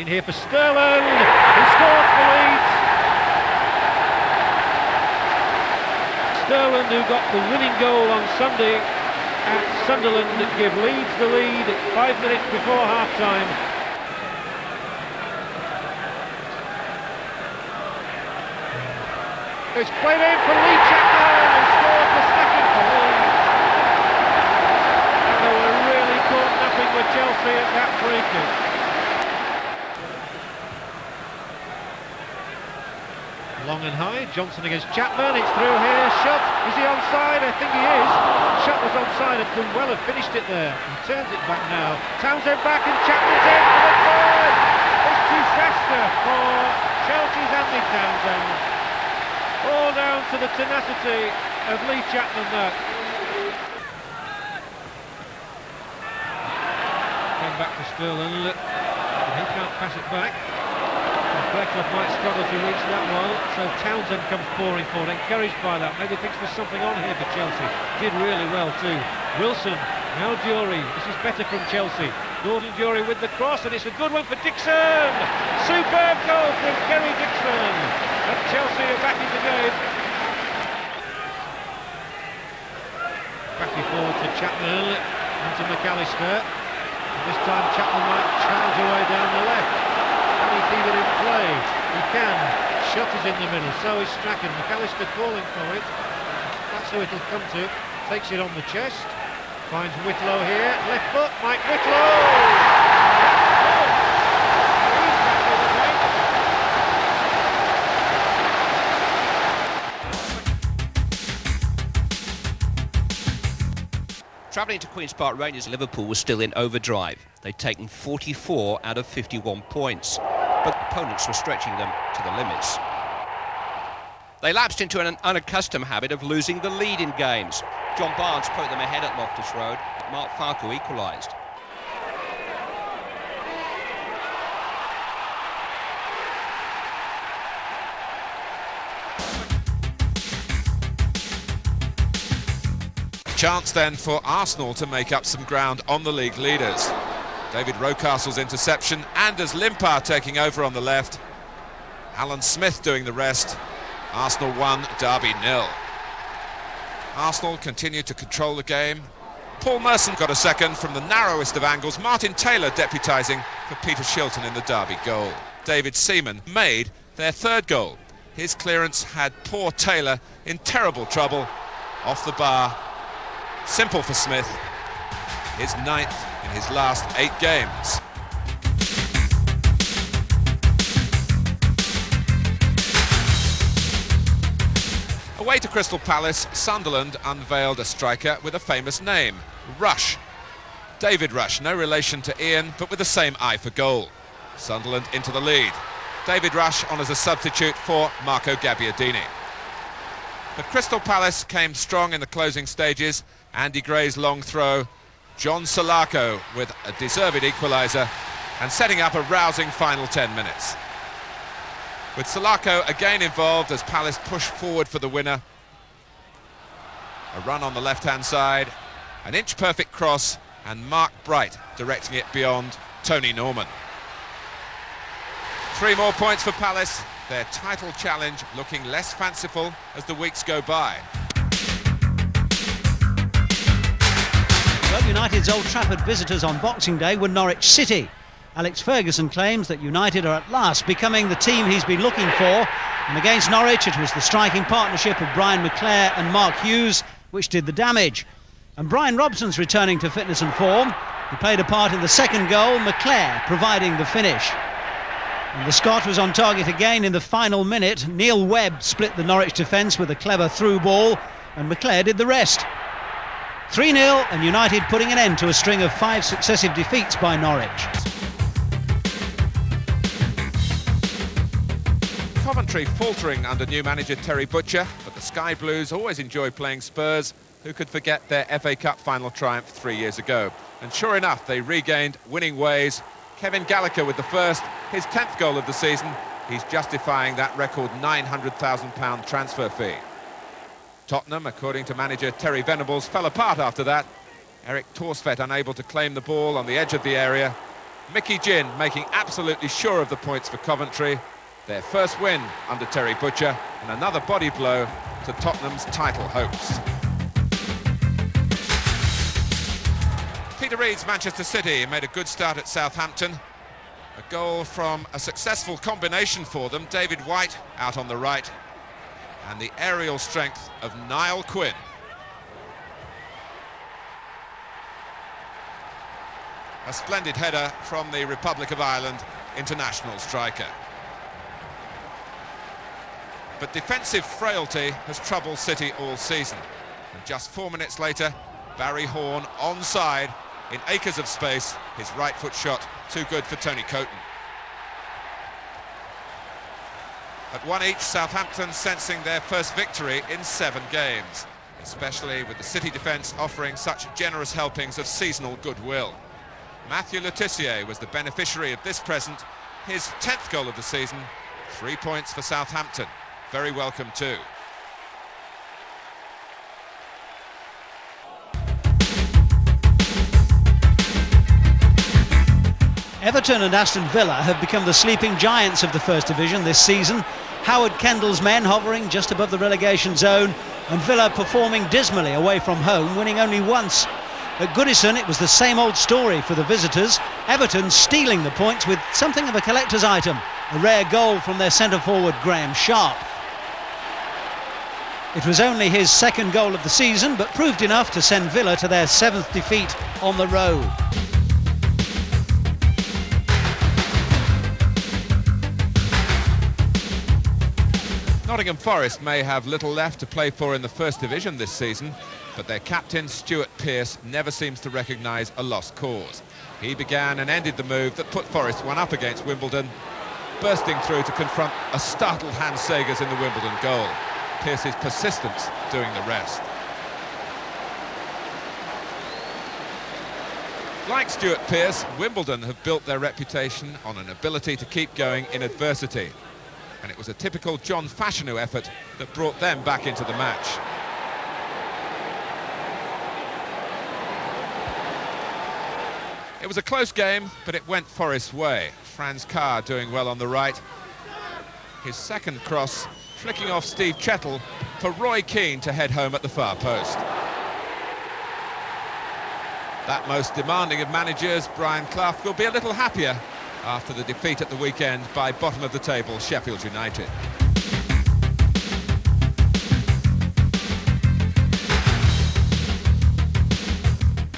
In here for Sterling, who scores for Leeds. Sterling, who got the winning goal on Sunday at Sunderland, give Leeds the lead 5 minutes before half-time. It's played in for Lee Chapman, who scores the second for Leeds. And they were really caught napping with Chelsea at that free kick. Long and high, Johnson against Chapman, it's through here, Shot, is he onside? I think he is. Shot was onside and could well have finished it there. He turns it back now, Townsend back and Chapman's in for the third! It's disaster for Chelsea's Andy Townsend. All down to the tenacity of Lee Chapman there. Came back to Sterling, he can't pass it back. Beckley might struggle to reach that one, so Townsend comes pouring forward, encouraged by that. Maybe thinks there's something on here for Chelsea. Did really well too. Wilson, now Dury. This is better from Chelsea. Gordon Dury with the cross, and it's a good one for Dixon. Superb goal from Kerry Dixon. And Chelsea are back in the game. Backy forward to Chapman, and to McAllister. And this time Chapman might charge away down the left. Can he keep it in play? He can. Shot is in the middle, so is Strachan. McAllister calling for it. That's who it'll come to. Takes it on the chest. Finds Whitlow here. Left foot, Mike Whitlow! Travelling to Queen's Park Rangers, Liverpool was still in overdrive. They'd taken 44 out of 51 points, but opponents were stretching them to the limits. They lapsed into an unaccustomed habit of losing the lead in games. John Barnes put them ahead at Loftus Road, but Mark Farquhar equalised. Chance then for Arsenal to make up some ground on the league leaders. David Rocastle's interception, Anders Limpar taking over on the left. Alan Smith doing the rest. Arsenal 1, Derby 0. Arsenal continue to control the game. Paul Merson got a second from the narrowest of angles. Martin Taylor deputising for Peter Shilton in the Derby goal. David Seaman made their third goal. His clearance had poor Taylor in terrible trouble. Off the bar. Simple for Smith, his 9th in his last 8 games. Away to Crystal Palace, Sunderland unveiled a striker with a famous name, Rush. David Rush, no relation to Ian, but with the same eye for goal. Sunderland into the lead. David Rush on as a substitute for Marco Gabbiadini. But Crystal Palace came strong in the closing stages. Andy Gray's long throw, John Salako with a deserved equaliser and setting up a rousing final 10 minutes. With Salako again involved as Palace push forward for the winner. A run on the left-hand side, an inch-perfect cross, and Mark Bright directing it beyond Tony Norman. 3 more points for Palace, their title challenge looking less fanciful as the weeks go by. Well, United's Old Trafford visitors on Boxing Day were Norwich City. Alex Ferguson claims that United are at last becoming the team he's been looking for, and against Norwich it was the striking partnership of Brian McClair and Mark Hughes which did the damage. And Brian Robson's returning to fitness and form. He played a part in the second goal, McClair providing the finish. And the Scot was on target again in the final minute. Neil Webb split the Norwich defence with a clever through ball, and McClair did the rest. 3-0, and United putting an end to a string of 5 successive defeats by Norwich. Coventry faltering under new manager Terry Butcher, but the Sky Blues always enjoy playing Spurs. Who could forget their FA Cup final triumph 3 years ago? And sure enough, they regained winning ways. Kevin Gallagher with the first, his 10th goal of the season. He's justifying that record £900,000 transfer fee. Tottenham, according to manager Terry Venables, fell apart after that. Eric Torsvedt unable to claim the ball on the edge of the area. Mickey Ginn making absolutely sure of the points for Coventry. Their first win under Terry Butcher, and another body blow to Tottenham's title hopes. Peter Reid's Manchester City made a good start at Southampton. A goal from a successful combination for them. David White out on the right, and the aerial strength of Niall Quinn. A splendid header from the Republic of Ireland international striker. But defensive frailty has troubled City all season. And just 4 minutes later, Barry Horne onside in acres of space. His right foot shot too good for Tony Coton. At 1 each, Southampton sensing their first victory in 7 games, especially with the City defence offering such generous helpings of seasonal goodwill. Matthew Le Tissier was the beneficiary of this present, his 10th goal of the season. 3 points for Southampton. Very welcome too. Everton and Aston Villa have become the sleeping giants of the First Division this season. Howard Kendall's men hovering just above the relegation zone, and Villa performing dismally away from home, winning only once. At Goodison, it was the same old story for the visitors. Everton stealing the points with something of a collector's item, a rare goal from their centre-forward Graham Sharp. It was only his 2nd goal of the season, but proved enough to send Villa to their 7th defeat on the road. Nottingham Forest may have little left to play for in the First Division this season, but their captain Stuart Pearce never seems to recognise a lost cause. He began and ended the move that put Forest one up against Wimbledon, bursting through to confront a startled Hans Segers in the Wimbledon goal. Pearce's persistence doing the rest. Like Stuart Pearce, Wimbledon have built their reputation on an ability to keep going in adversity. And it was a typical John Fashanu effort that brought them back into the match. It was a close game, but it went Forest's way. Franz Carr doing well on the right. His second cross flicking off Steve Chettle for Roy Keane to head home at the far post. That most demanding of managers, Brian Clough, will be a little happier after the defeat at the weekend by bottom of the table Sheffield United.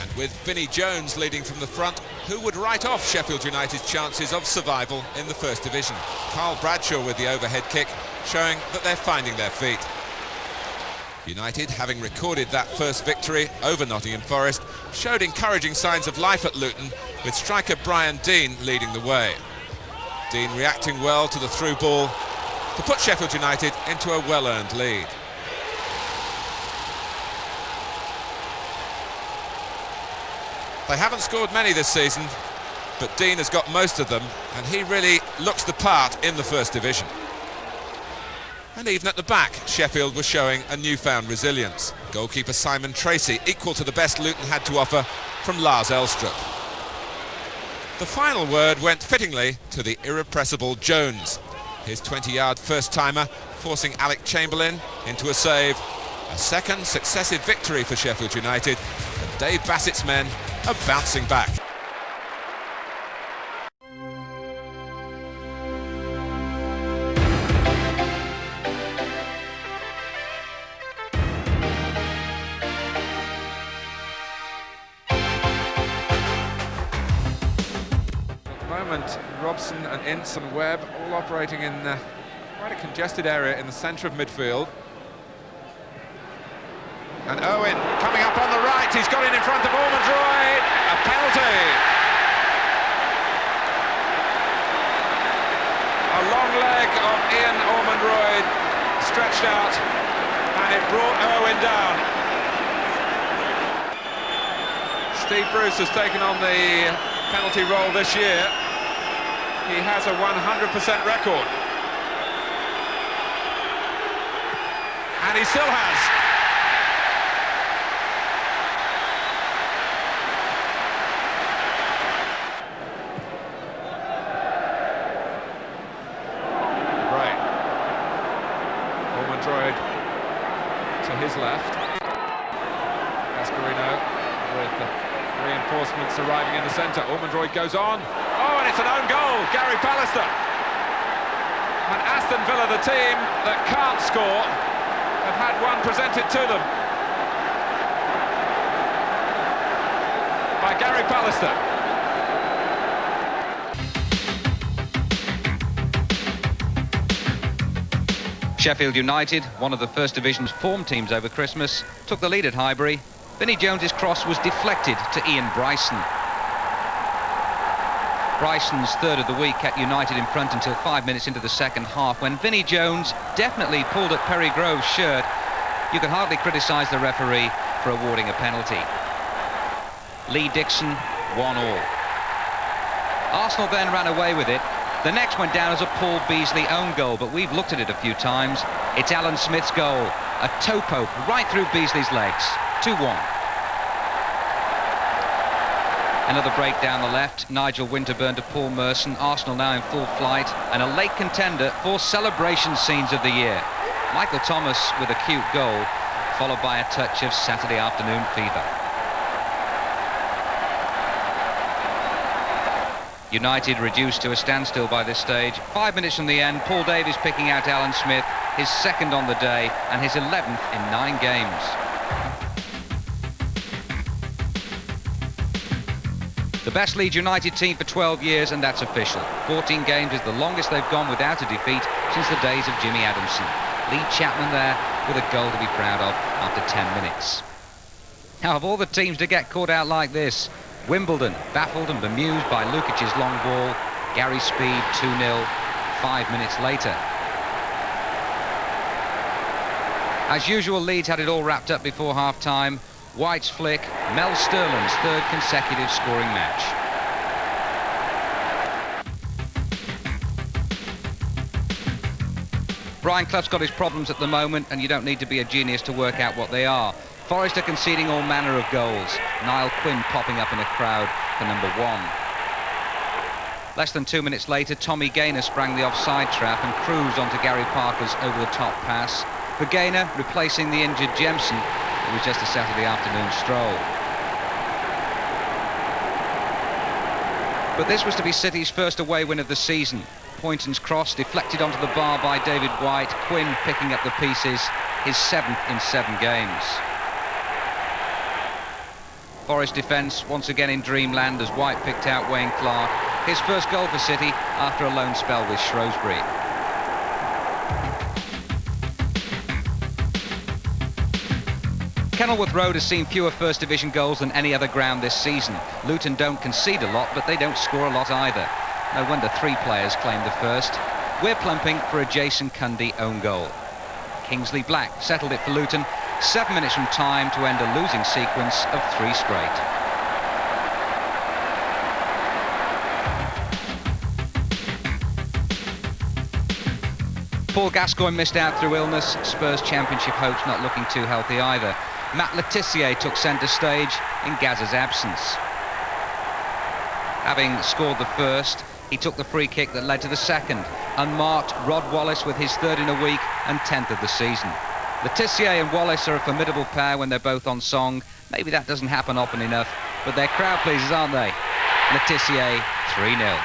And with Vinnie Jones leading from the front, who would write off Sheffield United's chances of survival in the First Division? Carl Bradshaw with the overhead kick, showing that they're finding their feet. United, having recorded that first victory over Nottingham Forest, showed encouraging signs of life at Luton, with striker Brian Deane leading the way. Deane reacting well to the through ball to put Sheffield United into a well-earned lead. They haven't scored many this season, but Deane has got most of them, and he really looks the part in the First Division. And even at the back, Sheffield was showing a newfound resilience. Goalkeeper Simon Tracy equal to the best Luton had to offer from Lars Elstrup. The final word went fittingly to the irrepressible Jones. His 20-yard first-timer forcing Alec Chamberlain into a save. A second successive victory for Sheffield United, and Dave Bassett's men are bouncing back. Robson and Ince and Webb all operating in quite a congested area in the centre of midfield. And Owen coming up on the right, he's got it in front of Ormond Roy, a penalty. A long leg of Ian Ormond Roy stretched out, and it brought Owen down. Steve Bruce has taken on the penalty role this year. He has a 100% record. And he still has. left. Cascarino with the reinforcements arriving in the centre. Ormondroyd goes on. Oh, and it's an own goal, Gary Pallister. And Aston Villa, the team that can't score, have had one presented to them by Gary Pallister. Sheffield United, one of the First Division's form teams over Christmas, took the lead at Highbury. Vinnie Jones's cross was deflected to Ian Bryson. Bryson's third of the week kept United in front until 5 minutes into the second half, when Vinnie Jones definitely pulled at Perry Grove's shirt. You can hardly criticise the referee for awarding a penalty. Lee Dixon, 1-1. Arsenal then ran away with it. The next went down as a Paul Beasley own goal, but we've looked at it a few times. It's Alan Smith's goal, a toe poke right through Beasley's legs. 2-1. Another break down the left. Nigel Winterburn to Paul Merson. Arsenal now in full flight, and a late contender for celebration scenes of the year. Michael Thomas with a cute goal, followed by a touch of Saturday afternoon fever. United reduced to a standstill by this stage. 5 minutes from the end, Paul Davies picking out Alan Smith, his second on the day and his 11th in 9 games. The best Leeds United team for 12 years, and that's official. 14 games is the longest they've gone without a defeat since the days of Jimmy Adamson. Lee Chapman there with a goal to be proud of after 10 minutes. Now, of all the teams to get caught out like this, Wimbledon baffled and bemused by Lukic's long ball. Gary Speed 2-0 5 minutes later. As usual, Leeds had it all wrapped up before half-time. White's flick, Mel Sterling's third consecutive scoring match. Brian Clough's got his problems at the moment, and you don't need to be a genius to work out what they are. Forest are conceding all manner of goals. Niall Quinn popping up in a crowd for number 1. Less than 2 minutes later, Tommy Gaynor sprang the offside trap and cruised onto Gary Parker's over-the-top pass. For Gaynor, replacing the injured Jemson, it was just a Saturday afternoon stroll. But this was to be City's first away win of the season. Poynton's cross deflected onto the bar by David White. Quinn picking up the pieces, his 7th in 7 games. Forest defence once again in dreamland as White picked out Wayne Clark. His first goal for City after a loan spell with Shrewsbury. Kenilworth Road has seen fewer First Division goals than any other ground this season. Luton don't concede a lot, but they don't score a lot either. No wonder 3 players claimed the first. We're plumping for a Jason Cundy own goal. Kingsley Black settled it for Luton. 7 minutes from time to end a losing sequence of 3 straight. Paul Gascoigne missed out through illness. Spurs Championship hopes not looking too healthy either. Matt Le Tissier took centre stage in Gazza's absence. Having scored the first, he took the free kick that led to the second. Unmarked, Rod Wallace with his 3rd in a week and 10th of the season. Le Tissier and Wallace are a formidable pair when they're both on song. Maybe that doesn't happen often enough, but they're crowd pleasers, aren't they? Le Tissier, 3-0.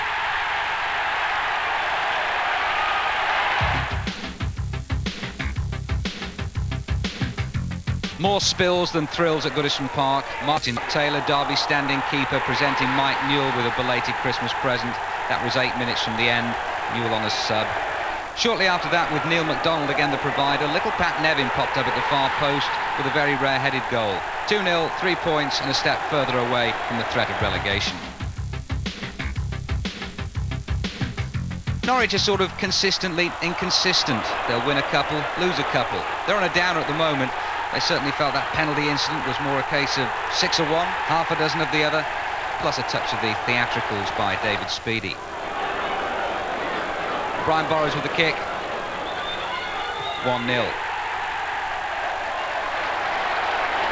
More spills than thrills at Goodison Park. Martin Taylor, Derby standing keeper, presenting Mike Newell with a belated Christmas present. That was 8 minutes from the end. Newell on a sub. Shortly after that, with Neil MacDonald again the provider, little Pat Nevin popped up at the far post with a very rare-headed goal. 2-0, 3 points and a step further away from the threat of relegation. Norwich are sort of consistently inconsistent. They'll win a couple, lose a couple. They're on a downer at the moment. They certainly felt that penalty incident was more a case of 6 of one, half a dozen of the other, plus a touch of the theatricals by David Speedy. Brian Burrows with the kick. 1-0.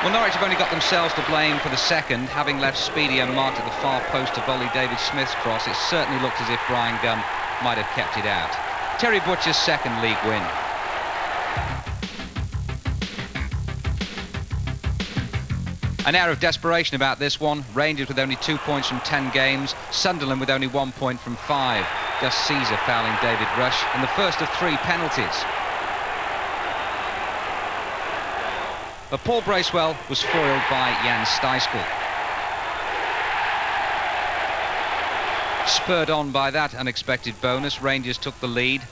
Well, Norwich have only got themselves to blame for the second, having left Speedy unmarked at the far post to volley David Smith's cross. It certainly looked as if Brian Gunn might have kept it out. Terry Butcher's second league win. An air of desperation about this one. Rangers with only 2 points from 10 games. Sunderland with only 1 point from 5. Just Caesar fouling David Rush in the first of 3 penalties. But Paul Bracewell was foiled by Jan Steischl. Spurred on by that unexpected bonus, Rangers took the lead.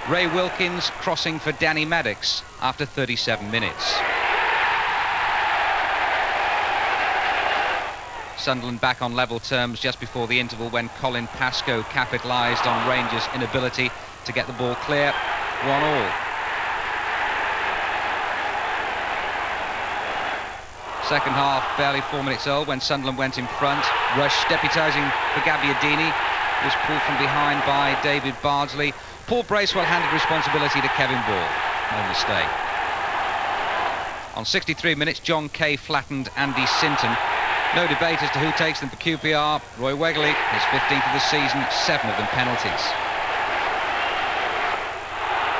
Ray Wilkins crossing for Danny Maddox after 37 minutes. Sunderland back on level terms just before the interval when Colin Pascoe capitalised on Rangers' inability to get the ball clear. 1-1. Second half, barely 4 minutes old when Sunderland went in front. Rush deputising for Gabbiadini, was pulled from behind by David Bardsley. Paul Bracewell handed responsibility to Kevin Ball. No mistake. On 63 minutes, John Kay flattened Andy Sinton. No debate as to who takes them for QPR. Roy Wegley, his 15th of the season, 7 of them penalties.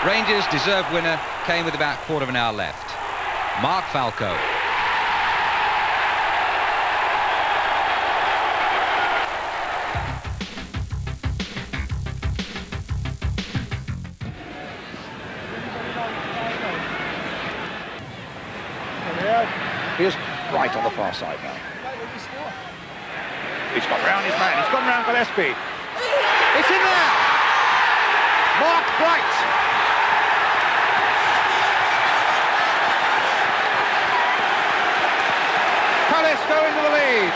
Rangers' deserved winner came with about a quarter of an hour left. Mark Falco. Here's Bright on the far side now. He's got round his man. He's gone round Gillespie. It's in there. Mark Bright. Palace go into the lead.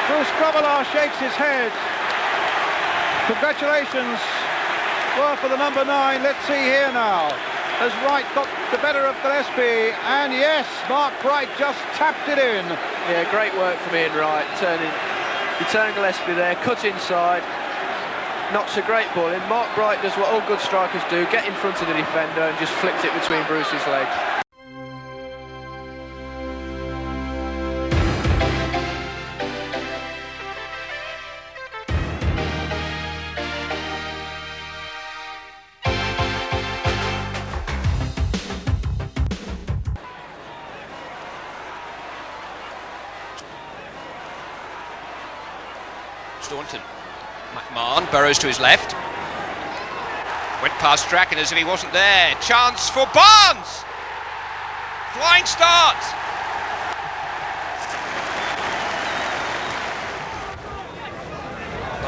Bruce Grobbelaar shakes his head. Congratulations. Well, for the number 9. Let's see here now. As Wright got the better of Gillespie, and yes, Mark Bright just tapped it in. Yeah, great work from Ian Wright, he turned Gillespie there, cut inside, knocks a great ball in. Mark Bright does what all good strikers do, get in front of the defender and just flicked it between Bruce's legs. Staunton. McMahon burrows to his left. Went past Strachan as if he wasn't there. Chance for Barnes! Flying start!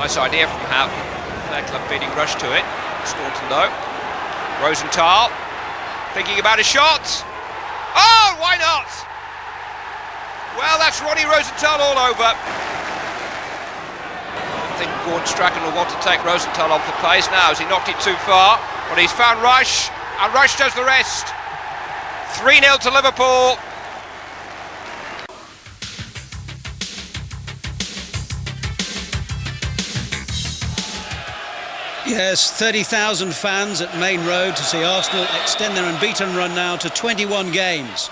Nice idea from Houghton. Their club beating Rush to it. Staunton though. Rosenthal thinking about a shot. Oh, why not? Well, that's Ronnie Rosenthal all over. I think Gordon Strachan will want to take Rosenthal off the pace now. Has he knocked it too far? Well, he's found Rush, and Rush does the rest. 3-0 to Liverpool. Yes, 30,000 fans at Main Road to see Arsenal extend their unbeaten run now to 21 games.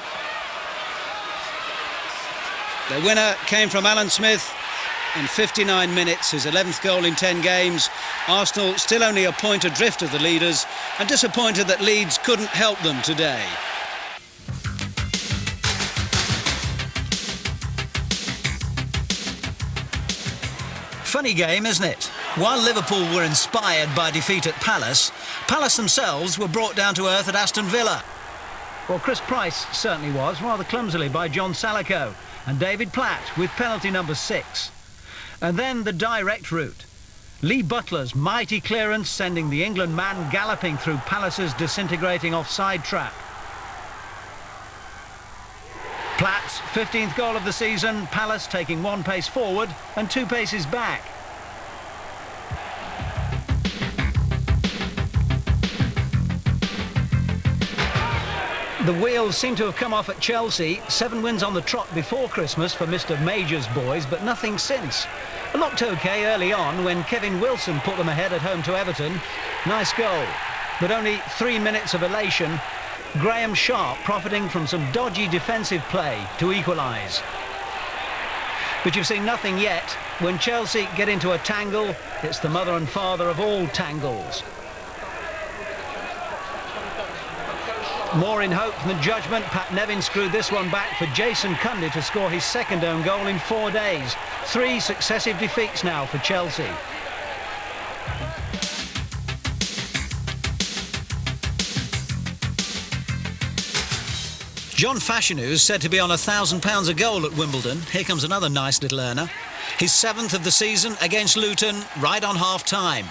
Their winner came from Alan Smith in 59 minutes, his 11th goal in 10 games. Arsenal still only a point adrift of the leaders and disappointed that Leeds couldn't help them today. Funny game, isn't it? While Liverpool were inspired by defeat at Palace, Palace themselves were brought down to earth at Aston Villa. Well, Chris Price certainly was, rather clumsily by John Salico, and David Platt with penalty number 6. And then the direct route. Lee Butler's mighty clearance sending the England man galloping through Palace's disintegrating offside trap. Platt's 15th goal of the season, Palace taking 1 pace forward and 2 paces back. The wheels seem to have come off at Chelsea. 7 wins on the trot before Christmas for Mr. Major's boys, but nothing since. It looked OK early on when Kevin Wilson put them ahead at home to Everton. Nice goal, but only 3 minutes of elation. Graham Sharp profiting from some dodgy defensive play to equalise. But you've seen nothing yet. When Chelsea get into a tangle, it's the mother and father of all tangles. More in hope than judgment. Pat Nevin screwed this one back for Jason Cundy to score his second own goal in 4 days. 3 successive defeats now for Chelsea. John Fashanu is said to be on £1,000 a goal at Wimbledon. Here comes another nice little earner. His 7th of the season against Luton, right on half-time.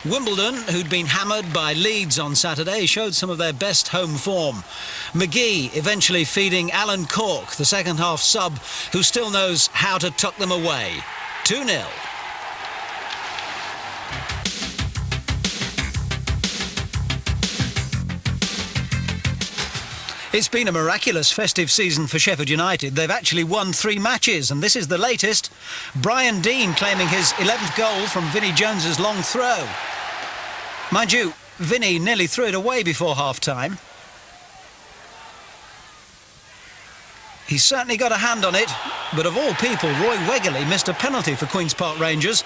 Wimbledon, who'd been hammered by Leeds on Saturday, showed some of their best home form. McGee eventually feeding Alan Cork, the second-half sub, who still knows how to tuck them away. 2-0. It's been a miraculous festive season for Sheffield United. They've actually won 3 matches, and this is the latest. Brian Deane claiming his 11th goal from Vinnie Jones's long throw. Mind you, Vinnie nearly threw it away before half-time. He's certainly got a hand on it, but of all people, Roy Wegerle missed a penalty for Queen's Park Rangers.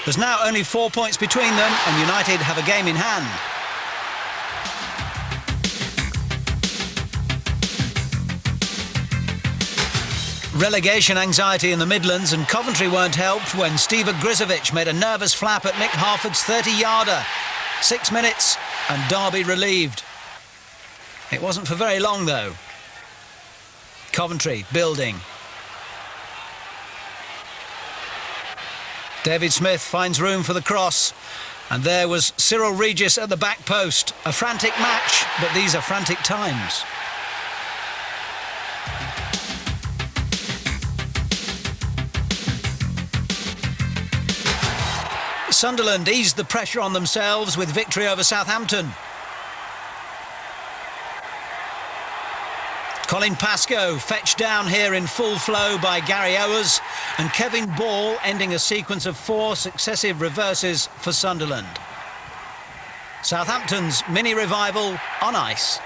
There's now only 4 points between them, and United have a game in hand. Relegation anxiety in the Midlands, and Coventry weren't helped when Steve Grizovic made a nervous flap at Mick Harford's 30-yarder. 6 minutes and Derby relieved. It wasn't for very long though. Coventry building. David Smith finds room for the cross, and there was Cyril Regis at the back post. A frantic match, but these are frantic times. Sunderland eased the pressure on themselves with victory over Southampton. Colin Pascoe fetched down here in full flow by Gary Owers, and Kevin Ball ending a sequence of 4 successive reverses for Sunderland. Southampton's mini revival on ice.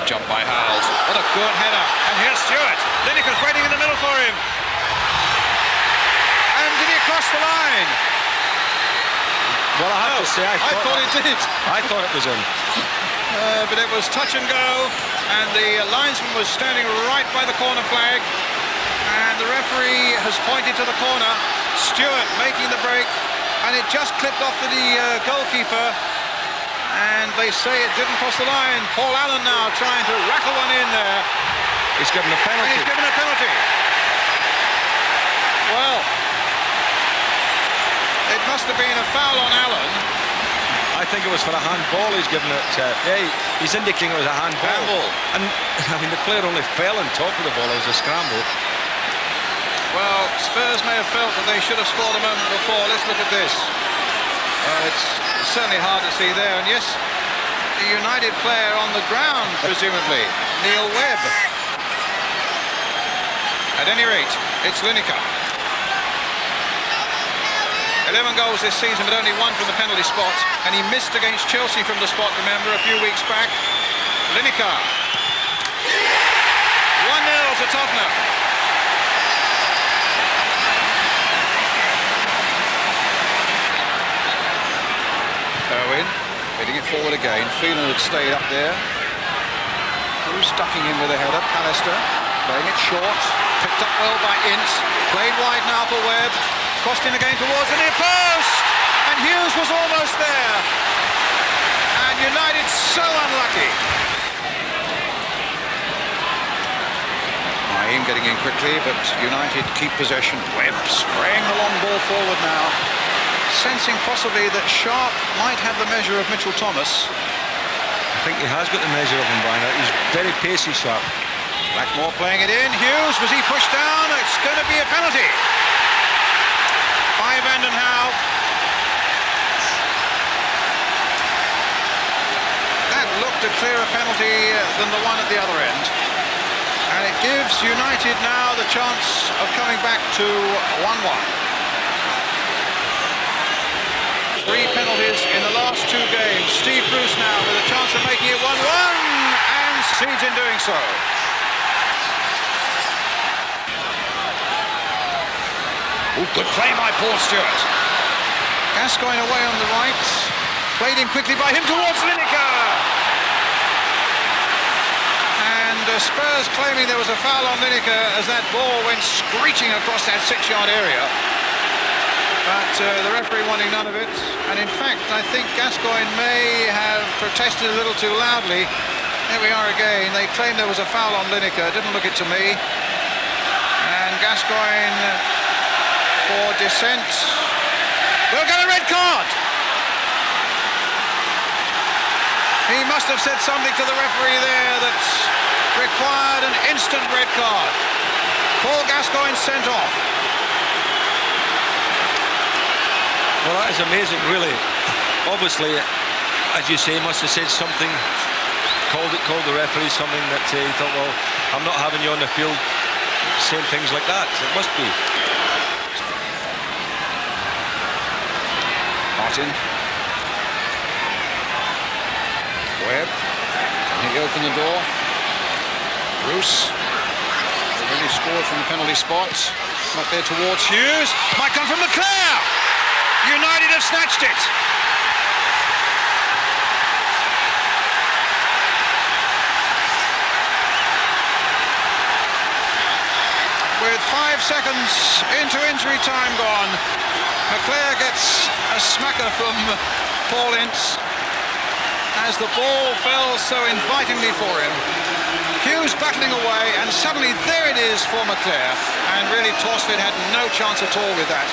Jump by Howells. What a good header. And here's Stewart. Lineker's waiting in the middle for him. And did he cross the line? Well, I have to say, I thought he did. I thought it was in. But it was touch and go, and the linesman was standing right by the corner flag, and the referee has pointed to the corner. Stewart making the break, and it just clipped off the goalkeeper. And they say it didn't cross the line. Paul Allen now trying to rattle one in there. He's given a penalty. And he's given a penalty. Well, it must have been a foul on Allen. I think it was for a handball. He's given it. He's indicating it was a handball. And I mean, the player only fell on top of the ball. It was a scramble. Well, Spurs may have felt that they should have scored a moment before. Let's look at this. It's certainly hard to see there, and yes, the United player on the ground, presumably, Neil Webb. At any rate, it's Lineker. 11 goals this season, but only 1 from the penalty spot, and he missed against Chelsea from the spot, remember, a few weeks back. Lineker. 1-0 to Tottenham. Owen, hitting it forward again. Phelan had stayed up there. Who's ducking in with a header? Pallister playing it short. Picked up well by Ince. Played wide now for Webb. Crossed in again towards the near post. And Hughes was almost there. And United so unlucky. Naeem getting in quickly, but United keep possession. Webb spraying the long ball forward now. Sensing possibly that Sharp might have the measure of Mitchell Thomas. I think he has got the measure of him by now. He's very pacey, Sharp. Blackmore playing it in. Hughes, was he pushed down? It's going to be a penalty by Vanden Hauwe. That looked a clearer penalty than the one at the other end. And it gives United now the chance of coming back to 1-1. 3 penalties in the last 2 games. Steve Bruce now with a chance of making it 1-1 and succeeds in doing so. Oh, good play by Paul Stewart. Gascoigne away on the right. Played in quickly by him towards Lineker. And Spurs claiming there was a foul on Lineker as that ball went screeching across that 6-yard area. But the referee wanting none of it. And in fact, I think Gascoigne may have protested a little too loudly. There we are again. They claim there was a foul on Lineker. Didn't look it to me. And Gascoigne for dissent will get a red card. He must have said something to the referee there that required an instant red card. Paul Gascoigne sent off. Well, that is amazing, really. Obviously, as you say, he must have said something, called the referee something that he thought, well, I'm not having you on the field saying things like that. It must be. Martin. Webb. Can he open the door? Bruce. Already scored from the penalty spot. Not there towards Hughes. Might come from Leclerc. United have snatched it. With 5 seconds into injury time gone, Leclerc gets a smacker from Paul Ince as the ball fell so invitingly for him. Hughes battling away, and suddenly there it is for Leclerc, and really Torsfield had no chance at all with that.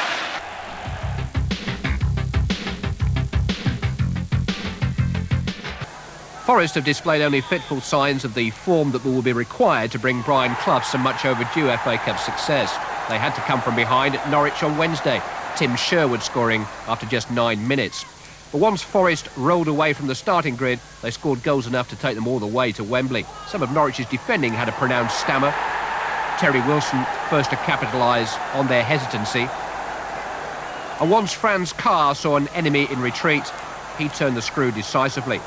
Forest have displayed only fitful signs of the form that will be required to bring Brian Clough some much overdue FA Cup success. They had to come from behind at Norwich on Wednesday, Tim Sherwood scoring after just 9 minutes. But once Forest rolled away from the starting grid, they scored goals enough to take them all the way to Wembley. Some of Norwich's defending had a pronounced stammer. Terry Wilson first to capitalise on their hesitancy. And once Franz Carr saw an enemy in retreat, he turned the screw decisively.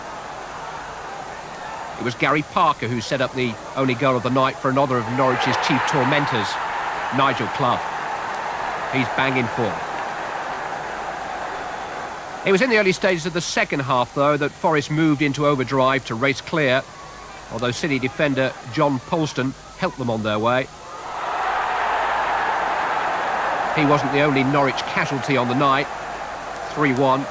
It was Gary Parker who set up the only goal of the night for another of Norwich's chief tormentors, Nigel Clough. He's banging form. It was in the early stages of the second half, though, that Forest moved into overdrive to race clear, although City defender John Polston helped them on their way. He wasn't the only Norwich casualty on the night. 3-1.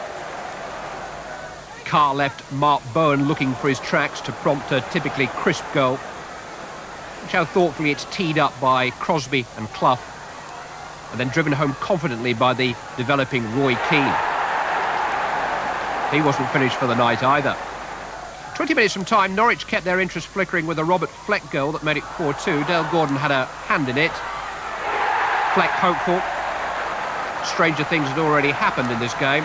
Carr left Mark Bowen looking for his tracks to prompt a typically crisp goal. Watch how thoughtfully it's teed up by Crosby and Clough, and then driven home confidently by the developing Roy Keane. He wasn't finished for the night either. 20 minutes from time, Norwich kept their interest flickering with a Robert Fleck goal that made it 4-2. Dale Gordon had a hand in it. Fleck hopeful. Stranger things had already happened in this game.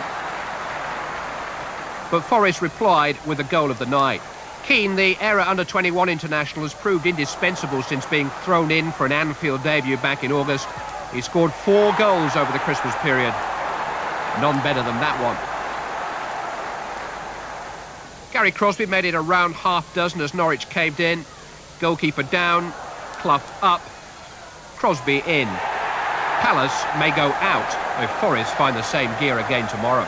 But Forest replied with a goal of the night. Keane, the era under-21 international, has proved indispensable since being thrown in for an Anfield debut back in August. He scored 4 goals over the Christmas period. None better than that one. Gary Crosby made it a round half dozen as Norwich caved in. Goalkeeper down, Clough up, Crosby in. Palace may go out if Forest find the same gear again tomorrow.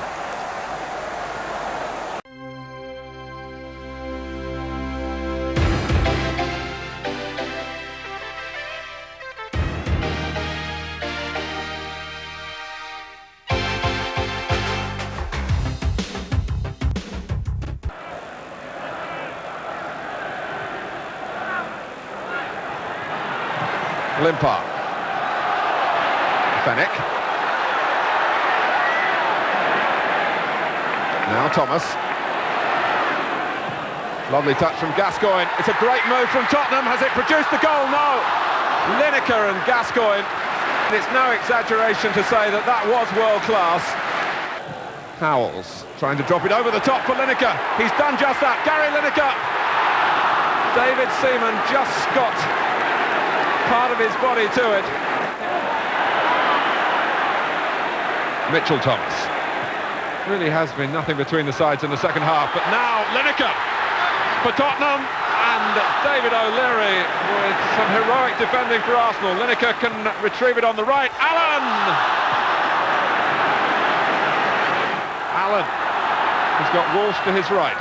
Limpar. Fennick. Now Thomas. Lovely touch from Gascoigne. It's a great move from Tottenham. Has it produced the goal? No. Lineker and Gascoigne. It's no exaggeration to say that that was world class. Howells trying to drop it over the top for Lineker. He's done just that. Gary Lineker. David Seaman just got part of his body to it. Mitchell Thomas. Really has been nothing between the sides in the second half, but now Lineker for Tottenham, and and David O'Leary with some heroic defending for Arsenal. Lineker can retrieve it on the right. Allen! He's got Walsh to his right.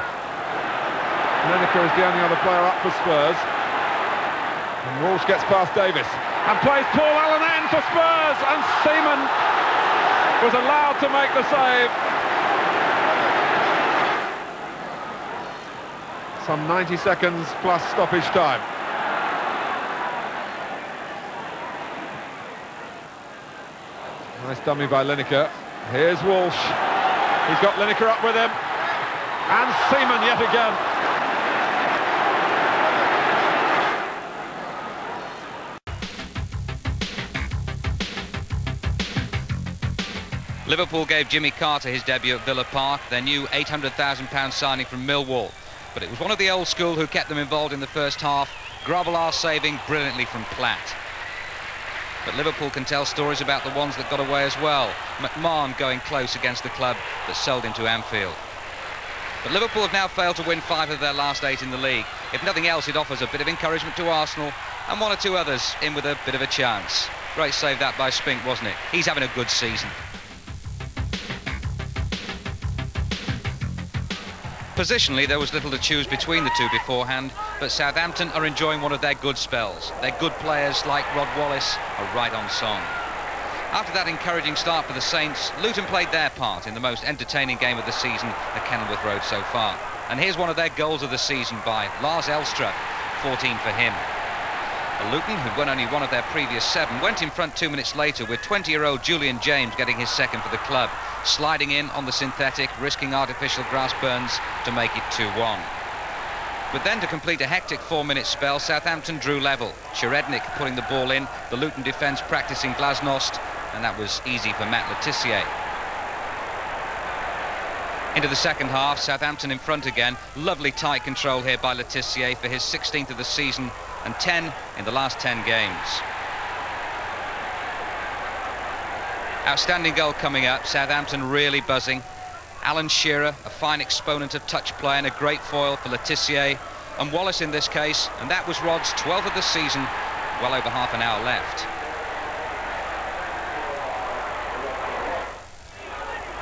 Lineker is the only other player up for Spurs. And Walsh gets past Davis and plays Paul Allen in for Spurs, and Seaman was allowed to make the save. Some 90 seconds plus stoppage time. Nice dummy by Lineker. Here's Walsh. He's got Lineker up with him. And Seaman yet again. Liverpool gave Jimmy Carter his debut at Villa Park, their new £800,000 signing from Millwall. But it was one of the old school who kept them involved in the first half, Grobbelaar saving brilliantly from Platt. But Liverpool can tell stories about the ones that got away as well. McMahon going close against the club that sold him to Anfield. But Liverpool have now failed to win 5 of their last 8 in the league. If nothing else, it offers a bit of encouragement to Arsenal and 1 or 2 others in with a bit of a chance. Great save that by Spink, wasn't it? He's having a good season. Positionally, there was little to choose between the two beforehand, but Southampton are enjoying one of their good spells. Their good players, like Rod Wallace, are right on song. After that encouraging start for the Saints, Luton played their part in the most entertaining game of the season at Kenilworth Road so far. And here's one of their goals of the season by Lars Elstrup, 14 for him. Luton, who'd won only 1 of their previous 7, went in front 2 minutes later with 20-year-old Julian James getting his second for the club, sliding in on the synthetic, risking artificial grass burns to make it 2-1. But then to complete a hectic 4-minute spell, Southampton drew level. Cherednik putting the ball in, the Luton defence practising Glasnost, and that was easy for Matt Le Tissier. Into the second half, Southampton in front again. Lovely tight control here by Le Tissier for his 16th of the season and 10 in the last 10 games. Outstanding goal coming up, Southampton really buzzing. Alan Shearer, a fine exponent of touch play and a great foil for Le Tissier, and Wallace in this case, and that was Rod's 12th of the season, well over half an hour left.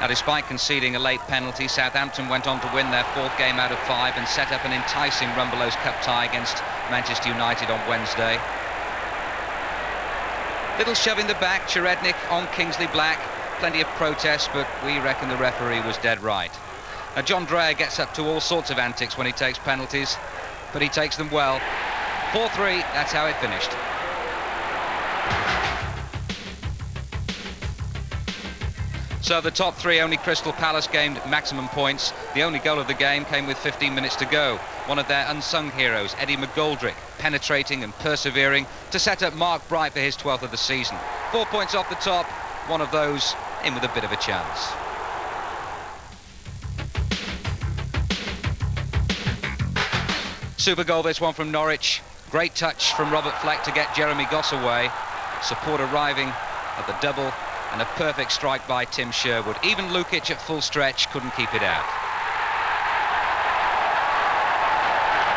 Now, despite conceding a late penalty, Southampton went on to win their 4th game out of 5 and set up an enticing Rumbelows Cup tie against Manchester United on Wednesday. Little shove in the back, Cherednik on Kingsley Black. Plenty of protests, but we reckon the referee was dead right. Now, John Dreyer gets up to all sorts of antics when he takes penalties, but he takes them well. 4-3, that's how it finished. So the top 3, only Crystal Palace gained maximum points. The only goal of the game came with 15 minutes to go. One of their unsung heroes, Eddie McGoldrick, penetrating and persevering to set up Mark Bright for his 12th of the season. 4 points off the top, one of those in with a bit of a chance. Super goal, this one from Norwich. Great touch from Robert Fleck to get Jeremy Goss away. Support arriving at the double. And a perfect strike by Tim Sherwood. Even Lukic at full stretch couldn't keep it out.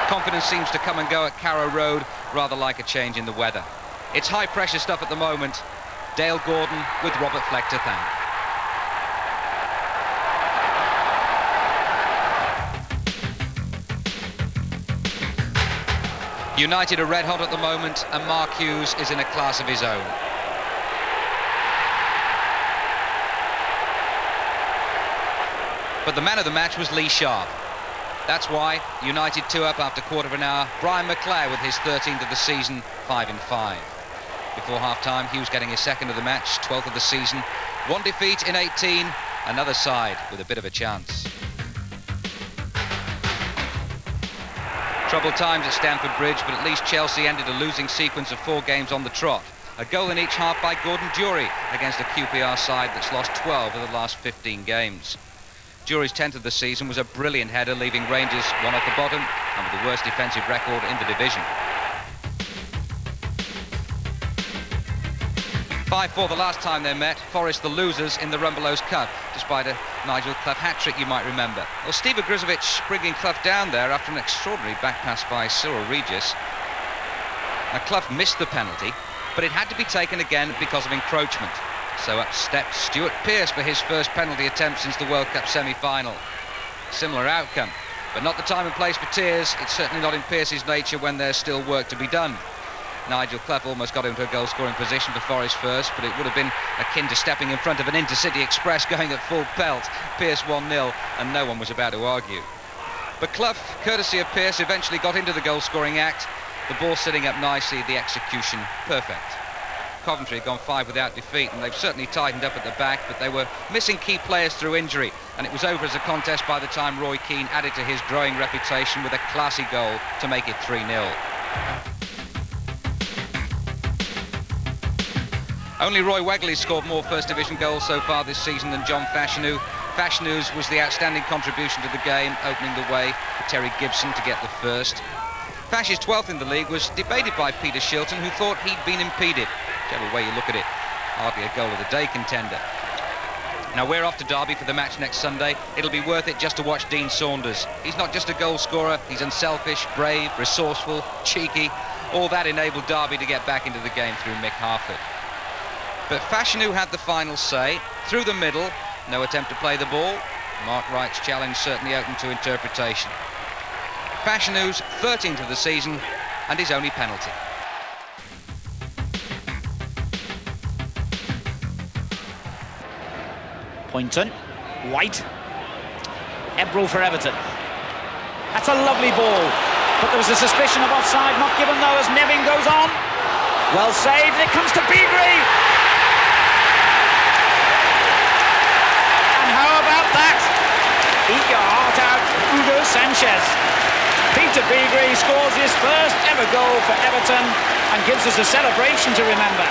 Confidence seems to come and go at Carrow Road, rather like a change in the weather. It's high pressure stuff at the moment. Dale Gordon with Robert Fleck to thank. United are red hot at the moment, and Mark Hughes is in a class of his own. But the man of the match was Lee Sharp. That's why United 2 up after quarter of an hour. Brian McClare with his 13th of the season, 5 in 5. Before half-time, Hughes getting his 2nd of the match, 12th of the season. 1 defeat in 18, another side with a bit of a chance. Troubled times at Stamford Bridge, but at least Chelsea ended a losing sequence of 4 games on the trot. A goal in each half by Gordon Durie against a QPR side that's lost 12 of the last 15 games. Durie's 10th of the season was a brilliant header, leaving Rangers 1 off the bottom and with the worst defensive record in the division. 5-4 the last time they met, Forest the losers in the Rumbelows Cup, despite a Nigel Clough hat-trick you might remember. Well, Steve Ogrizovic bringing Clough down there after an extraordinary back pass by Cyril Regis. Now Clough missed the penalty, but it had to be taken again because of encroachment. So up stepped Stuart Pearce for his first penalty attempt since the World Cup semi-final. Similar outcome, but not the time and place for tears. It's certainly not in Pearce's nature when there's still work to be done. Nigel Clough almost got into a goal-scoring position for Forest first, but it would have been akin to stepping in front of an Intercity Express going at full pelt. Pearce 1-0, and no one was about to argue. But Clough, courtesy of Pearce, eventually got into the goal-scoring act. The ball sitting up nicely, the execution perfect. Coventry had gone 5 without defeat, and they've certainly tightened up at the back, but they were missing key players through injury, and it was over as a contest by the time Roy Keane added to his growing reputation with a classy goal to make it 3-0. Only Roy Wegley scored more First Division goals so far this season than John Fashanu. Fashanu's was the outstanding contribution to the game, opening the way for Terry Gibson to get the first. Fash's 12th in the league was debated by Peter Shilton, who thought he'd been impeded. Whichever way you look at it, hardly a goal of the day contender. Now we're off to Derby for the match next Sunday. It'll be worth it just to watch Dean Saunders. He's not just a goal scorer, he's unselfish, brave, resourceful, cheeky. All that enabled Derby to get back into the game through Mick Harford. But Fashanu had the final say. Through the middle, no attempt to play the ball. Mark Wright's challenge certainly open to interpretation. Fashanu's 13th of the season and his only penalty. Poynton, White, Ebrel for Everton. That's a lovely ball, but there was a suspicion of offside, not given though as Nevin goes on. Well saved, it comes to Beagrie. And how about that? Eat your heart out, Hugo Sanchez. Peter Beagrie scores his first ever goal for Everton and gives us a celebration to remember.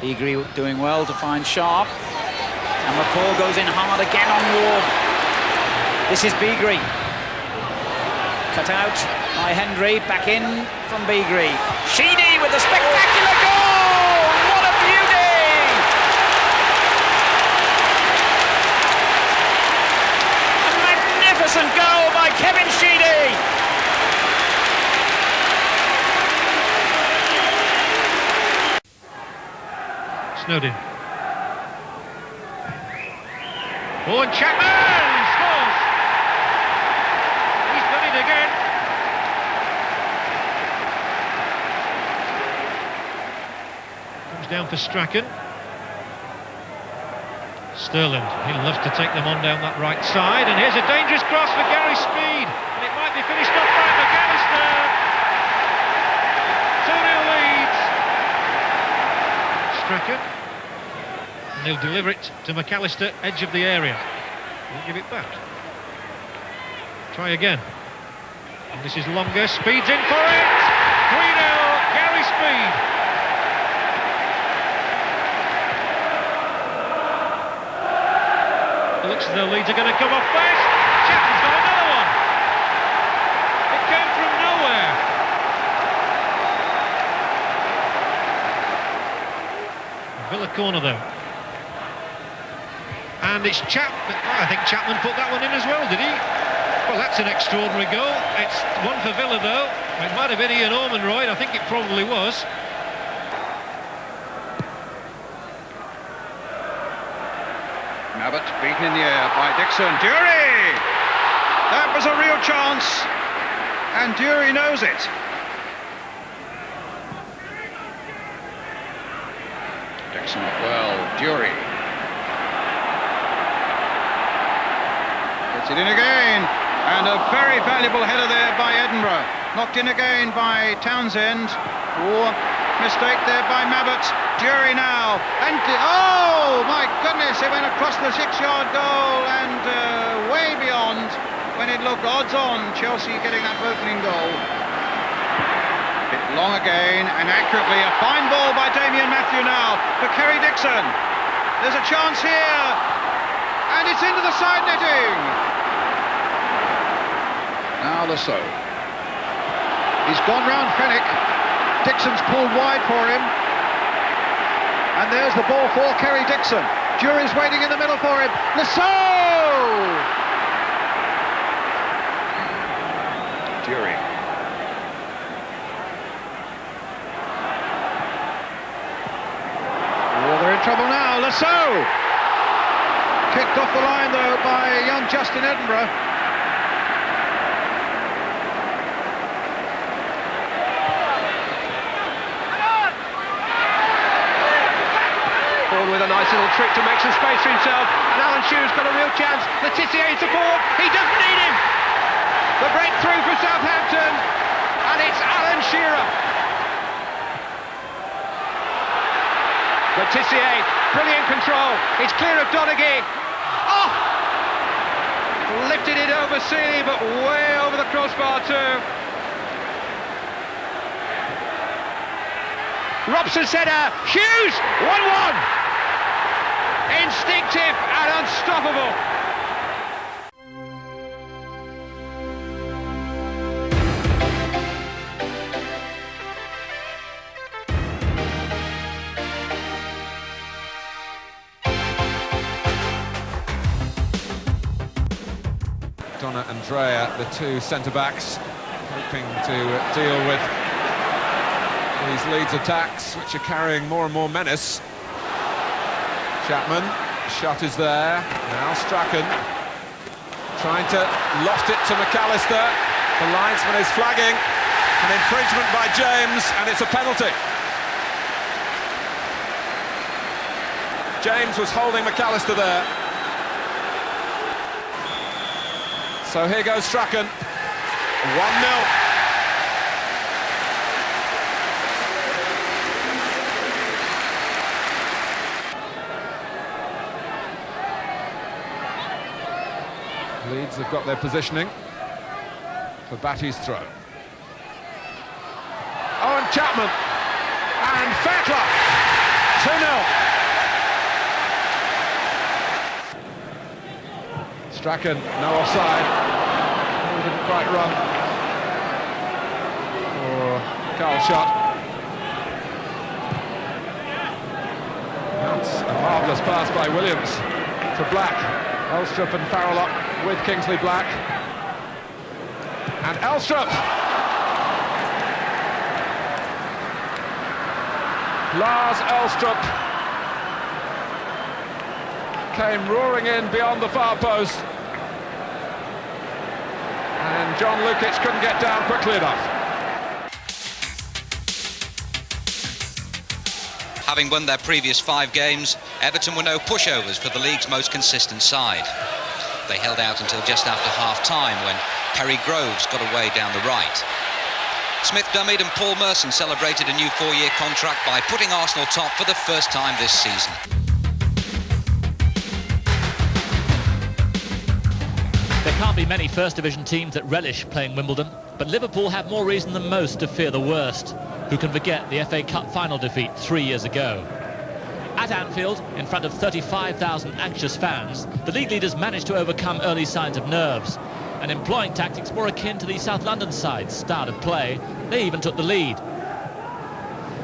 Beagrie doing well to find Sharp, and McCall goes in hard again on Ward. This is Beagrie. Cut out by Hendry, back in from Beagrie. Sheedy with a spectacular goal! What a beauty! A magnificent goal by Kevin Sheedy! Snowden. Oh, and Chapman scores! He's done it again. Comes down for Strachan. Sterling, he loves to take them on down that right side, and here's a dangerous cross for Gary Speed, and it might be finished off by McAllister. 2-0 leads. Strachan. And he'll deliver it to McAllister, edge of the area. He'll give it back. Try again. And this is longer. Speed's in for it. 3-0, Gary Speed. It looks as though Leeds are going to come off first. Chapman's got another one. It came from nowhere. Villa corner though. And it's Chapman. I think Chapman put that one in as well, did he? Well, that's an extraordinary goal. It's one for Villa, though. It might have been Ian Ormonroyd. I think it probably was. Mabbott beaten in the air by Dixon. Dury! That was a real chance, and Dury knows it. Dixon well, Dury. Gets it in again, and a very valuable header there by Edinburgh. Knocked in again by Townsend. Oh, mistake there by Mabbott. Dury now, and oh my goodness, it went across the 6-yard goal and way beyond when it looked odds on Chelsea getting that opening goal. Bit long again and accurately, a fine ball by Damien Matthew now for Kerry Dixon. There's a chance here, and it's into the side netting. Now Lasso. He's gone round Fenwick. Dixon's pulled wide for him. And there's the ball for Kerry Dixon. Jury's waiting in the middle for him. Lasso! Jury. Oh, they're in trouble now. Lasso! Kicked off the line, though, by young Justin Edinburgh. With a nice little trick to make some space for himself, and Alan Shearer's got a real chance. Letizia to forward, he doesn't need him. The breakthrough for Southampton, and it's Alan Shearer. Letizia, brilliant control. It's clear of Donaghy. Oh! Lifted it over Seeley, but way over the crossbar too. Robson's header, Hughes, 1-1. Instinctive and unstoppable. Donna and Drea, the two centre-backs, hoping to deal with these Leeds attacks, which are carrying more and more menace. Chapman, shot is there, now Strachan, trying to loft it to McAllister. The linesman is flagging, an infringement by James, and it's a penalty. James was holding McAllister there. So here goes Strachan, 1-0. Leeds have got their positioning for Batty's throw. Owen Chapman and Fairclough, 2-0. Strachan, no offside. Oh, didn't quite run. Or Carl shot. That's a marvellous pass by Williams to Black. Elstrup and Farrell up with Kingsley Black. And Elstrup! Lars Elstrup came roaring in beyond the far post. And John Lukic couldn't get down quickly enough. Having won their previous 5 games, Everton were no pushovers for the league's most consistent side. They held out until just after half-time when Perry Groves got away down the right. Smith Dummied and Paul Merson celebrated a new 4-year contract by putting Arsenal top for the first time this season. There can't be many First Division teams that relish playing Wimbledon, but Liverpool have more reason than most to fear the worst. Who can forget the FA Cup final defeat 3 years ago? At Anfield, in front of 35,000 anxious fans, the league leaders managed to overcome early signs of nerves. And employing tactics more akin to the South London side's style of play, they even took the lead.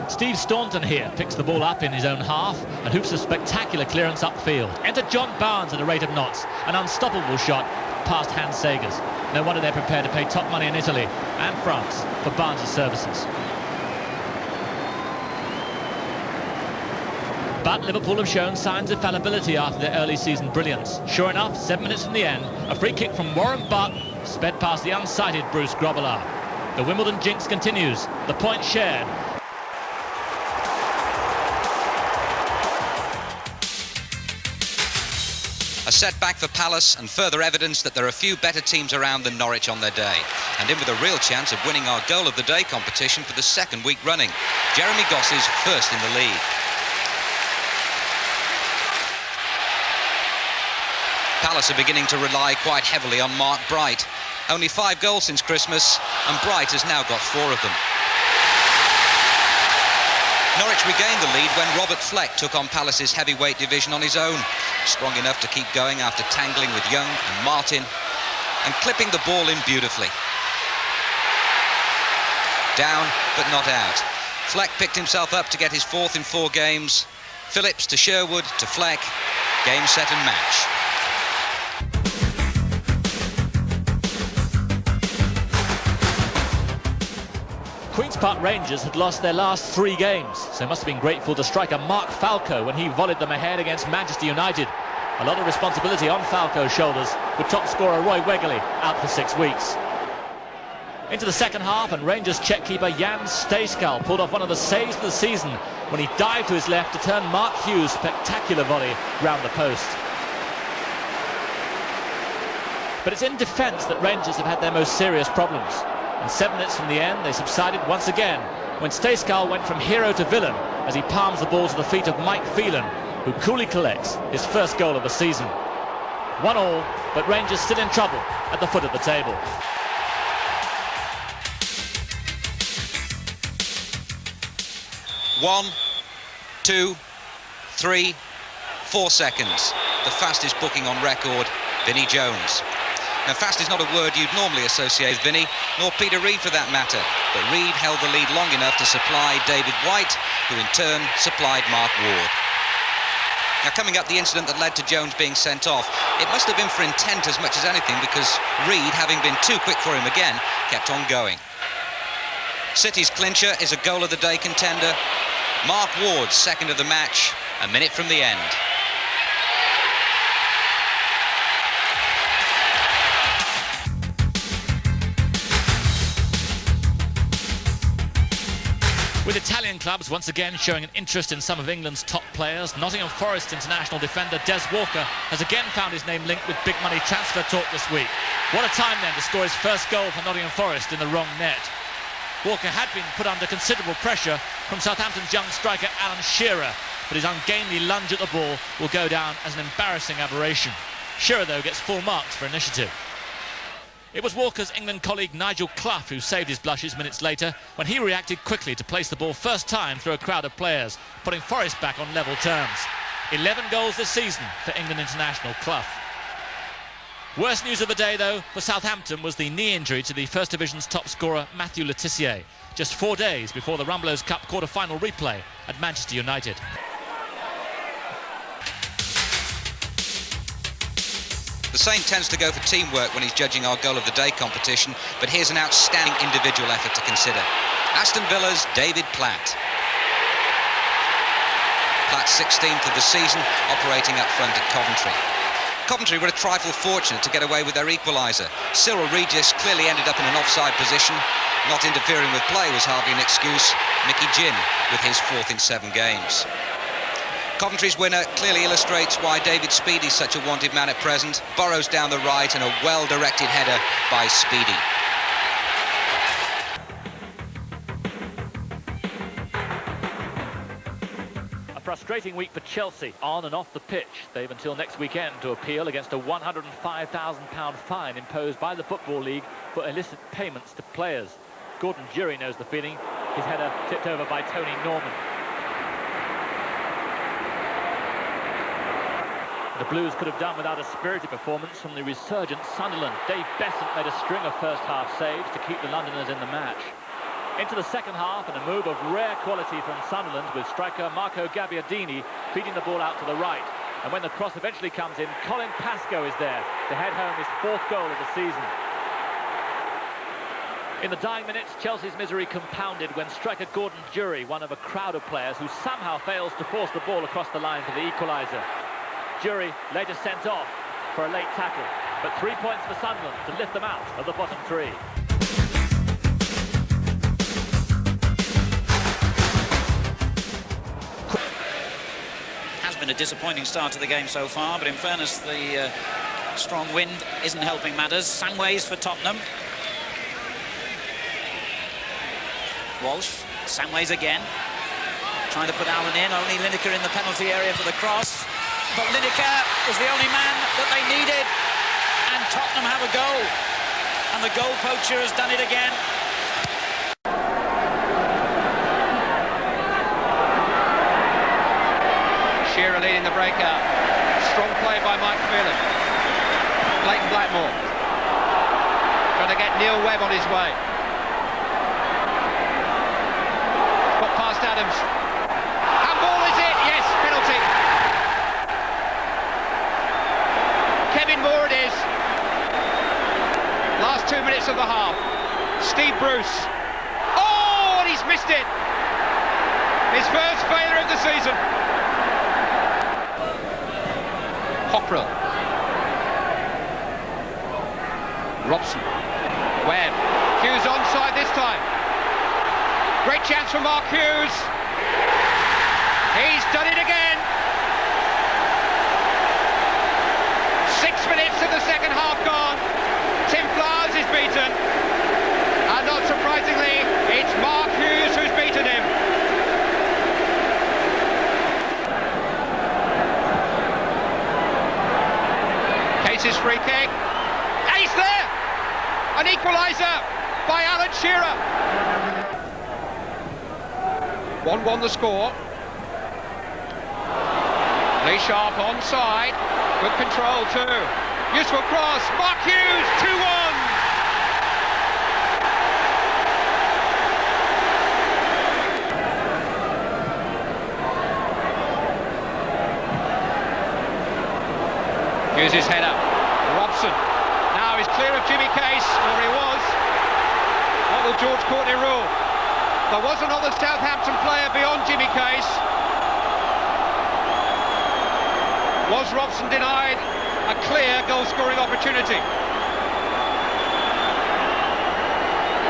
Steve Staunton here picks the ball up in his own half and hoops a spectacular clearance upfield. Enter John Barnes at a rate of knots, an unstoppable shot past Hans Segers. No wonder they're prepared to pay top money in Italy and France for Barnes' services. But Liverpool have shown signs of fallibility after their early season brilliance. Sure enough, 7 minutes from the end, a free kick from Warren Butt sped past the unsighted Bruce Grobbelaar. The Wimbledon jinx continues, the point shared. A setback for Palace and further evidence that there are few better teams around than Norwich on their day. And in with a real chance of winning our Goal of the Day competition for the 2nd week running. Jeremy Goss is first in the league. Palace are beginning to rely quite heavily on Mark Bright. Only 5 goals since Christmas, and Bright has now got 4 of them. Norwich regained the lead when Robert Fleck took on Palace's heavyweight division on his own. Strong enough to keep going after tangling with Young and Martin, and clipping the ball in beautifully. Down, but not out. Fleck picked himself up to get his 4th in 4 games. Phillips to Sherwood to Fleck. Game, set and match. Queen's Park Rangers had lost their last 3 games, so must have been grateful to striker Mark Falco when he volleyed them ahead against Manchester United. A lot of responsibility on Falco's shoulders, with top scorer Roy Wegerle out for 6 weeks. Into the second half, and Rangers check keeper Jan Stejskal pulled off one of the saves of the season when he dived to his left to turn Mark Hughes' spectacular volley round the post. But it's in defence that Rangers have had their most serious problems. And 7 minutes from the end, they subsided once again when Stejskal went from hero to villain as he palms the ball to the feet of Mike Phelan, who coolly collects his first goal of the season. 1-1, but Rangers still in trouble at the foot of the table. One, 2, 3, 4 seconds. The fastest booking on record, Vinnie Jones. Now, fast is not a word you'd normally associate with Vinnie, nor Peter Reid for that matter, but Reid held the lead long enough to supply David White, who in turn supplied Mark Ward. Now, coming up, the incident that led to Jones being sent off, it must have been for intent as much as anything, because Reid, having been too quick for him again, kept on going. City's clincher is a goal of the day contender. Mark Ward's second of the match, a minute from the end. With Italian clubs once again showing an interest in some of England's top players, Nottingham Forest international defender Des Walker has again found his name linked with big money transfer talk this week. What a time then to score his first goal for Nottingham Forest in the wrong net. Walker had been put under considerable pressure from Southampton's young striker Alan Shearer, but his ungainly lunge at the ball will go down as an embarrassing aberration. Shearer, though, gets full marks for initiative. It was Walker's England colleague Nigel Clough who saved his blushes minutes later when he reacted quickly to place the ball first time through a crowd of players, putting Forest back on level terms. 11 goals this season for England international Clough. Worst news of the day, though, for Southampton was the knee injury to the First Division's top scorer Matthew Le Tissier, just 4 days before the Rumbelows Cup quarter-final replay at Manchester United. The Saint tends to go for teamwork when he's judging our goal of the day competition, but here's an outstanding individual effort to consider. Aston Villa's David Platt. Platt's 16th of the season, operating up front at Coventry. Coventry were a trifle fortunate to get away with their equaliser. Cyril Regis clearly ended up in an offside position. Not interfering with play was hardly an excuse. Mickey Ginn with his 4th in 7 games. Coventry's winner clearly illustrates why David Speedy's such a wanted man at present. Burrows down the right and a well-directed header by Speedy. A frustrating week for Chelsea on and off the pitch. They've until next weekend to appeal against a £105,000 fine imposed by the Football League for illicit payments to players. Gordon Jury knows the feeling. His header tipped over by Tony Norman. The Blues could have done without a spirited performance from the resurgent Sunderland. Dave Besant made a string of first-half saves to keep the Londoners in the match. Into the second half, and a move of rare quality from Sunderland, with striker Marco Gabbiadini feeding the ball out to the right. And when the cross eventually comes in, Colin Pascoe is there to head home his 4th goal of the season. In the dying minutes, Chelsea's misery compounded when striker Gordon Jury, one of a crowd of players who somehow fails to force the ball across the line for the equaliser. Jury later sent off for a late tackle, but 3 points for Sunderland to lift them out of the bottom 3. Has been a disappointing start to the game so far, but in fairness, the strong wind isn't helping matters. Samways for Tottenham. Walsh, Samways again, trying to put Allen in. Only Lineker in the penalty area for the cross. But Lineker was the only man that they needed, and Tottenham have a goal, and the goal poacher has done it again. Shearer leading the breakout. Strong play by Mike Phelan. Clayton Blackmore trying to get Neil Webb on his way. Adams. Handball, is it? Yes, penalty. Kevin Moore it is. Last 2 minutes of the half. Steve Bruce. Oh, and he's missed it. His first failure of the season. Cockrell. Robson. Webb. Hughes onside this time. Great chance for Mark Hughes. He's done it again. 6 minutes of the second half gone. Tim Flowers is beaten. And not surprisingly, it's Mark Hughes who's beaten him. Case's free kick. Ace there! An equaliser by Alan Shearer. 1-1 the score. Lee Sharp onside. Good control too. Useful cross. Mark Hughes, 2-1. Hughes' header. Robson. Now he's clear of Jimmy Case, or he was. What will George Courtney rule? There was another Southampton player beyond Jimmy Case. Was Robson denied a clear goal-scoring opportunity?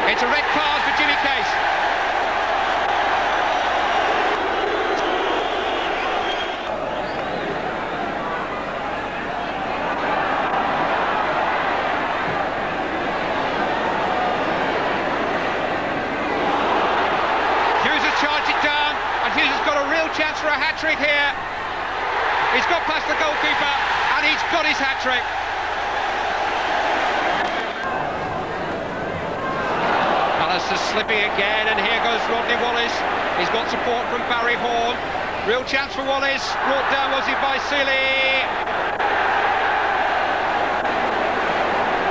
It's a red card for Jimmy Case. Hughes has charged it down, and Hughes has got a real chance for a hat-trick here. He's got past the goalkeeper, and he's got his hat-trick. Alistair's slipping again, and here goes Rodney Wallace. He's got support from Barry Horn. Real chance for Wallace. Brought down, was he, by Seeley?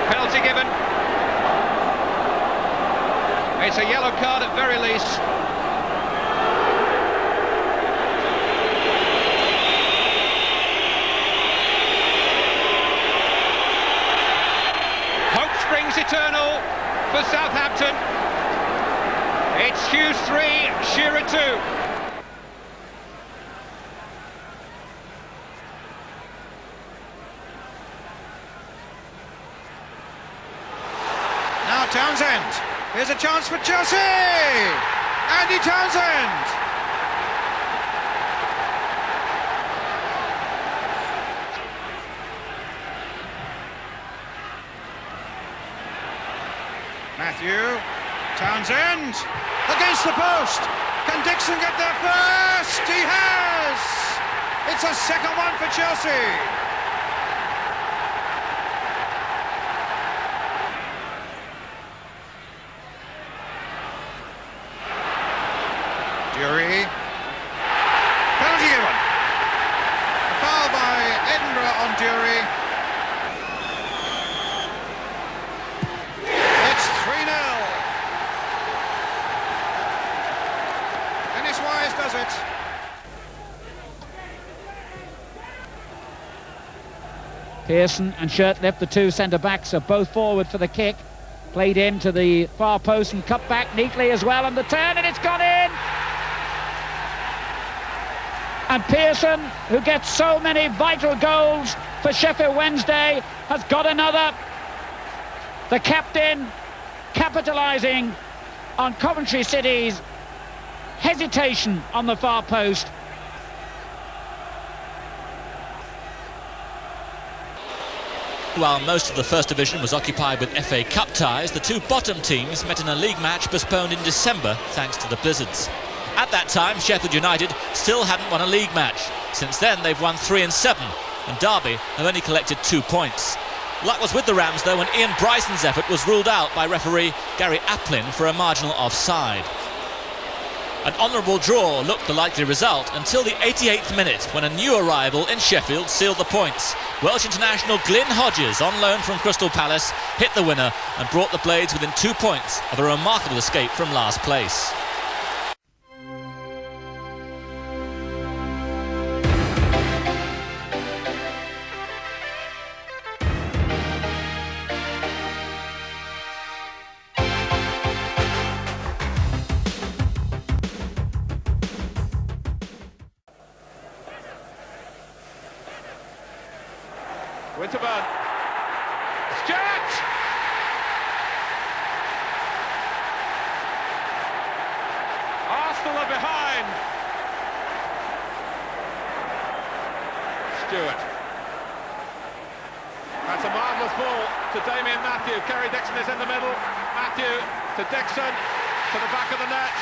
Penalty given. It's a yellow card at very least. Eternal for Southampton. It's Hughes 3, Shearer 2. Now Townsend. Here's a chance for Chelsea. Andy Townsend. Matthew, Townsend, against the post. Can Dixon get there first? He has! It's a second one for Chelsea. Dury. Penalty given. A foul by Edinburgh on Dury. Does it. Pearson and Shirtliff, the two centre-backs, are both forward for the kick. Played into the far post and cut back neatly as well, and the turn, and it's gone in! And Pearson, who gets so many vital goals for Sheffield Wednesday, has got another. The captain capitalising on Coventry City's hesitation on the far post. While most of the First Division was occupied with FA Cup ties, the two bottom teams met in a league match postponed in December thanks to the blizzards. At that time, Sheffield United still hadn't won a league match. Since then, they've won 3 and 7, and Derby have only collected 2 points. Luck was with the Rams, though, when Ian Bryson's effort was ruled out by referee Gary Applin for a marginal offside. An honourable draw looked the likely result until the 88th minute, when a new arrival in Sheffield sealed the points. Welsh international Glyn Hodges, on loan from Crystal Palace, hit the winner and brought the Blades within 2 points of a remarkable escape from last place. Winterburn. Stewart! Arsenal are behind. Stewart. That's a marvellous ball to Damien Matthew. Kerry Dixon is in the middle. Matthew to Dixon, to the back of the net.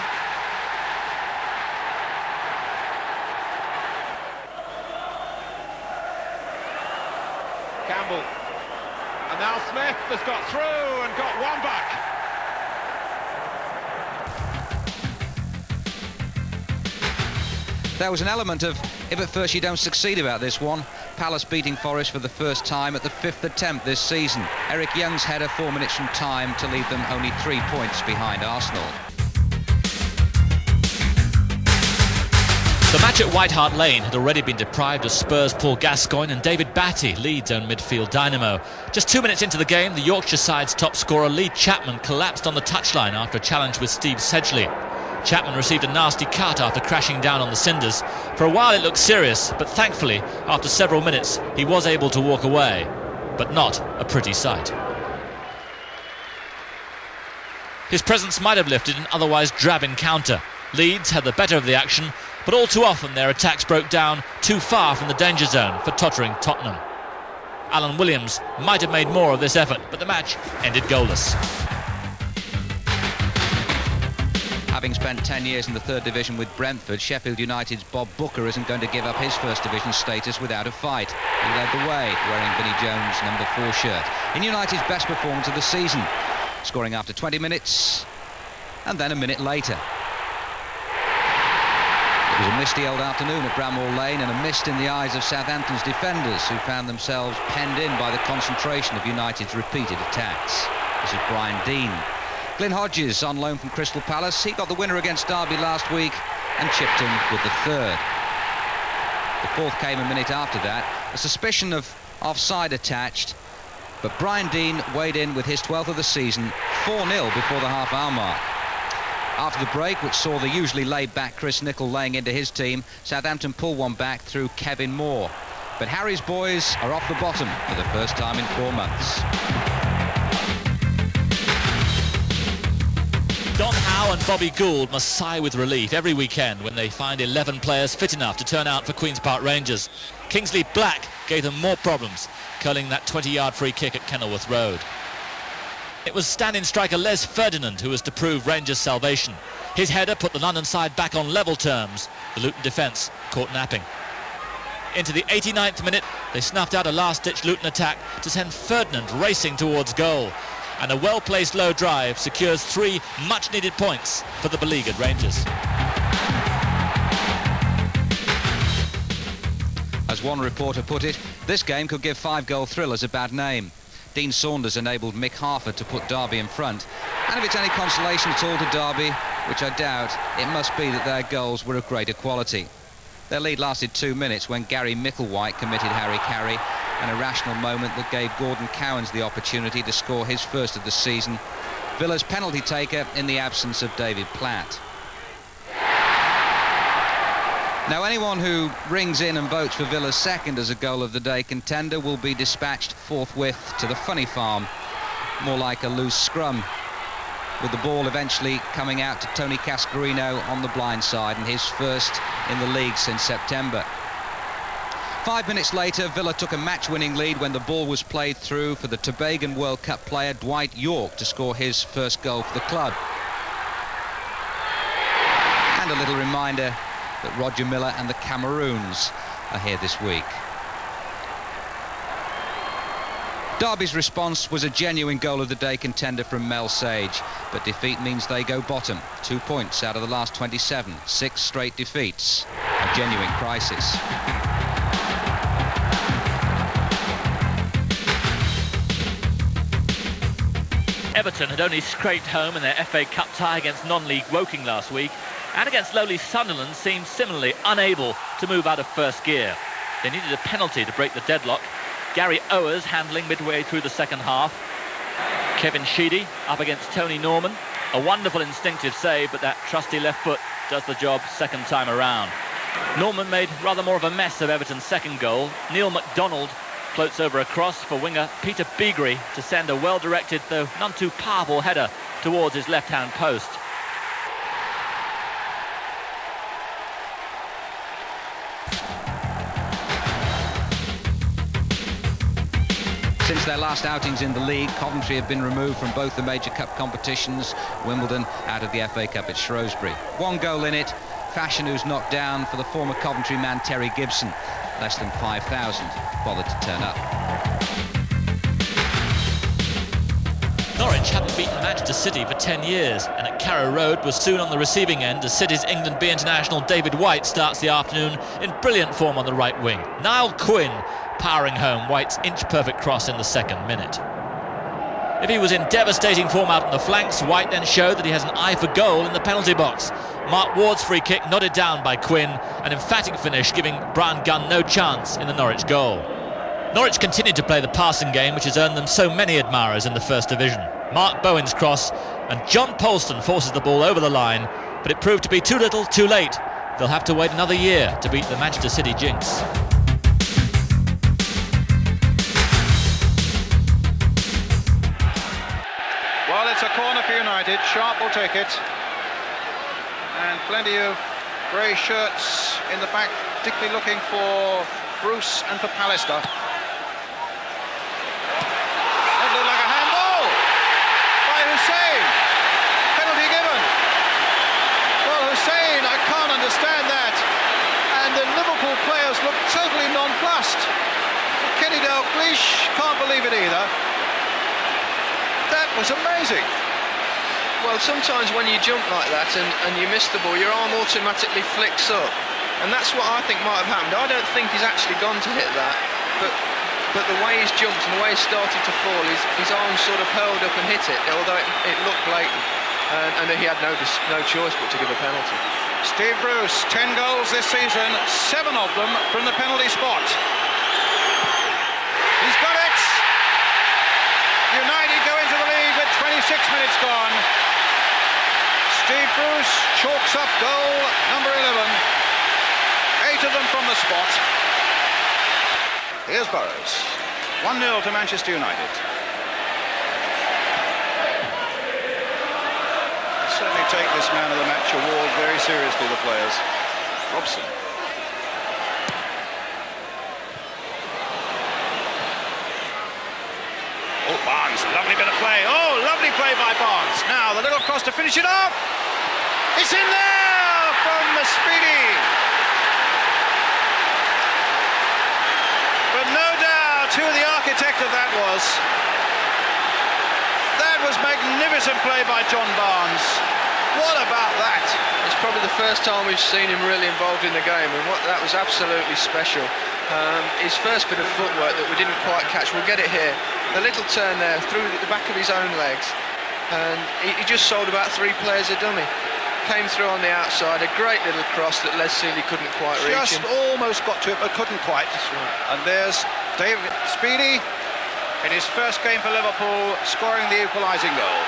Campbell. And now Smith has got through and got one back. There was an element of, if at first you don't succeed about this one. Palace beating Forest for the first time at the 5th attempt this season. Eric Young's header 4 minutes from time to leave them only 3 points behind Arsenal. The match at White Hart Lane had already been deprived of Spurs' Paul Gascoigne and David Batty, Leeds' own midfield dynamo. Just 2 minutes into the game, the Yorkshire side's top scorer Lee Chapman collapsed on the touchline after a challenge with Steve Sedgley. Chapman received a nasty cut after crashing down on the cinders. For a while it looked serious, but thankfully, after several minutes, he was able to walk away. But not a pretty sight. His presence might have lifted an otherwise drab encounter. Leeds had the better of the action, but all too often their attacks broke down too far from the danger zone for tottering Tottenham. Alan Williams might have made more of this effort, but the match ended goalless. Having spent 10 years in the 3rd Division with Brentford, Sheffield United's Bob Booker isn't going to give up his 1st Division status without a fight. He led the way, wearing Vinnie Jones' number 4 shirt, in United's best performance of the season, scoring after 20 minutes and then a minute later. It was a misty old afternoon at Bramall Lane and a mist in the eyes of Southampton's defenders, who found themselves penned in by the concentration of United's repeated attacks. This is Brian Deane. Glyn Hodges on loan from Crystal Palace. He got the winner against Derby last week and chipped in with the 3rd. The 4th came a minute after that. A suspicion of offside attached, but Brian Deane weighed in with his 12th of the season, 4-0 before the half-hour mark. After the break, which saw the usually laid-back Chris Nicholl laying into his team, Southampton pulled one back through Kevin Moore. But Harry's boys are off the bottom for the first time in 4 months. Don Howe and Bobby Gould must sigh with relief every weekend when they find 11 players fit enough to turn out for Queen's Park Rangers. Kingsley Black gave them more problems, curling that 20-yard free kick at Kenilworth Road. It was stand-in striker Les Ferdinand who was to prove Rangers' salvation. His header put the London side back on level terms. The Luton defence caught napping. Into the 89th minute, they snuffed out a last-ditch Luton attack to send Ferdinand racing towards goal. And a well-placed low drive secures 3 much-needed points for the beleaguered Rangers. As one reporter put it, this game could give 5-goal thrillers a bad name. Dean Saunders enabled Mick Harford to put Derby in front. And if it's any consolation at all to Derby, which I doubt, it must be that their goals were of greater quality. Their lead lasted 2 minutes when Gary Micklewhite committed Harry Carey, an irrational moment that gave Gordon Cowans the opportunity to score his 1st of the season, Villa's penalty taker in the absence of David Platt. Now, anyone who rings in and votes for Villa's 2nd as a goal of the day contender will be dispatched forthwith to the funny farm, more like a loose scrum, with the ball eventually coming out to Tony Cascarino on the blind side, and his 1st in the league since September. 5 minutes later, Villa took a match-winning lead when the ball was played through for the Tobagan World Cup player Dwight York to score his 1st goal for the club. And a little reminder that Roger Miller and the Cameroons are here this week. Derby's response was a genuine goal of the day contender from Mel Sage, but defeat means they go bottom. 2 points out of the last 27, 6 straight defeats. A genuine crisis. Everton had only scraped home in their FA Cup tie against non-league Woking last week, and against lowly Sunderland seemed similarly unable to move out of 1st gear. They needed a penalty to break the deadlock. Gary Owers handling midway through the 2nd half. Kevin Sheedy up against Tony Norman. A wonderful instinctive save, but that trusty left foot does the job 2nd time around. Norman made rather more of a mess of Everton's 2nd goal. Neil MacDonald floats over a cross for winger Peter Beagrie to send a well-directed, though none too powerful header towards his left-hand post. Since their last outings in the league, Coventry have been removed from both the major cup competitions. Wimbledon out of the FA Cup at Shrewsbury. 1 goal in it. Fashion who's knocked down for the former Coventry man Terry Gibson. Less than 5,000 bothered to turn up. Norwich haven't beaten Manchester City for 10 years, and at Carrow Road was soon on the receiving end as City's England B international David White starts the afternoon in brilliant form on the right wing. Niall Quinn powering home White's inch-perfect cross in the 2nd minute. If he was in devastating form out on the flanks, White then showed that he has an eye for goal in the penalty box. Mark Ward's free kick nodded down by Quinn, an emphatic finish giving Brian Gunn no chance in the Norwich goal. Norwich continued to play the passing game, which has earned them so many admirers in the First Division. Mark Bowen's cross, and John Polston forces the ball over the line, but it proved to be too little, too late. They'll have to wait another year to beat the Manchester City jinx. Well, it's a corner for United. Sharp will take it. And plenty of grey shirts in the back, particularly looking for Bruce and for Pallister. That looked like a handball by Hussein. Penalty given. Well, Hussein, I can't understand that. And the Liverpool players look totally nonplussed. Kenny Dalglish can't believe it either. That was amazing. Well, sometimes when you jump like that and you miss the ball, your arm automatically flicks up. And that's what I think might have happened. I don't think he's actually gone to hit that, but the way he's jumped and the way he started to fall, his arm sort of hurled up and hit it, although it looked blatant. And he had no choice but to give a penalty. Steve Bruce, 10 goals this season, 7 of them from the penalty spot. He's got it! United go into the lead with 26 minutes gone. Steve Bruce chalks up goal number 11. 8 of them from the spot. Here's Burrows. 1-0 to Manchester United. Certainly take this man of the match award very seriously, the players. Robson. Oh, Barnes, lovely bit of play. Oh, lovely play by Barnes. Now, the little cross to finish it off. It's in there from Speedy. But no doubt who the architect of that was. That was magnificent play by John Barnes. What about that? It's probably the first time we've seen him really involved in the game, and that was absolutely special. His first bit of footwork that we didn't quite catch, we'll get it here. The little turn there through the back of his own legs, and he just sold about 3 players a dummy. Came through on the outside, a great little cross that Les Seeley couldn't quite reach him. Just almost got to it, but couldn't quite. Right. And there's David Speedy in his first game for Liverpool, scoring the equalising goal.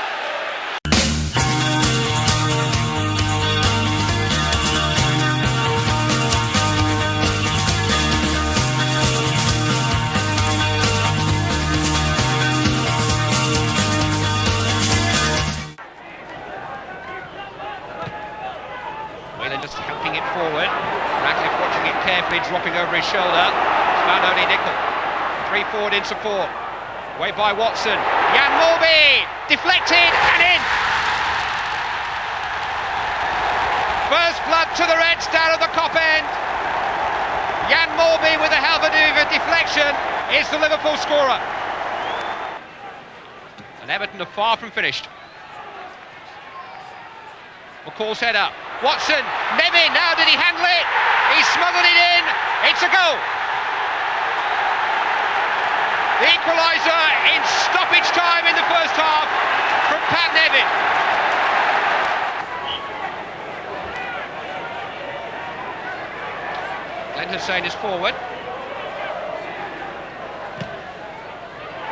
Dropping over his shoulder. It's found only Nickel. 3 forward in support. Away by Watson. Jan Morby! Deflected and in! First blood to the Reds down at the Kop end. Jan Morby with a Helvedova deflection is the Liverpool scorer. And Everton are far from finished. McCall's header. Watson, Nevin, now did he handle it? He smuggled it in, it's a goal. The equaliser in stoppage time in the first half from Pat Nevin. Glenn Hussein is forward.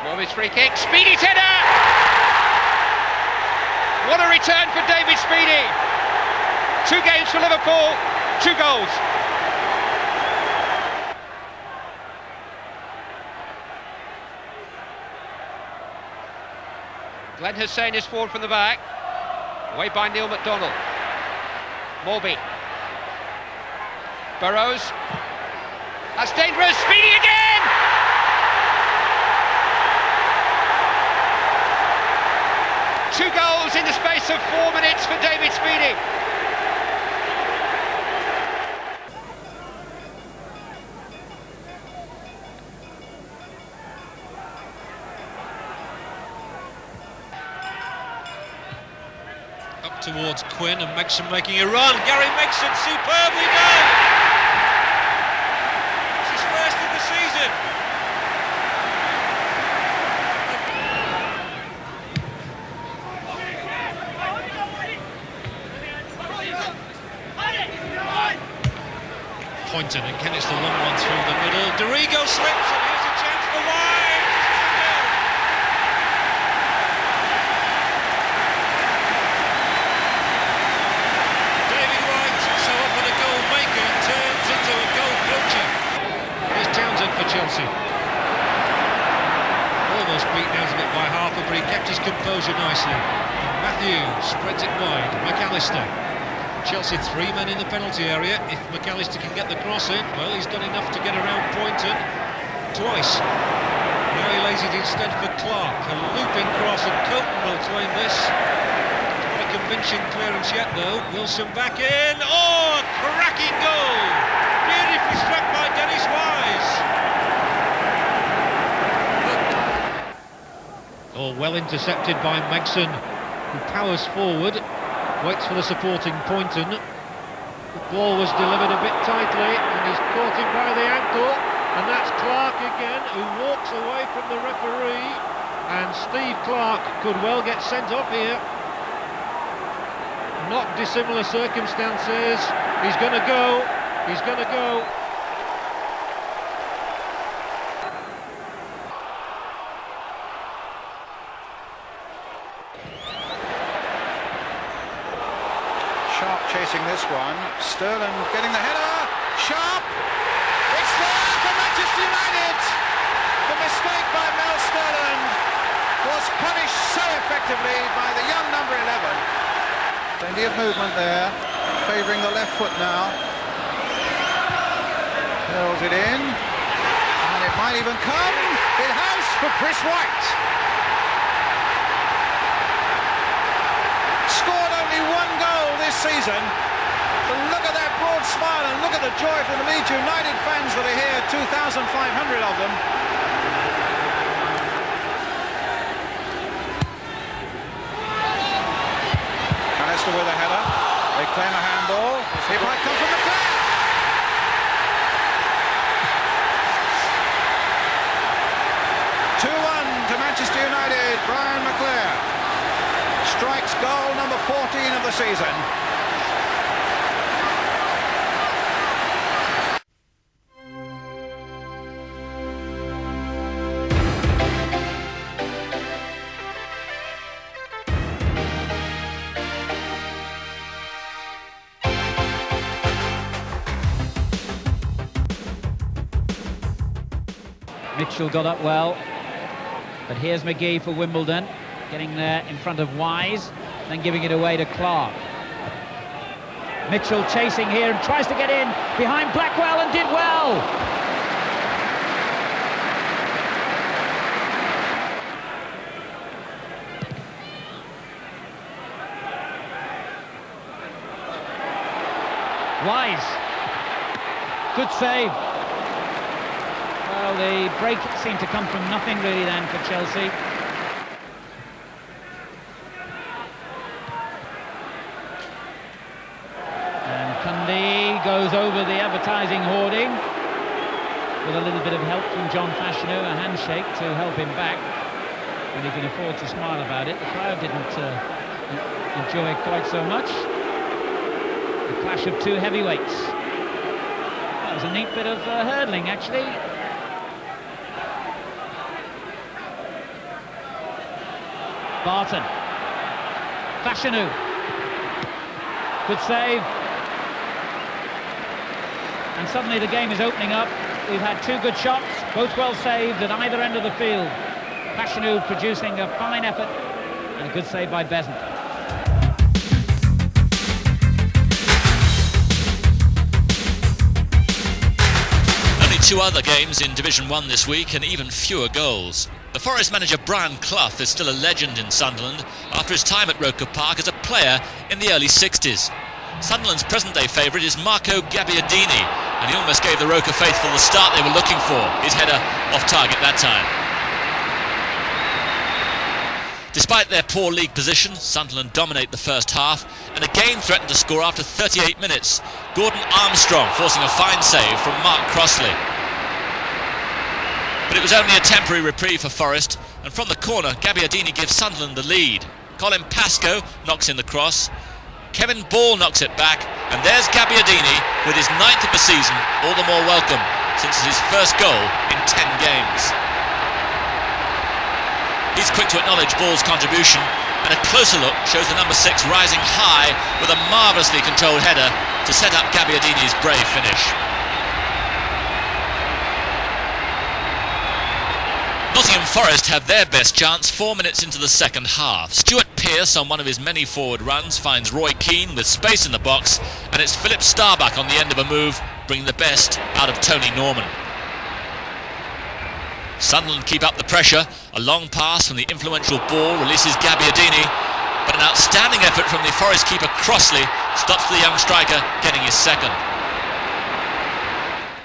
Morby's free kick, Speedy's header! What a return for David Speedy. 2 games for Liverpool, 2 goals. Glenn Hussein is forward from the back. Away by Neil McDonald. Morby. Burrows. That's dangerous. Speedy again! Two goals in the space of 4 minutes for David Speedy. Up towards Quinn and Megson making a run. Gary Megson, superbly done! It's his first of the season. Poynton, and again it's the long one through the middle. Dorigo slips and here's a chance for Wide. David White, so often a goal maker, turns into a goal poacher. Here's Townsend for Chelsea. Almost beaten out of it by Harper, but he kept his composure nicely. And Matthew spreads it wide. McAllister. Chelsea 3 men in the penalty area. If McAllister can get the cross in, well, he's done enough to get around Poynton twice. Now he lays it instead for Clark. A looping cross, and Coton will claim this. Not a convincing clearance yet, though. Wilson back in. Oh, a cracking goal! Beautifully struck by Dennis Wise. Oh, well intercepted by Megson, who powers forward. Waits for the supporting Poynton. The ball was delivered a bit tightly and he's caught him by the ankle, and that's Clark again, who walks away from the referee, and Steve Clark could well get sent off here. Not dissimilar circumstances. He's going to go. He's going to go. Sharp chasing this one. Sterling getting the header. Sharp. It's there for Manchester United. The mistake by Mel Sterling was punished so effectively by the young number 11. Plenty of movement there, favouring the left foot now. Curls it in, and it might even come. It has for Chris White. Scored only one goal this season, but look at that broad smile and look at the joy from the Leeds United fans that are here, 2,500 of them. Canister with a header. They claim a handball. It might come from McClair. To Manchester United. Brian McClair strikes goal number 14 of the season. Mitchell got up well, but here's McGee for Wimbledon, getting there in front of Wise, then giving it away to Clark. Mitchell chasing here and tries to get in behind Blackwell and did well. Wise, good save. Well, the break seemed to come from nothing really then for Chelsea. And Cundy goes over the advertising hoarding with a little bit of help from John Fashanu, a handshake to help him back when he can afford to smile about it. The crowd didn't enjoy it quite so much. The clash of two heavyweights. That was a neat bit of hurdling, actually. Barton. Fashanu. Good save. And suddenly the game is opening up. We've had two good shots, both well saved at either end of the field. Fashanu producing a fine effort And a good save by Besant. Only 2 other games in Division 1 this week and even fewer goals. The Forest manager Brian Clough is still a legend in Sunderland after his time at Roker Park as a player in the early 60s. Sunderland's present-day favourite is Marco Gabbiadini, and he almost gave the Roker faithful the start they were looking for. His header off target that time. Despite their poor league position, Sunderland dominate the first half and again threatened to score after 38 minutes. Gordon Armstrong forcing a fine save from Mark Crossley. But it was only a temporary reprieve for Forest, and from the corner, Gabbiadini gives Sunderland the lead. Colin Pascoe knocks in the cross. Kevin Ball knocks it back, and there's Gabbiadini with his 9th of the season, all the more welcome since it's his first goal in 10 games. He's quick to acknowledge Ball's contribution, and a closer look shows the number 6 rising high with a marvellously controlled header to set up Gabbiadini's brave finish. Nottingham Forest have their best chance 4 minutes into the second half. Stuart Pearce on one of his many forward runs finds Roy Keane with space in the box, and it's Philip Starbuck on the end of a move, bringing the best out of Tony Norman. Sunderland keep up the pressure. A long pass from the influential Ball releases Gabbiadini, but an outstanding effort from the Forest keeper Crossley stops the young striker getting his second.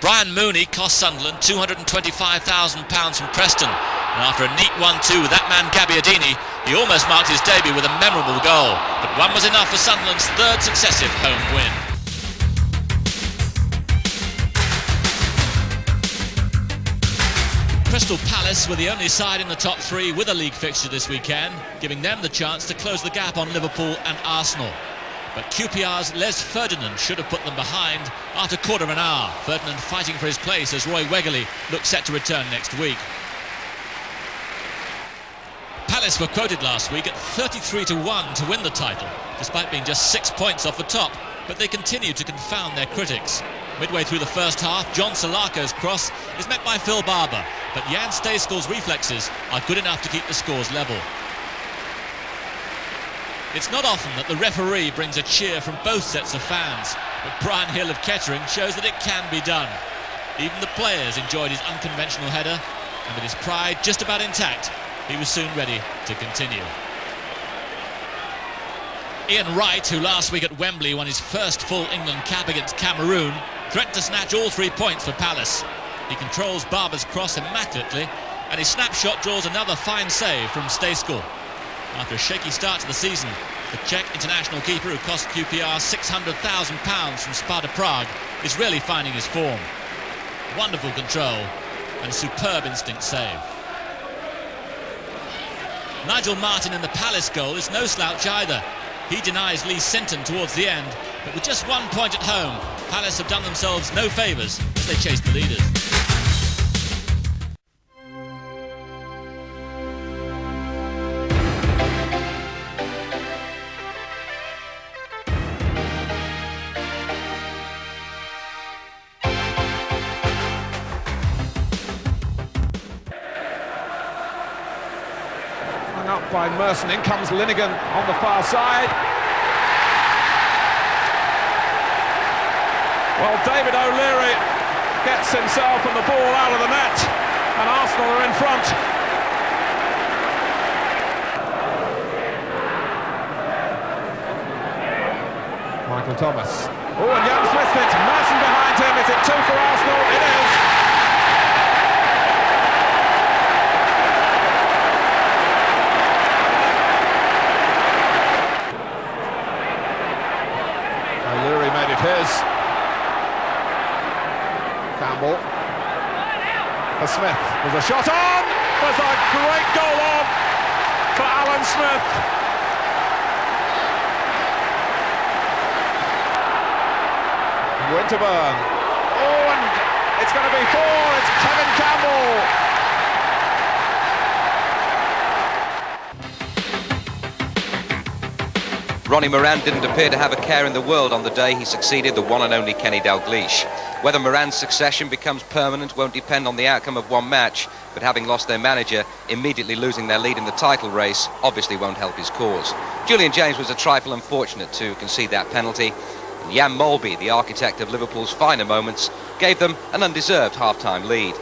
Brian Mooney cost Sunderland £225,000 from Preston, and after a neat 1-2 with that man Gabbiadini, he almost marked his debut with a memorable goal, but one was enough for Sunderland's 3rd successive home win. Crystal Palace were the only side in the top 3 with a league fixture this weekend, giving them the chance to close the gap on Liverpool and Arsenal. But QPR's Les Ferdinand should have put them behind after quarter of an hour. Ferdinand fighting for his place as Roy Wegerle looks set to return next week. Palace were quoted last week at 33-1 to win the title, despite being just 6 points off the top, but they continue to confound their critics. Midway through the first half, John Salako's cross is met by Phil Barber, but Jan Stejskel's reflexes are good enough to keep the scores level. It's not often that the referee brings a cheer from both sets of fans, but Brian Hill of Kettering shows that it can be done. Even the players enjoyed his unconventional header, and with his pride just about intact, he was soon ready to continue. Ian Wright, who last week at Wembley won his first full England cap against Cameroon, threatened to snatch all 3 points for Palace. He controls Barber's cross immaculately, and his snapshot draws another fine save from Stejskel. After a shaky start to the season, the Czech international keeper who cost QPR £600,000 from Sparta Prague is really finding his form. Wonderful control and superb instinct save. Nigel Martin in the Palace goal is no slouch either. He denies Lee Sinton towards the end, but with just 1 point at home, Palace have done themselves no favours as they chase the leaders. Up by Merson, in comes Linnigan on the far side. Well, David O'Leary gets himself and the ball out of the net, and Arsenal are in front. Michael Thomas. Oh, and Jan Smith it. Merson behind him. Is it 2 for Arsenal? It is. His Campbell for Smith. There's a shot on. There's a great goal on for Alan Smith. Winterburn. Oh, and it's going to be 4. It's Kevin Campbell. Ronnie Moran didn't appear to have a care in the world on the day he succeeded the one and only Kenny Dalglish. Whether Moran's succession becomes permanent won't depend on the outcome of one match, but having lost their manager, immediately losing their lead in the title race obviously won't help his cause. Julian James was a trifle unfortunate to concede that penalty, and Jan Molby, the architect of Liverpool's finer moments, gave them an undeserved half-time lead.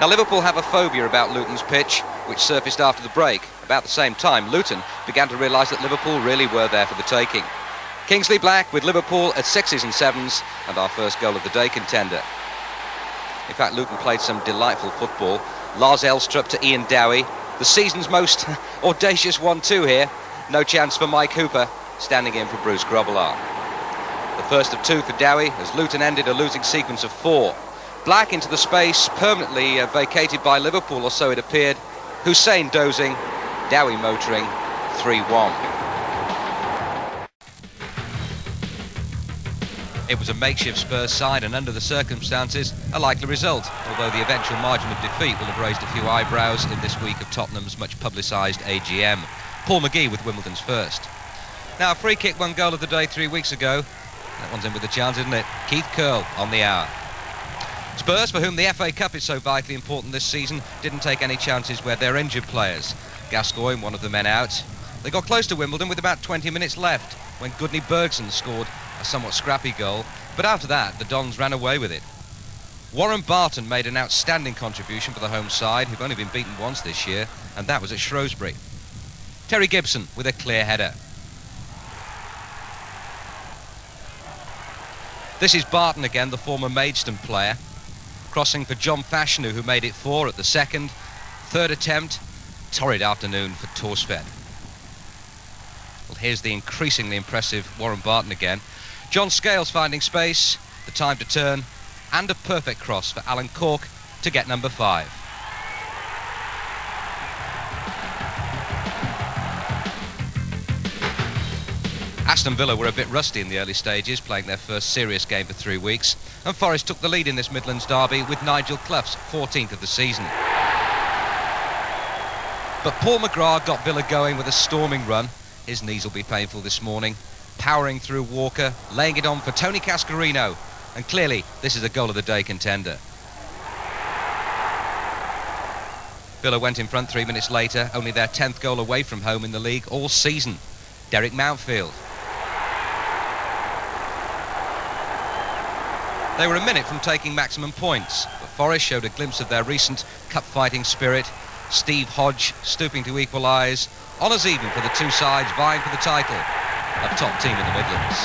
Now, Liverpool have a phobia about Luton's pitch, which surfaced after the break. About the same time, Luton began to realise that Liverpool really were there for the taking. Kingsley Black with Liverpool at 6s and 7s, and our first goal of the day contender. In fact, Luton played some delightful football. Lars Elstrup to Ian Dowie. The season's most audacious 1-2 here. No chance for Mike Hooper, standing in for Bruce Grobbelaar. The first of 2 for Dowie, as Luton ended a losing sequence of 4. Black into the space, permanently vacated by Liverpool, or so it appeared. Hussein dozing, Dowie motoring, 3-1. It was a makeshift Spurs side, and under the circumstances, a likely result, although the eventual margin of defeat will have raised a few eyebrows in this week of Tottenham's much publicised AGM. Paul McGee with Wimbledon's first. Now, a free kick, 1 goal of the day 3 weeks ago. That one's in with a chance, isn't it? Keith Curle on the hour. Spurs, for whom the FA Cup is so vitally important this season, didn't take any chances where they're injured players. Gascoigne, one of the men out. They got close to Wimbledon with about 20 minutes left when Gudni Bergson scored a somewhat scrappy goal, but after that the Dons ran away with it. Warren Barton made an outstanding contribution for the home side, who've only been beaten once this year, and that was at Shrewsbury. Terry Gibson with a clear header. This is Barton again, the former Maidstone player, crossing for John Fashanu, who made it 4 at the second. Third attempt, torrid afternoon for Torsved. Well, here's the increasingly impressive Warren Barton again. John Scales finding space, the time to turn, and a perfect cross for Alan Cork to get number 5. Aston Villa were a bit rusty in the early stages, playing their first serious game for 3 weeks, and Forest took the lead in this Midlands derby with Nigel Clough's 14th of the season. But Paul McGrath got Villa going with a storming run. His knees will be painful this morning. Powering through Walker, laying it on for Tony Cascarino, and clearly this is a goal of the day contender. Villa went in front 3 minutes later, only their 10th goal away from home in the league all season. Derek Mountfield. They were a minute from taking maximum points, but Forest showed a glimpse of their recent cup-fighting spirit. Steve Hodge stooping to equalise, honours even for the two sides vying for the title, a top team in the Midlands.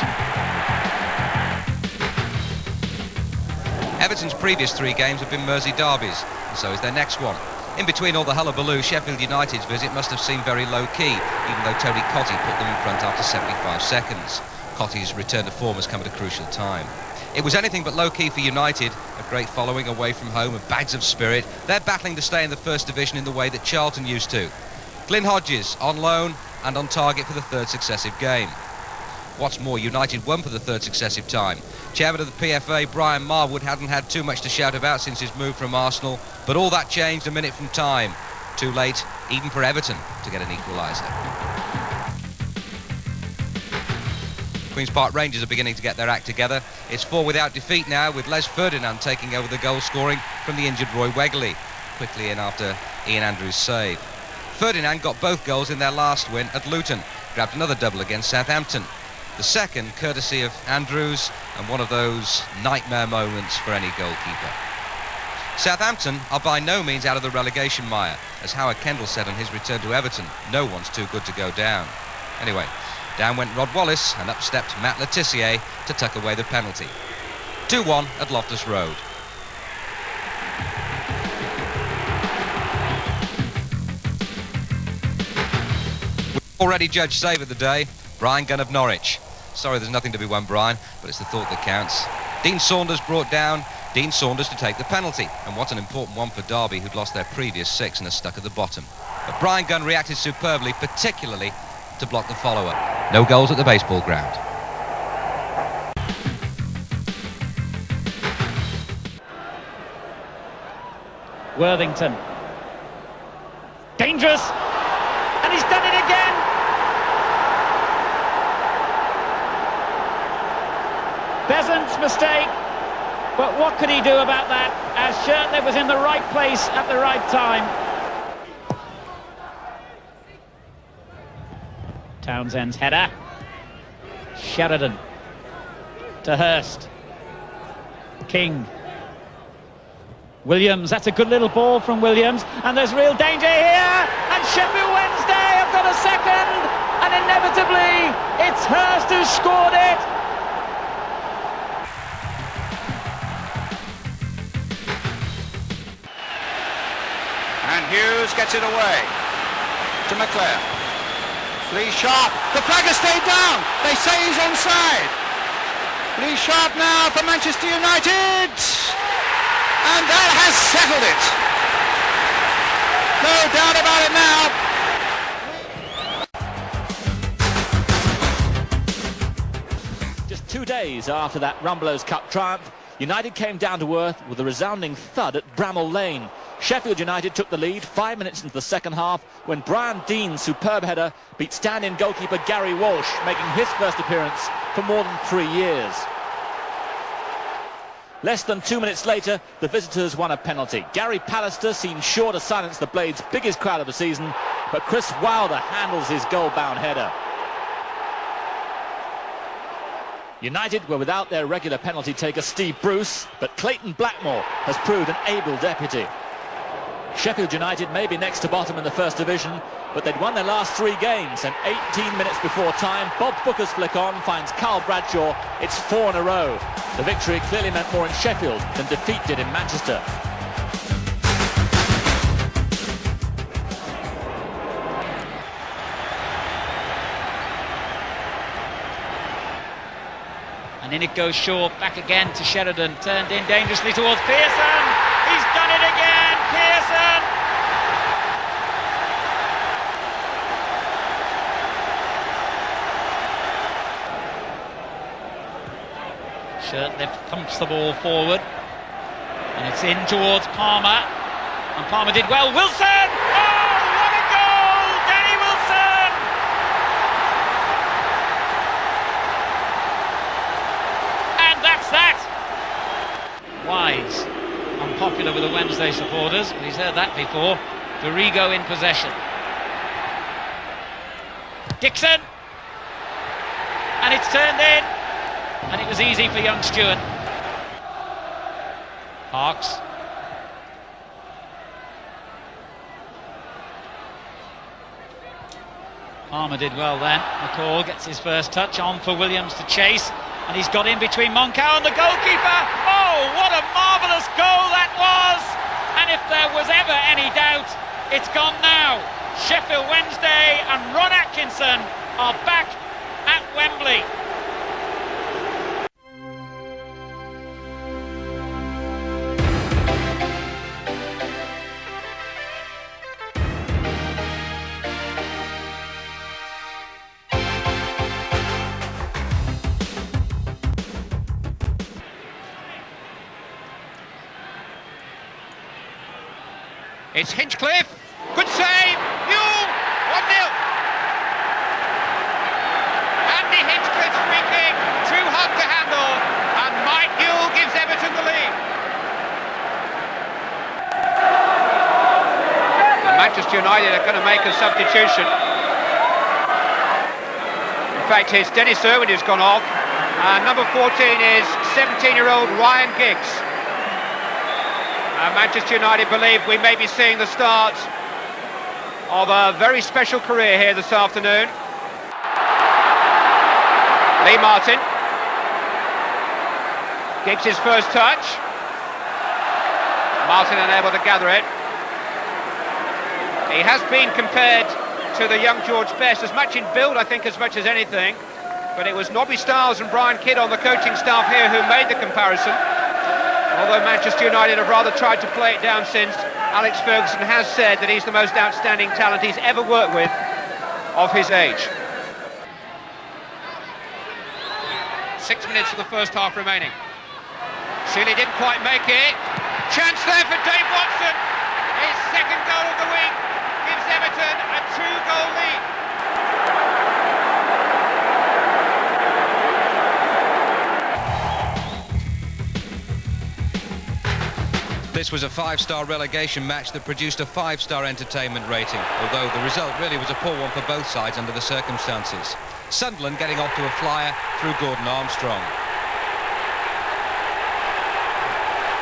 Everton's previous 3 games have been Mersey derbies, and so is their next one. In between all the hullabaloo, Sheffield United's visit must have seemed very low-key, even though Tony Cottee put them in front after 75 seconds. Cottie's return to form has come at a crucial time. It was anything but low-key for United, a great following away from home and bags of spirit. They're battling to stay in the First Division in the way that Charlton used to. Glyn Hodges on loan and on target for the 3rd successive game. What's more, United won for the 3rd successive time. Chairman of the PFA, Brian Marwood, hadn't had too much to shout about since his move from Arsenal, but all that changed a minute from time. Too late, even for Everton, to get an equaliser. Queen's Park Rangers are beginning to get their act together. It's 4 without defeat now, with Les Ferdinand taking over the goal scoring from the injured Roy Wegley, quickly in after Ian Andrews' save. Ferdinand got both goals in their last win at Luton, grabbed another double against Southampton. The second courtesy of Andrews, and one of those nightmare moments for any goalkeeper. Southampton are by no means out of the relegation mire. As Howard Kendall said on his return to Everton, no one's too good to go down. Anyway, down went Rod Wallace, and up stepped Matt Le Tissier to tuck away the penalty. 2-1 at Loftus Road. We've already judged save of the day, Brian Gunn of Norwich. Sorry there's nothing to be won, Brian, but it's the thought that counts. Dean Saunders brought down Dean Saunders to take the penalty, and what an important one for Derby, who'd lost their previous 6 and are stuck at the bottom. But Brian Gunn reacted superbly, particularly to block the follower. No goals at the baseball ground. Worthington. Dangerous! And he's done it again! Besant's mistake, but what could he do about that, as Shirtley was in the right place at the right time. Townsend's header. Sheridan to Hurst. King. Williams, that's a good little ball from Williams, and there's real danger here, and Sheffield Wednesday have got a second, and inevitably it's Hurst who scored it. And Hughes gets it away to McClare. Lee Sharp, the flag has stayed down, they say he's onside. Lee Sharp now for Manchester United. And that has settled it. No doubt about it now. Just 2 days after that Rumbelows Cup triumph, United came down to earth with a resounding thud at Bramall Lane. Sheffield United took the lead 5 minutes into the second half when Brian Dean's superb header beat stand-in goalkeeper Gary Walsh, making his first appearance for more than 3 years. Less than 2 minutes later, the visitors won a penalty. Gary Pallister seemed sure to silence the Blades' biggest crowd of the season, but Chris Wilder handles his goal-bound header. United were without their regular penalty taker Steve Bruce, but Clayton Blackmore has proved an able deputy. Sheffield United may be next to bottom in the First Division, but they'd won their last 3 games, and 18 minutes before time, Bob Booker's flick on finds Carl Bradshaw. It's 4 in a row. The victory clearly meant more in Sheffield than defeat did in Manchester. And in it goes Shaw, back again to Sheridan, turned in dangerously towards Pearson. He's done it again, Pearson! Shirtley thumps the ball forward, and it's in towards Palmer, and Palmer did well. Wilson! Oh, what a goal! Danny Wilson! And that's that! Wise, unpopular with the Wednesday supporters, but he's heard that before. Dorigo in possession. Dixon! And it's turned in, and it was easy for young Stewart. Parks. Palmer did well then. McCall gets his first touch on for Williams to chase, and he's got in between Moncau and the goalkeeper. Oh, what a marvellous goal that was! And if there was ever any doubt, it's gone now. Sheffield Wednesday and Ron Atkinson are back at Wembley. It's Hinchcliffe, good save, Newell, 1-0. Andy Hinchcliffe's free kick, too hot to handle, and Mike Newell gives Everton the lead. And Manchester United are going to make a substitution. In fact, it's Dennis Irwin who's gone off, and number 14 is 17-year-old Ryan Giggs. Manchester United believe we may be seeing the start of a very special career here this afternoon. Lee Martin. Giggs his first touch. Martin unable to gather it. He has been compared to the young George Best, as much in build, I think, as much as anything. But it was Nobby Stiles and Brian Kidd on the coaching staff here who made the comparison. Although Manchester United have rather tried to play it down since, Alex Ferguson has said that he's the most outstanding talent he's ever worked with of his age. 6 minutes of the first half remaining. Seeley didn't quite make it. Chance there for Dave Watson. His second goal of the week gives Everton a 2-goal lead. This was a 5-star relegation match that produced a 5-star entertainment rating, although the result really was a poor one for both sides under the circumstances. Sunderland getting off to a flyer through Gordon Armstrong.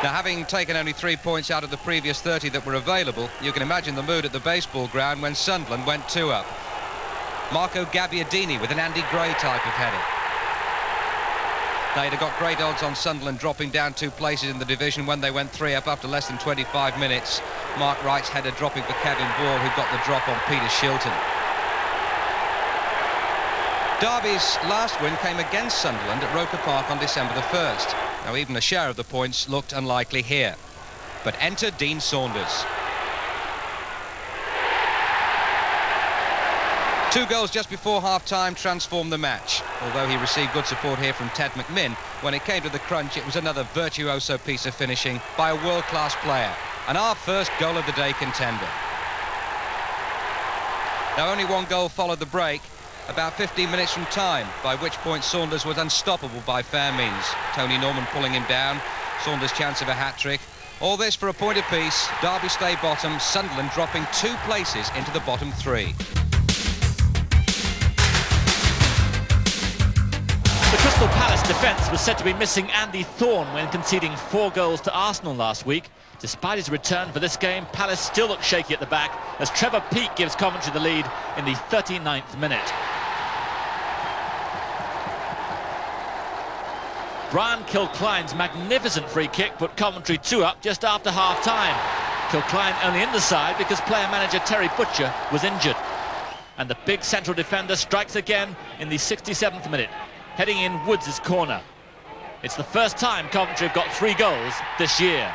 Now, having taken only 3 points out of the previous 30 that were available, you can imagine the mood at the baseball ground when Sunderland went 2 up. Marco Gabbiadini with an Andy Gray type of header. They'd have got great odds on Sunderland dropping down 2 places in the division when they went 3 up after less than 25 minutes. Mark Wright's header dropping for Kevin Ball, who got the drop on Peter Shilton. Derby's last win came against Sunderland at Roker Park on December the 1st. Now, even a share of the points looked unlikely here. But enter Dean Saunders. 2 goals just before half-time transformed the match. Although he received good support here from Ted McMinn, when it came to the crunch, it was another virtuoso piece of finishing by a world-class player. And our first goal of the day contender. Now, only 1 goal followed the break, about 15 minutes from time, by which point Saunders was unstoppable by fair means. Tony Norman pulling him down, Saunders' chance of a hat-trick. All this for a point apiece. Derby stay bottom, Sunderland dropping 2 places into the bottom 3. The Crystal Palace defence was said to be missing Andy Thorne when conceding 4 goals to Arsenal last week. Despite his return for this game, Palace still look shaky at the back as Trevor Peake gives Coventry the lead in the 39th minute. Brian Kilcline's magnificent free kick put Coventry 2 up just after half-time. Kilcline only in the side because player-manager Terry Butcher was injured. And the big central defender strikes again in the 67th minute, heading in Woods' corner. It's the first time Coventry have got 3 goals this year.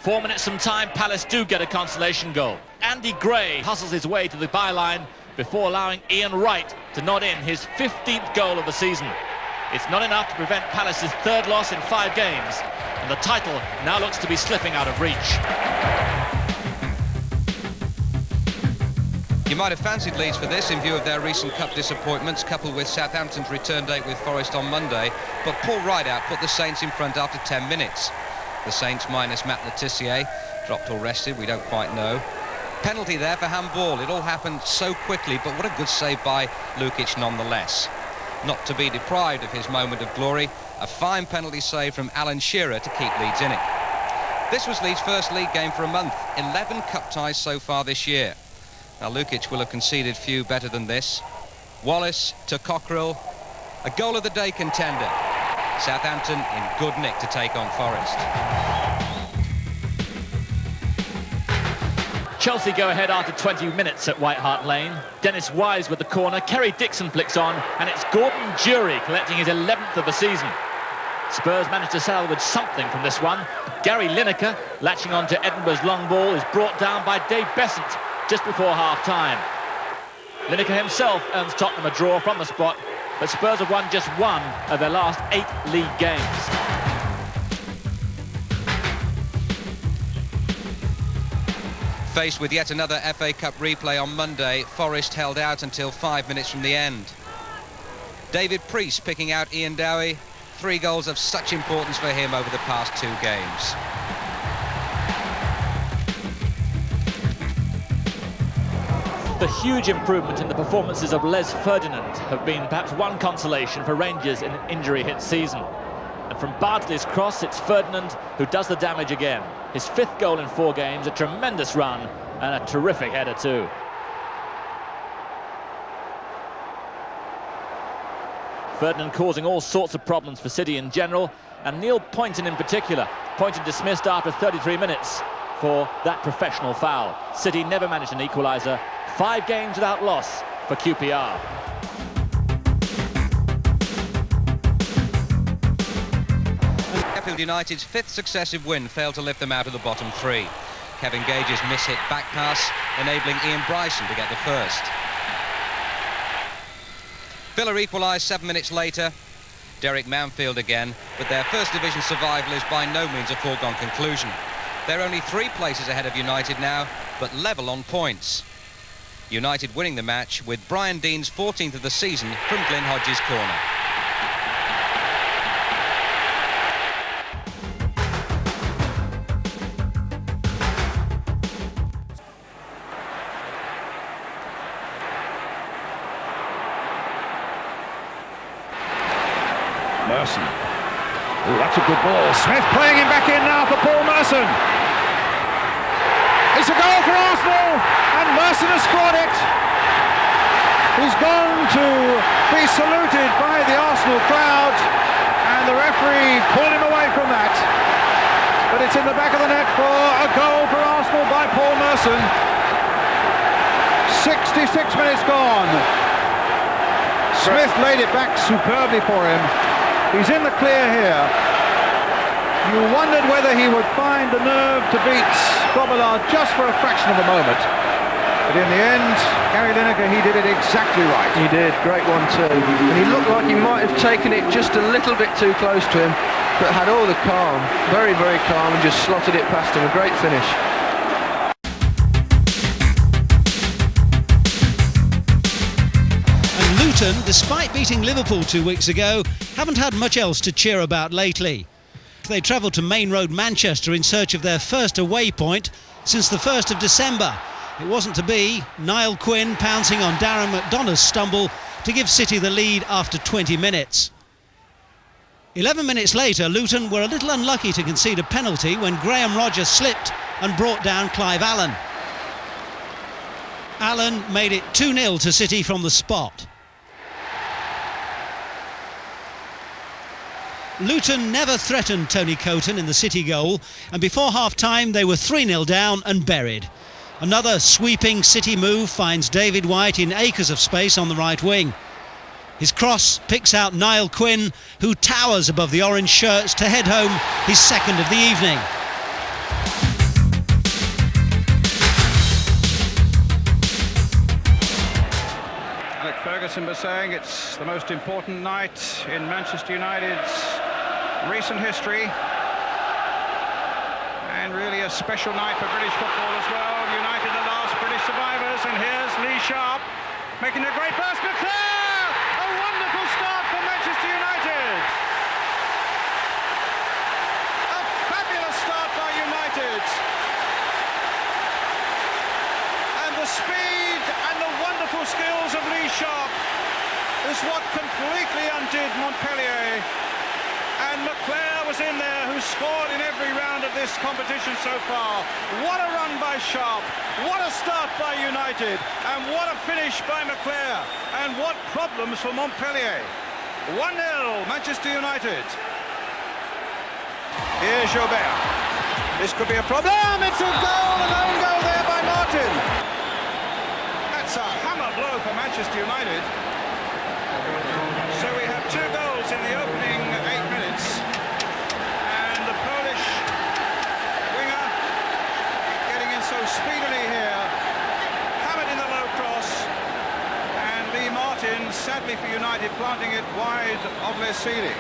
4 minutes from time, Palace do get a consolation goal. Andy Gray hustles his way to the byline before allowing Ian Wright to nod in his 15th goal of the season. It's not enough to prevent Palace's 3rd loss in 5 games, and the title now looks to be slipping out of reach. You might have fancied Leeds for this in view of their recent cup disappointments, coupled with Southampton's return date with Forest on Monday, but Paul Rideout put the Saints in front after 10 minutes. The Saints minus Matt Letitia, dropped or rested, we don't quite know. Penalty there for handball. It all happened so quickly, but what a good save by Lukic nonetheless. Not to be deprived of his moment of glory, a fine penalty save from Alan Shearer to keep Leeds in it. This was Leeds' first league game for a month, 11 cup ties so far this year. Now, Lukic will have conceded few better than this. Wallace to Cockrell, a goal of the day contender. Southampton in good nick to take on Forest. Chelsea go ahead after 20 minutes at White Hart Lane. Dennis Wise with the corner, Kerry Dixon flicks on, and it's Gordon Jury collecting his 11th of the season. Spurs managed to salvage something from this one. Gary Lineker, latching on to Edinburgh's long ball, is brought down by Dave Besant just before half-time. Lineker himself earns Tottenham a draw from the spot, but Spurs have won just 1 of their last 8 league games. Faced with yet another FA Cup replay on Monday, Forest held out until 5 minutes from the end. David Priest picking out Ian Dowie, 3 goals of such importance for him over the past 2 games. The huge improvement in the performances of Les Ferdinand have been perhaps one consolation for Rangers in an injury-hit season. And from Bardsley's cross, it's Ferdinand who does the damage again. His 5th goal in 4 games, a tremendous run, and a terrific header too. Ferdinand causing all sorts of problems for City in general, and Neil Poynton in particular. Poynton dismissed after 33 minutes for that professional foul. City never managed an equaliser. 5 games without loss for QPR. Sheffield United's 5th successive win failed to lift them out of the bottom 3. Kevin Gage's miss-hit back pass enabling Ian Bryson to get the first. Villa equalised 7 minutes later. Derek Manfield again, but their first division survival is by no means a foregone conclusion. They're only 3 places ahead of United now, but level on points. United winning the match with Brian Dean's 14th of the season from Glyn Hodges' corner. Merson. Oh, that's a good ball. Smith playing him back in now for Paul Merson. It's a goal for Arsenal, and Merson has scored it. He's gone to be saluted by the Arsenal crowd, and the referee pulled him away from that. But it's in the back of the net for a goal for Arsenal by Paul Merson. 66 minutes gone. Smith laid it back superbly for him. He's in the clear here. You wondered whether he would find the nerve to beat Grobbelaar just for a fraction of a moment. But in the end, Gary Lineker, he did it exactly right. He did, great one too. And he looked like he might have taken it just a little bit too close to him, but had all the calm, very, very calm, and just slotted it past him. A great finish. And Luton, despite beating Liverpool 2 weeks ago, haven't had much else to cheer about lately. They travelled to Main Road, Manchester in search of their first away point since the 1st of December. It wasn't to be. Niall Quinn pouncing on Darren McDonough's stumble to give City the lead after 20 minutes. 11 minutes later, Luton were a little unlucky to concede a penalty when Graham Rodgers slipped and brought down Clive Allen. Allen made it 2-0 to City from the spot. Luton never threatened Tony Coton in the City goal, and before half-time they were 3-0 down and buried. Another sweeping City move finds David White in acres of space on the right wing. His cross picks out Niall Quinn, who towers above the orange shirts to head home his second of the evening. Alex Ferguson was saying it's the most important night in Manchester United's recent history, and really a special night for British football as well. United, the last British survivors, and here's Lee Sharp making a great burst. McClare! A wonderful start for Manchester United! A fabulous start by United! And the speed and the wonderful skills of Lee Sharp is what completely undid Montpellier. And McClare was in there, who scored in every round of this competition so far. What a run by Sharp, what a start by United, and what a finish by McClare, and what problems for Montpellier. 1-0 Manchester United. Here's Jobert. This could be a problem. It's a goal, an own goal there by Martin. That's a hammer blow for Manchester United. So we have 2 goals in the opening 8 minutes, and the Polish winger getting in so speedily here, hammered in the low cross, and Lee Martin, sadly for United, planting it wide of Lesili.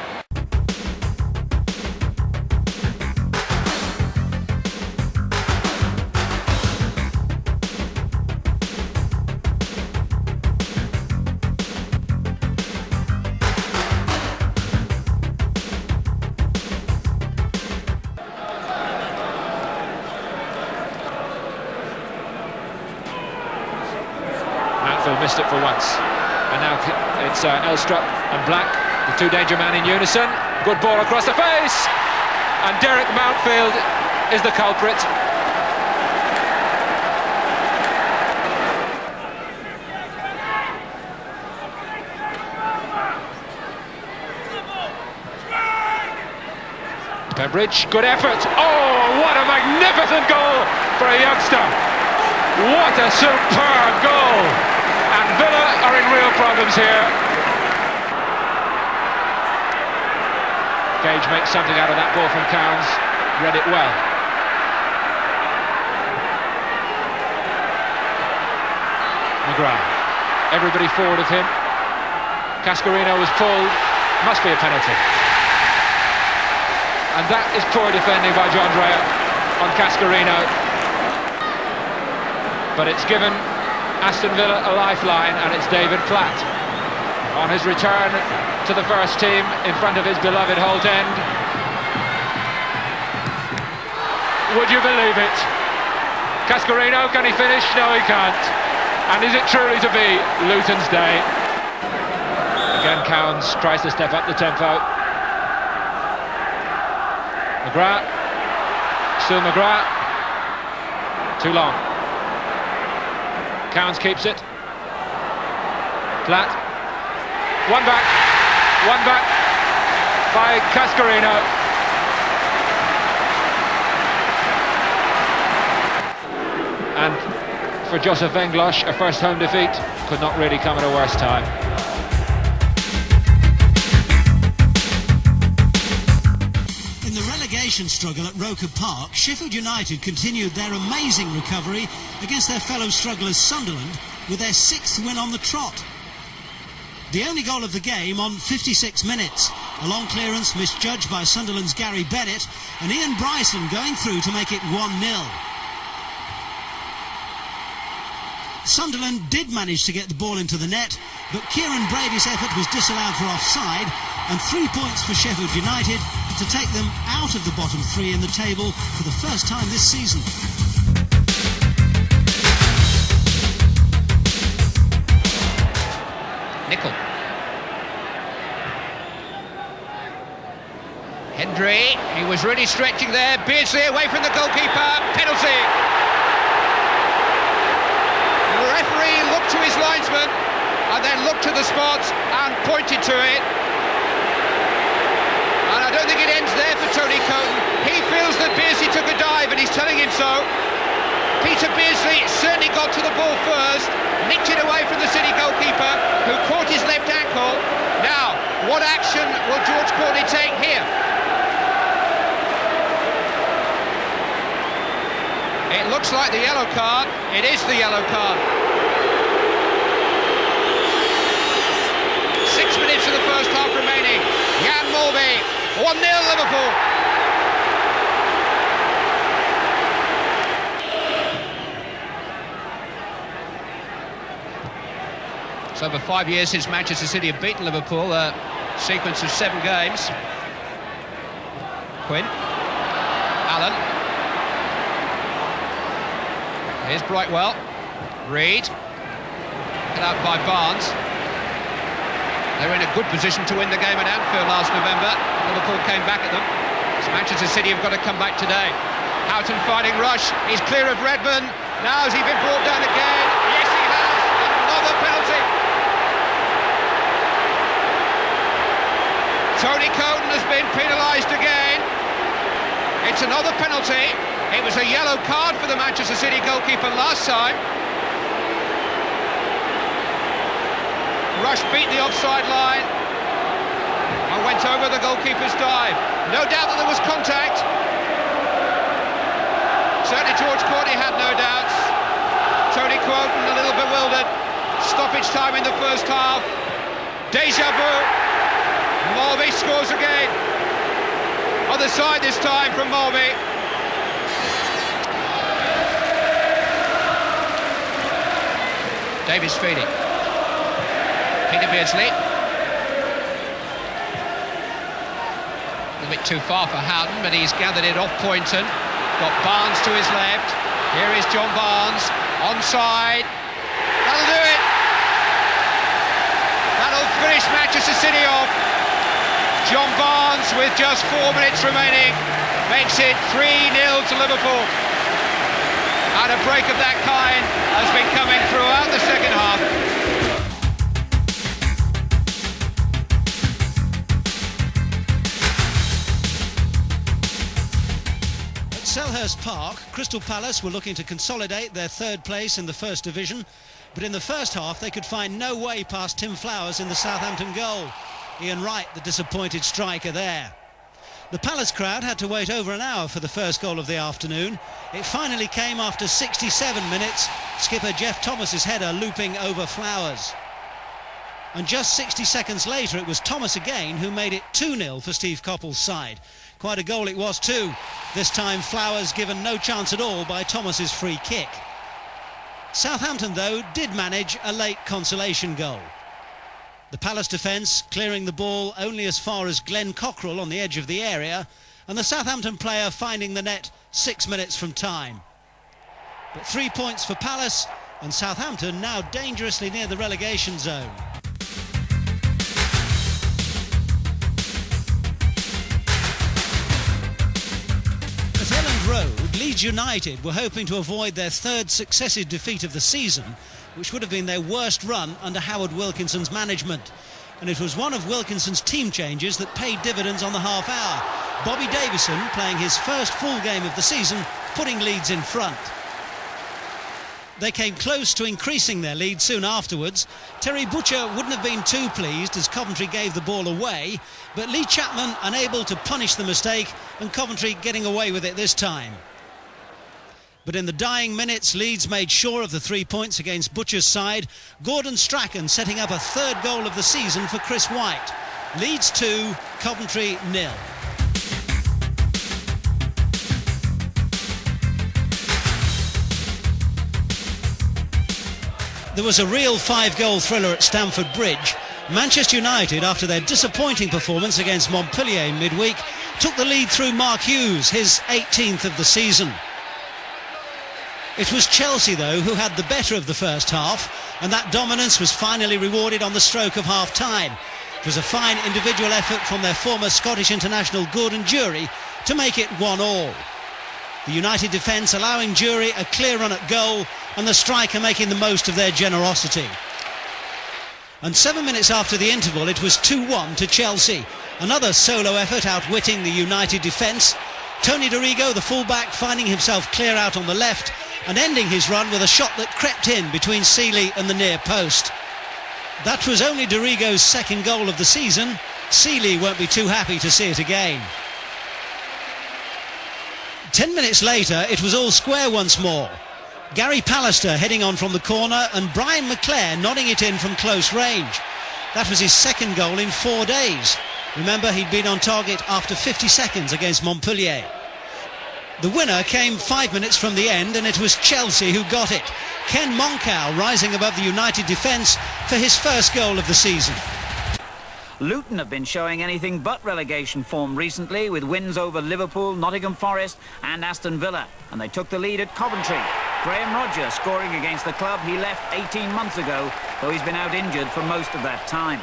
Missed it for once, and now it's Elstrup and Black, the 2 danger man in unison. Good ball across the face, and Derek Mountfield is the culprit. Pembridge, good effort. Oh, what a magnificent goal for a youngster. What a superb goal. And Villa are in real problems here. Gage makes something out of that ball from Cowns. Read it well. McGrath. Everybody forward of him. Cascarino was pulled. Must be a penalty. And that is poor defending by John Dreyer on Cascarino. But it's given Aston Villa a lifeline, and it's David Platt on his return to the first team in front of his beloved Holt End. Would you believe it? Cascarino, can he finish? No, he can't. And is it truly to be Luton's day? Again, Cowans tries to step up the tempo. McGrath. Still McGrath. Too long. Cowans keeps it. Flat. One back by Cascarino. And for Joseph Venglosh, a first home defeat could not really come at a worse time. In the relegation struggle at Roker Park, Sheffield United continued their amazing recovery against their fellow strugglers Sunderland with their 6th win on the trot. The only goal of the game on 56 minutes. A long clearance misjudged by Sunderland's Gary Bennett, and Ian Bryson going through to make it 1-0. Sunderland did manage to get the ball into the net, but Kieran Brady's effort was disallowed for offside, and 3 points for Sheffield United to take them out of the bottom 3 in the table for the first time this season. Nickel. Hendry, he was really stretching there. Beardsley away from the goalkeeper. Penalty. The referee looked to his linesman and then looked to the spot and pointed to it. And I don't think it ends there for Tony Coton. He feels that Beardsley took a dive and he's telling him so. Peter Beardsley certainly got to the ball first, nicked it away from the City goalkeeper, who caught his left ankle. Now, what action will George Courtney take here? It looks like the yellow card. It is the yellow card. 6 minutes of the first half remaining. Jan Mulvey, 1-0 Liverpool. It's over 5 years since Manchester City have beaten Liverpool, a sequence of 7 games. Quinn, Allen. Here's Brightwell. Reed. Cut out by Barnes. They were in a good position to win the game at Anfield last November. Liverpool came back at them. So Manchester City have got to come back today. Houghton fighting Rush. He's clear of Redmond. Now has he been brought down again? Yes, he has. Another penalty. Tony Coton has been penalised again. It's another penalty. It was a yellow card for the Manchester City goalkeeper last time. Rush beat the offside line and went over the goalkeeper's dive. No doubt that there was contact. Certainly George Courtney had no doubts. Tony Coton a little bewildered. Stoppage time in the first half. Deja vu. Mulvey scores again. Other side this time from Mulvey. David Speedy. Peter Beardsley. A little bit too far for Houghton, but he's gathered it off Poynton. Got Barnes to his left. Here is John Barnes. Onside. That'll do it. That'll finish Manchester City off. John Barnes, with just 4 minutes remaining, makes it 3-0 to Liverpool. And a break of that kind has been coming throughout the second half. At Selhurst Park, Crystal Palace were looking to consolidate their 3rd place in the First Division, but in the first half they could find no way past Tim Flowers in the Southampton goal. Ian Wright, the disappointed striker there. The Palace crowd had to wait over an hour for the first goal of the afternoon. It finally came after 67 minutes, skipper Jeff Thomas's header looping over Flowers. And just 60 seconds later it was Thomas again who made it 2-0 for Steve Coppell's side. Quite a goal it was too. This time Flowers given no chance at all by Thomas's free kick. Southampton though did manage a late consolation goal. The Palace defence clearing the ball only as far as Glenn Cockrell on the edge of the area, and the Southampton player finding the net 6 minutes from time. But 3 points for Palace, and Southampton now dangerously near the relegation zone. Leeds United were hoping to avoid their third successive defeat of the season, which would have been their worst run under Howard Wilkinson's management. And it was one of Wilkinson's team changes that paid dividends on the half hour. Bobby Davison playing his first full game of the season, putting Leeds in front. They came close to increasing their lead soon afterwards. Terry Butcher wouldn't have been too pleased as Coventry gave the ball away, but Lee Chapman unable to punish the mistake and Coventry getting away with it this time. But in the dying minutes, Leeds made sure of the 3 points against Butcher's side. Gordon Strachan setting up a third goal of the season for Chris White. Leeds 2, Coventry 0. There was a real 5-goal thriller at Stamford Bridge. Manchester United, after their disappointing performance against Montpellier midweek, took the lead through Mark Hughes, his 18th of the season. It was Chelsea, though, who had the better of the first half, and that dominance was finally rewarded on the stroke of half-time. It was a fine individual effort from their former Scottish international Gordon Jury to make it 1-1. The United defence allowing Jury a clear run at goal and the striker making the most of their generosity. And 7 minutes after the interval, it was 2-1 to Chelsea. Another solo effort outwitting the United defence. Tony Dorigo, the fullback, finding himself clear out on the left and ending his run with a shot that crept in between Seeley and the near post. That was only Dorigo's second goal of the season. Seeley won't be too happy to see it again. 10 minutes later, it was all square once more. Gary Pallister heading on from the corner and Brian McClare nodding it in from close range. That was his second goal in 4 days. Remember, he'd been on target after 50 seconds against Montpellier. The winner came 5 minutes from the end, and it was Chelsea who got it. Ken Moncal rising above the United defence for his first goal of the season. Luton have been showing anything but relegation form recently, with wins over Liverpool, Nottingham Forest and Aston Villa, and they took the lead at Coventry. Graham Rodger scoring against the club he left 18 months ago, though he's been out injured for most of that time.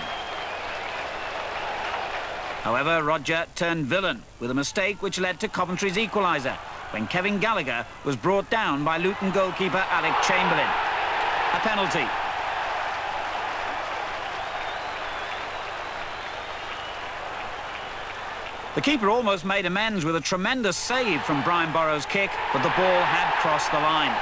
However, Rodger turned villain with a mistake which led to Coventry's equaliser when Kevin Gallagher was brought down by Luton goalkeeper Alec Chamberlain. A penalty. The keeper almost made amends with a tremendous save from Brian Burrow's kick, but the ball had crossed the line.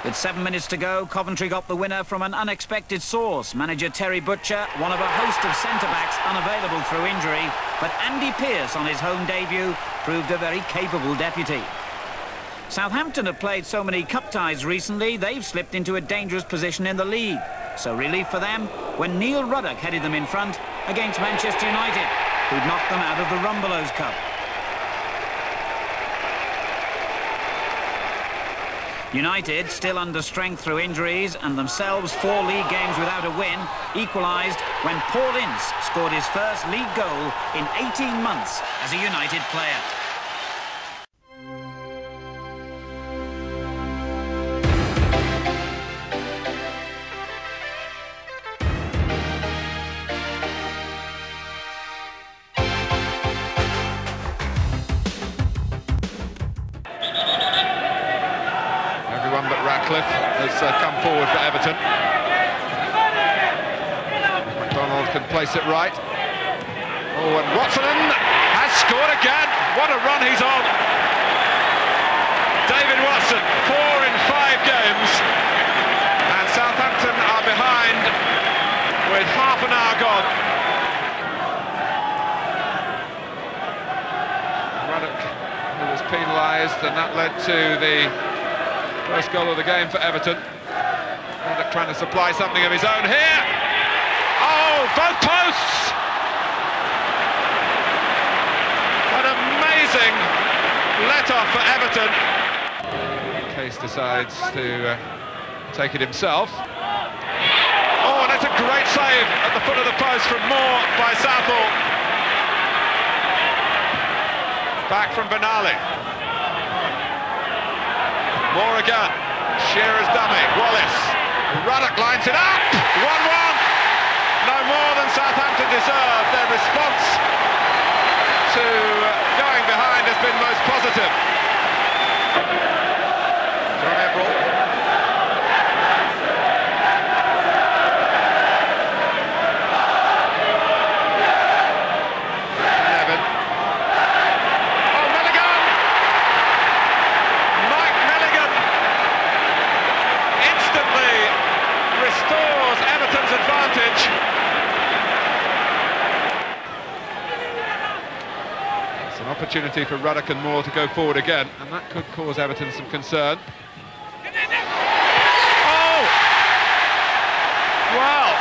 With 7 minutes to go, Coventry got the winner from an unexpected source. Manager Terry Butcher, one of a host of centre-backs unavailable through injury, but Andy Pearce on his home debut proved a very capable deputy. Southampton have played so many cup ties recently, they've slipped into a dangerous position in the league. So relief for them when Neil Ruddock headed them in front against Manchester United, who'd knocked them out of the Rumbelows Cup. United, still under strength through injuries and themselves 4 league games without a win, equalised when Paul Ince scored his first league goal in 18 months as a United player. Has come forward for Everton. McDonald can place it right. Oh, and Watson has scored again. What a run he's on. David Watson, 4 in 5 games. And Southampton are behind with half an hour gone. Ruddock, who was penalised, and that led to the first goal of the game for Everton. Ruddock trying to supply something of his own here. Oh, both posts! An amazing let-off for Everton. Case decides to take it himself. Oh, and that's a great save at the foot of the post from Moore by Southall. Back from Benali. Moore again. Shearer's dummy. Wallace. Ruddock lines it up. 1-1. No more than Southampton deserved. Their response opportunity for Ruddock and Moore to go forward again, and that could cause Everton some concern. Oh! Well,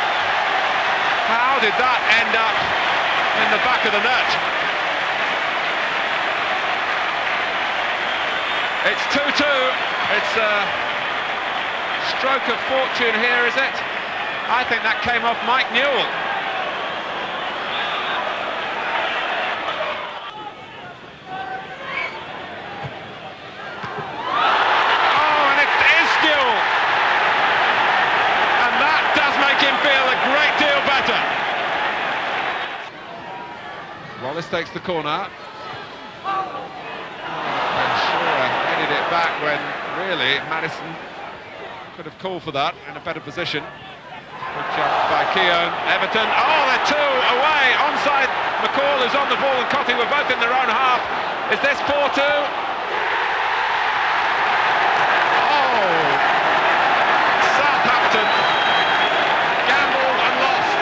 how did that end up in the back of the net? It's 2-2. It's a stroke of fortune here, is it? I think that came off Mike Newell. Wallace takes the corner. Shearer headed it back when really Maddison could have called for that in a better position. Good jump by Keown. Everton, oh, they're two away. Onside, McCall is on the ball and Cottee were both in their own half. Is this 4-2? Oh! Southampton gambled and lost.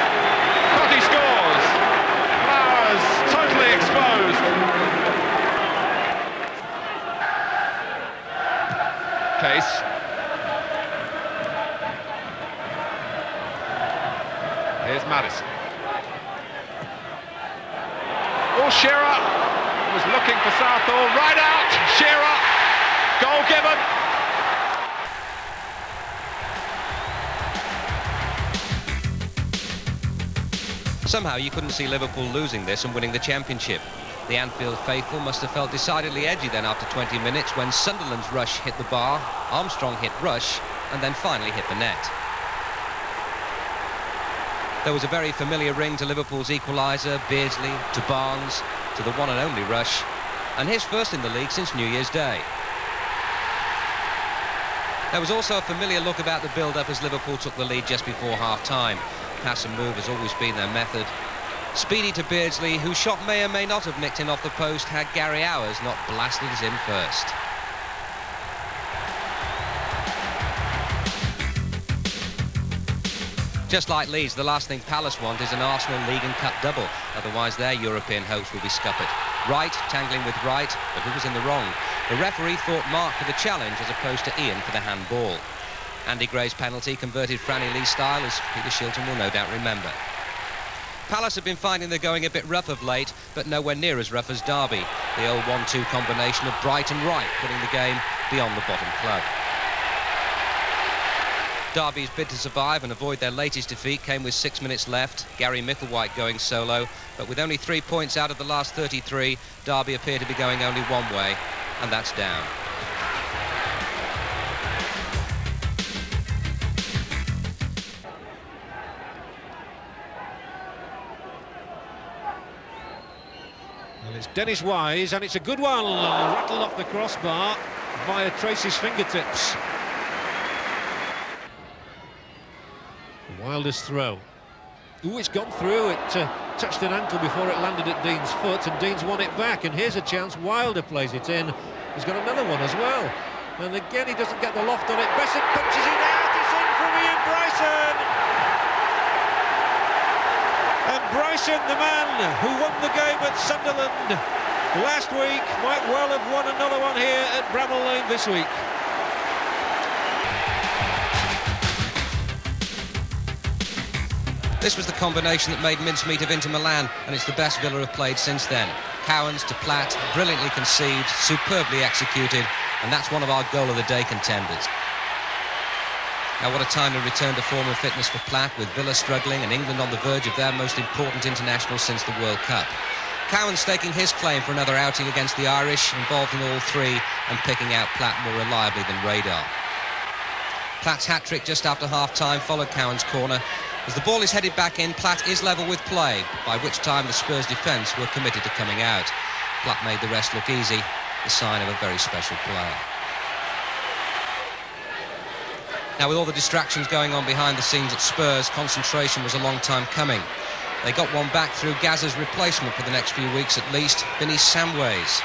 Cottee scores. Flowers totally exposed. Case. Here's Maddison. Oh, Shearer was looking for Southall. Right out. Shearer. Goal given. Somehow you couldn't see Liverpool losing this and winning the championship. The Anfield faithful must have felt decidedly edgy then after 20 minutes when Sunderland's rush hit the bar, Armstrong hit Rush, and then finally hit the net. There was a very familiar ring to Liverpool's equaliser, Beardsley, to Barnes, to the one and only Rush, and his first in the league since New Year's Day. There was also a familiar look about the build-up as Liverpool took the lead just before half-time. Pass and move has always been their method. Speedy to Beardsley, whose shot may or may not have nicked in off the post had Gary Hours not blasted us in first. Just like Leeds, the last thing Palace want is an Arsenal League and Cup double, otherwise their European hopes will be scuppered. Wright tangling with Wright, but who was in the wrong? The referee thought Mark for the challenge as opposed to Ian for the handball. Andy Gray's penalty converted Franny Lee style, as Peter Shilton will no doubt remember. Palace have been finding they're going a bit rough of late, but nowhere near as rough as Derby. The old 1-2 combination of Bright and Wright putting the game beyond the bottom club. Derby's bid to survive and avoid their latest defeat came with 6 minutes left. Gary Micklewhite going solo, but with only 3 points out of the last 33, Derby appear to be going only one way, and that's down. Well, it's Dennis Wise, and it's a good one. Rattled off the crossbar via Tracy's fingertips. Wilder's throw. Ooh, it's gone through. It touched an ankle before it landed at Dean's foot, and Dean's won it back. And here's a chance. Wilder plays it in. He's got another one as well. And again, he doesn't get the loft on it. Besson punches it out. It's in from Ian Bryson. And Bryson, the man who won the game at Sunderland last week, might well have won another one here at Bramall Lane this week. This was the combination that made mincemeat of Inter Milan, and it's the best Villa have played since then. Cowans to Platt, brilliantly conceived, superbly executed, and that's one of our goal of the day contenders. Now what a time to return to form and fitness for Platt, with Villa struggling and England on the verge of their most important international since the World Cup. Cowan staking his claim for another outing against the Irish, involved in all three and picking out Platt more reliably than Radar. Platt's hat-trick just after half-time followed Cowan's corner. As the ball is headed back in, Platt is level with play, by which time the Spurs defence were committed to coming out. Platt made the rest look easy, the sign of a very special player. Now, with all the distractions going on behind the scenes at Spurs, concentration was a long time coming. They got one back through Gazza's replacement for the next few weeks at least, Vinny Samways.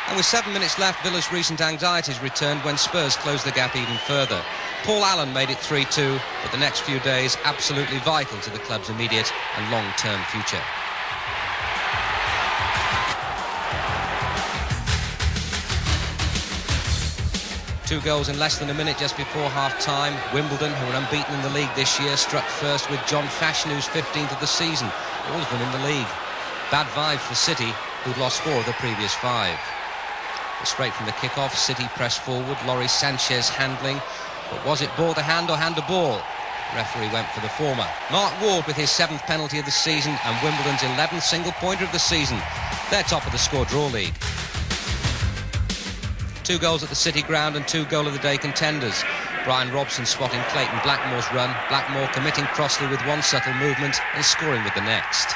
And with 7 minutes left, Villa's recent anxieties returned when Spurs closed the gap even further. Paul Allen made it 3-2, but the next few days absolutely vital to the club's immediate and long-term future. 2 goals in less than a minute just before half-time. Wimbledon, who are unbeaten in the league this year, struck first with John Fashion, who's 15th of the season. All of them in the league. Bad vibe for City, who'd lost 4 of the previous 5. But straight from the kick-off, City pressed forward. Loris Sanchez handling. But was it ball to hand or hand to ball? Referee went for the former. Mark Ward with his 7th penalty of the season and Wimbledon's 11th single-pointer of the season. They're top of the score-draw league. 2 goals at the City ground and 2 goal-of-the-day contenders. Brian Robson spotting Clayton Blackmore's run. Blackmore committing Crossley with 1 subtle movement and scoring with the next.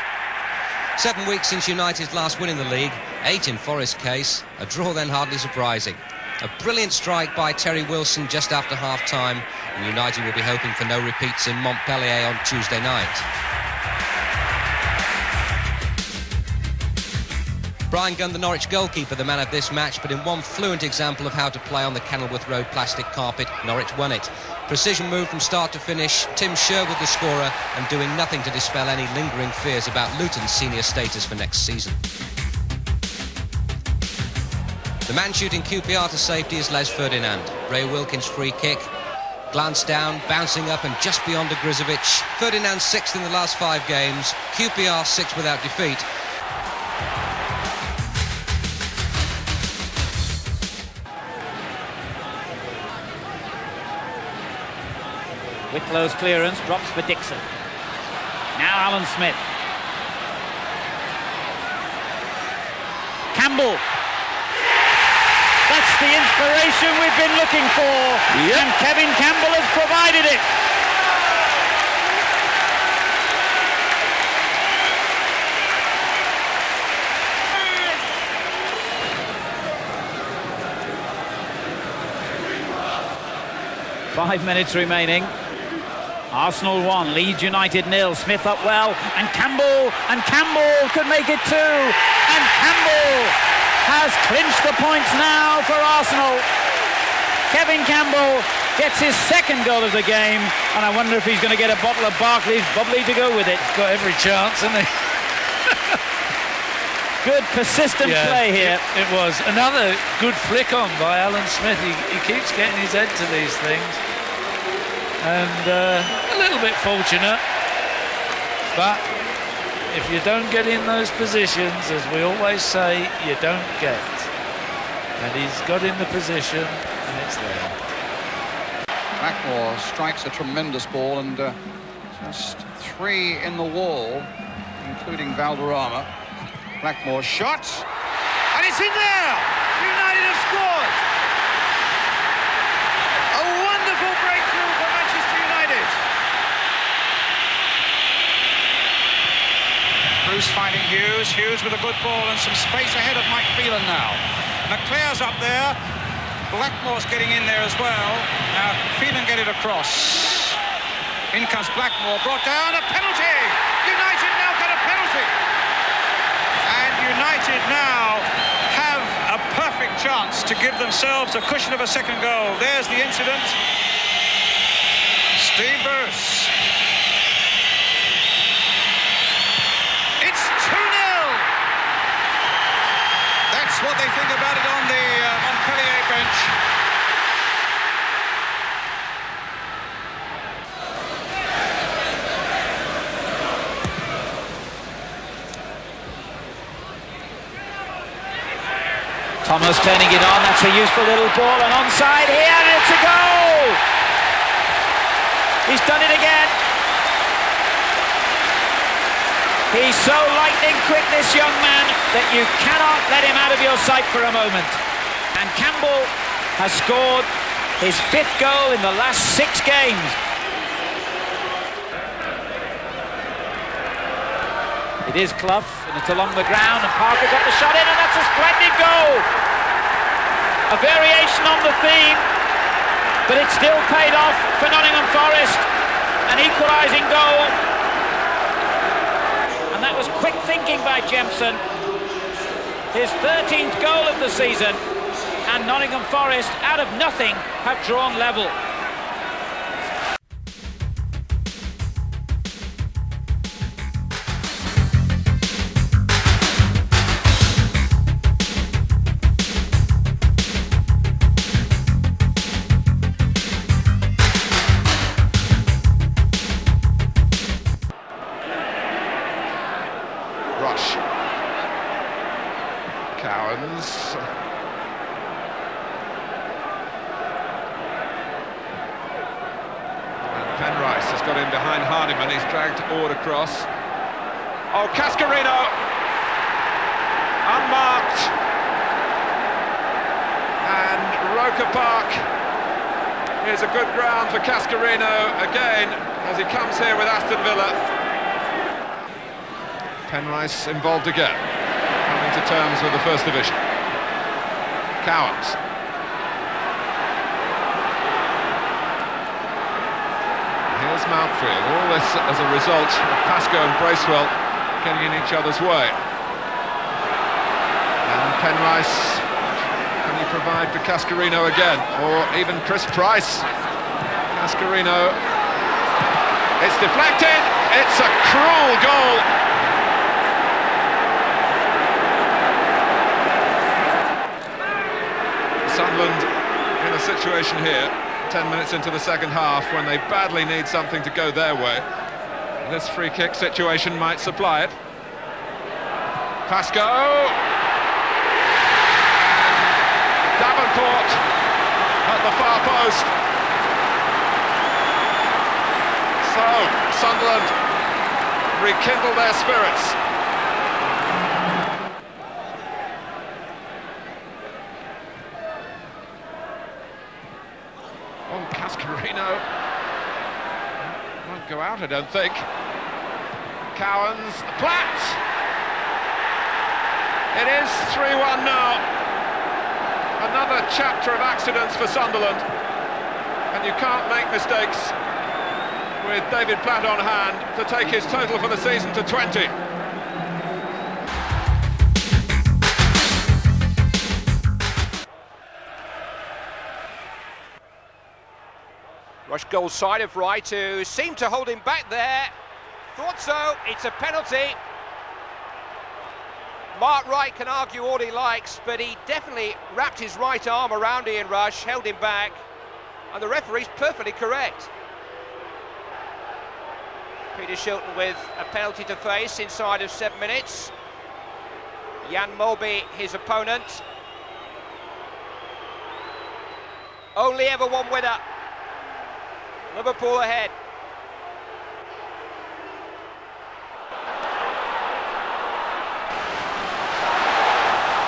7 weeks since United's last win in the league, 8 in Forest's case. A draw then hardly surprising. A brilliant strike by Terry Wilson just after half-time, and United will be hoping for no repeats in Montpellier on Tuesday night. Brian Gunn, the Norwich goalkeeper, the man of this match, but in one fluent example of how to play on the Kenilworth Road plastic carpet, Norwich won it. Precision move from start to finish, Tim Sherwood the scorer, and doing nothing to dispel any lingering fears about Luton's senior status for next season. The man shooting QPR to safety is Les Ferdinand. Ray Wilkins' free kick. Glance down, bouncing up and just beyond Ogrizovic. Ferdinand 6th in the last 5 games. QPR 6th without defeat. Wicklow's clearance drops for Dixon. Now Alan Smith. Campbell. That's the inspiration we've been looking for. Yep. And Kevin Campbell has provided it. Five minutes remaining. Arsenal 1, Leeds United 0. Smith up well, and Campbell could make it 2. And Campbell has clinched the points now for Arsenal. Kevin Campbell gets his 2nd goal of the game, and I wonder if he's going to get a bottle of Barclays bubbly to go with it. He's got every chance, hasn't he? Good persistent play here. It was another good flick on by Alan Smith. He keeps getting his head to these things, and a little bit fortunate, but if you don't get in those positions, as we always say, you don't get. And he's got in the position, and it's there. Blackmore strikes a tremendous ball, and just 3 in the wall, including Valderrama. Blackmore shot, and it's in there! United have scored! A wonderful breakthrough for Manchester United. Bruce finding Hughes with a good ball and some space ahead of Mike Phelan now. McClare's up there. Blackmore's getting in there as well. Now Phelan get it across. In comes Blackmore, brought down, a penalty! United now got a penalty! And United now have a perfect chance to give themselves a cushion of a 2nd goal. There's the incident. Steve Bruce. It's 2-0. That's what they think about it on the Montpellier bench. Thomas turning it on, that's a useful little ball, and onside here, and it's a goal! He's done it again. He's so lightning quick, this young man, that you cannot let him out of your sight for a moment. And Campbell has scored his 5th goal in the last 6 games. It is Clough, and it's along the ground, and Parker got the shot in, and that's a splendid goal! A variation on the theme, but it still paid off for Nottingham Forest. An equalising goal. And that was quick thinking by Jemson. His 13th goal of the season, and Nottingham Forest, out of nothing, have drawn level. Rush. Cowans. And Penrice has got in behind Hardiman. He's dragged Ord across. Oh, Cascarino! Unmarked. And Roker Park is a good ground for Cascarino again as he comes here with Aston Villa. Penrice involved again, coming to terms with the First Division. Cowans. Here's Mountfield. All this as a result of Pascoe and Bracewell getting in each other's way. And Penrice, can he provide for Cascarino again, or even Chris Price? Cascarino, it's deflected, it's a cruel goal. Sunderland in a situation here, 10 minutes into the second half, when they badly need something to go their way. This free kick situation might supply it. Pascoe! Davenport at the far post. So, Sunderland rekindle their spirits. Oh, Cascarino won't go out, I don't think. Cowans, Platt! It is 3-1 now. Another chapter of accidents for Sunderland, and you can't make mistakes with David Platt on hand to take his total for the season to 20. Rush goal side of Wright, who seemed to hold him back there. Thought so, it's a penalty. Mark Wright can argue all he likes, but he definitely wrapped his right arm around Ian Rush, held him back, and the referee's perfectly correct. Peter Shilton with a penalty to face inside of 7 minutes. Jan Mulby, his opponent. Only ever one winner. Liverpool ahead.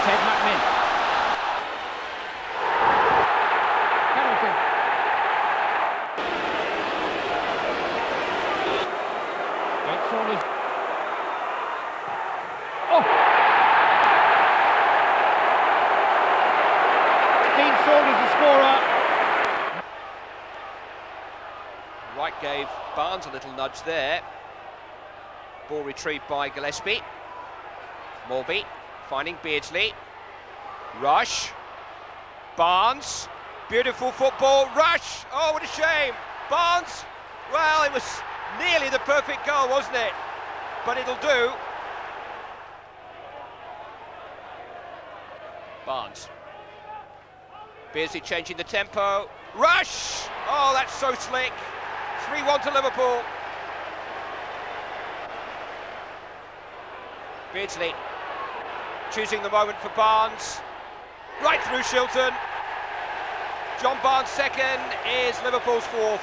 Ted McMinn. Penalty. Oh! Dean Saunders the scorer. Wright gave Barnes a little nudge there. Ball retrieved by Gillespie. Mulby finding Beardsley. Rush. Barnes. Beautiful football. Rush. Oh, what a shame. Barnes. Well, it was nearly the perfect goal, wasn't it? But it'll do. Barnes. Beardsley changing the tempo. Rush. Oh, that's so slick. 3-1 to Liverpool. Beardsley choosing the moment for Barnes. Right through Shilton. John Barnes' second is Liverpool's fourth.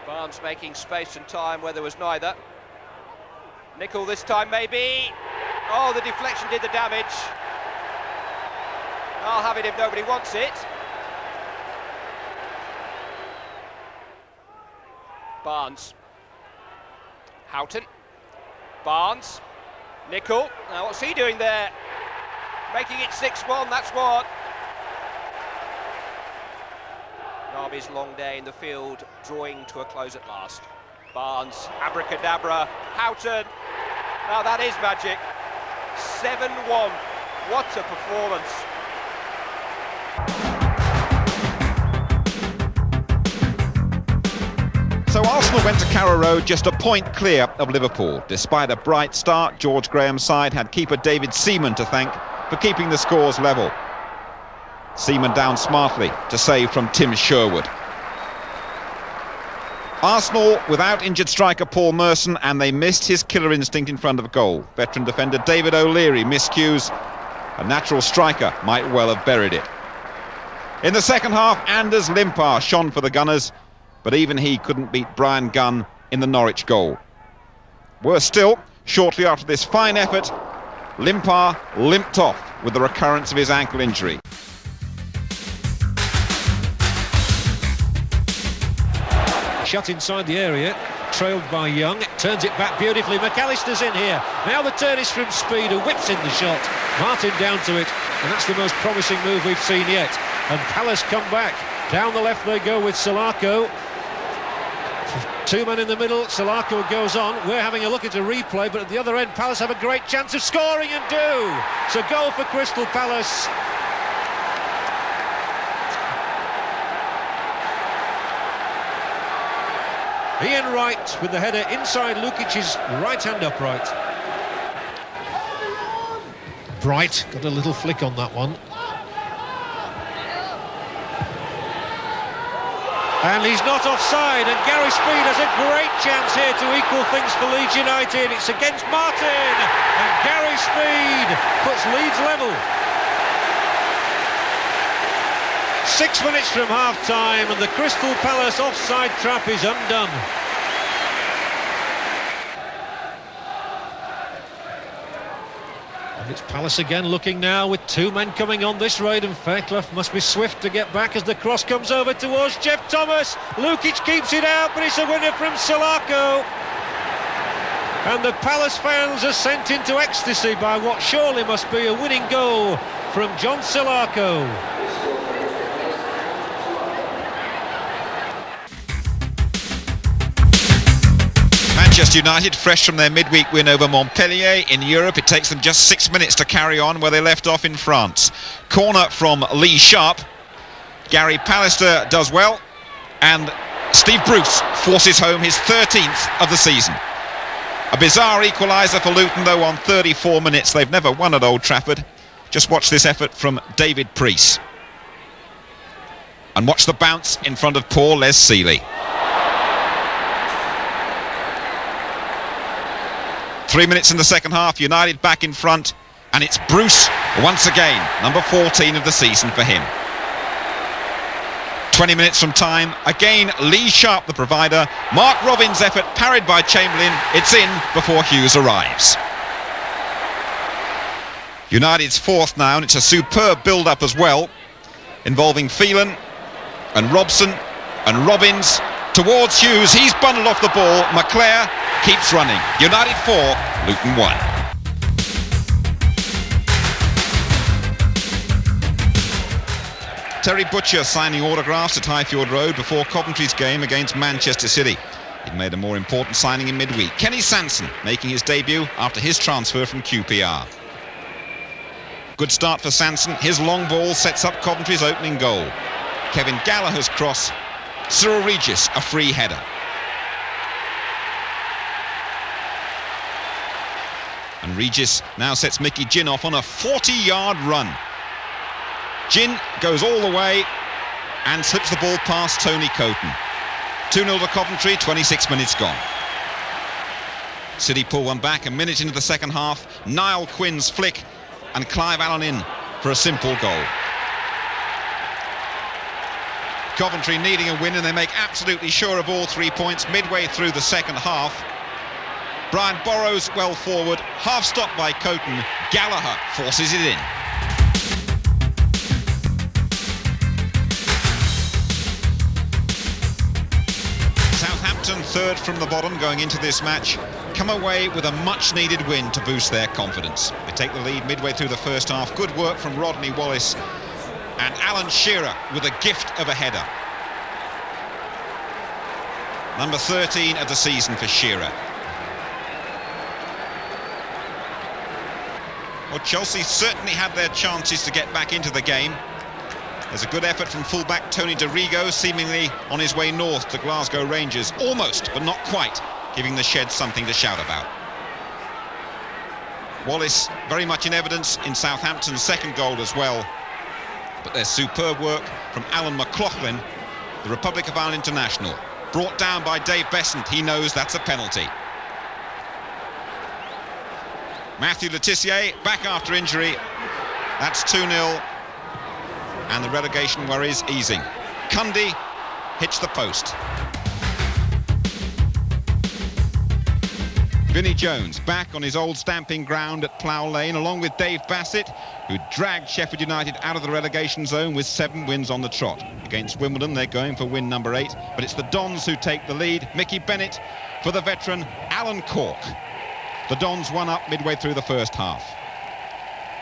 Barnes making space and time where there was neither. Nicol this time maybe. Oh, the deflection did the damage. I'll have it if nobody wants it. Barnes. Houghton. Barnes. Nicol. Now what's he doing there? Making it 6-1, that's what. Derby's long day in the field drawing to a close at last. Barnes, abracadabra, Houghton. Now that is magic. 7-1. What a performance. So Arsenal went to Carrow Road just a point clear of Liverpool. Despite a bright start, George Graham's side had keeper David Seaman to thank for keeping the scores level. Seaman down smartly to save from Tim Sherwood. Arsenal without injured striker Paul Merson, and they missed his killer instinct in front of goal. Veteran defender David O'Leary miscues. A natural striker might well have buried it. In the second half, Anders Limpar shone for the Gunners, but even he couldn't beat Brian Gunn in the Norwich goal. Worse still, shortly after this fine effort, Limpar limped off with the recurrence of his ankle injury. Shut inside the area, trailed by Young, turns it back beautifully. McAllister's in here. Now the turn is from Speed, who whips in the shot. Martin down to it, and that's the most promising move we've seen yet. And Palace come back. Down the left they go with Salako. Two men in the middle, Salako goes on. We're having a look at a replay, but at the other end, Palace have a great chance of scoring and do. So goal for Crystal Palace. Ian Wright with the header inside Lukic's right hand upright. Bright got a little flick on that one. And he's not offside, and Gary Speed has a great chance here to equal things for Leeds United. It's against Martin, and Gary Speed puts Leeds level. 6 minutes from half-time, and the Crystal Palace offside trap is undone. And it's Palace again looking now with two men coming on this raid, and Fairclough must be swift to get back as the cross comes over towards Jeff Thomas. Lukic keeps it out, but it's a winner from Salako. And the Palace fans are sent into ecstasy by what surely must be a winning goal from John Salako. Manchester United, fresh from their midweek win over Montpellier in Europe. It takes them just 6 minutes to carry on where they left off in France. Corner from Lee Sharp. Gary Pallister does well, and Steve Bruce forces home his 13th of the season. A bizarre equaliser for Luton, though, on 34 minutes. They've never won at Old Trafford. Just watch this effort from David Preece. And watch the bounce in front of Paul Les Seeley. 3 minutes in the second half, United back in front, and it's Bruce once again, number 14 of the season for him. 20 minutes from time, again Lee Sharp the provider. Mark Robins' effort parried by Chamberlain, it's in before Hughes arrives. United's fourth now, and it's a superb build-up as well, involving Phelan and Robson and Robins towards Hughes. He's bundled off the ball. McClare keeps running. United 4, Luton 1. Terry Butcher signing autographs at Highfield Road before Coventry's game against Manchester City. He'd made a more important signing in midweek. Kenny Sanson making his debut after his transfer from QPR. Good start for Sanson. His long ball sets up Coventry's opening goal. Kevin Gallagher's cross. Cyril Regis, a free header. And Regis now sets Mickey Ginn off on a 40-yard run. Ginn goes all the way and slips the ball past Tony Coton. 2-0 to Coventry, 26 minutes gone. City pull one back a minute into the second half. Niall Quinn's flick and Clive Allen in for a simple goal. Coventry needing a win, and they make absolutely sure of all 3 points midway through the second half. Brian Burrows well forward, half stopped by Coton. Gallagher forces it in. Southampton, third from the bottom going into this match, come away with a much-needed win to boost their confidence. They take the lead midway through the first half. Good work from Rodney Wallace, and Alan Shearer with a gift of a header. Number 13 of the season for Shearer. Well, Chelsea certainly had their chances to get back into the game. There's a good effort from fullback Tony DeRigo, seemingly on his way north to Glasgow Rangers. Almost, but not quite, giving the Sheds something to shout about. Wallace very much in evidence in Southampton's second goal as well. But there's superb work from Alan McLaughlin, the Republic of Ireland international. brought down by Dave Besant. He knows that's a penalty. Matthew Le Tissier back after injury. That's 2-0. And the relegation worries easing. Cundy hits the post. Vinnie Jones back on his old stamping ground at Plough Lane, along with Dave Bassett, who dragged Sheffield United out of the relegation zone with 7 wins on the trot. Against Wimbledon, they're going for win number 8, but it's the Dons who take the lead. Mickey Bennett for the veteran Alan Cork. The Dons won up midway through the first half.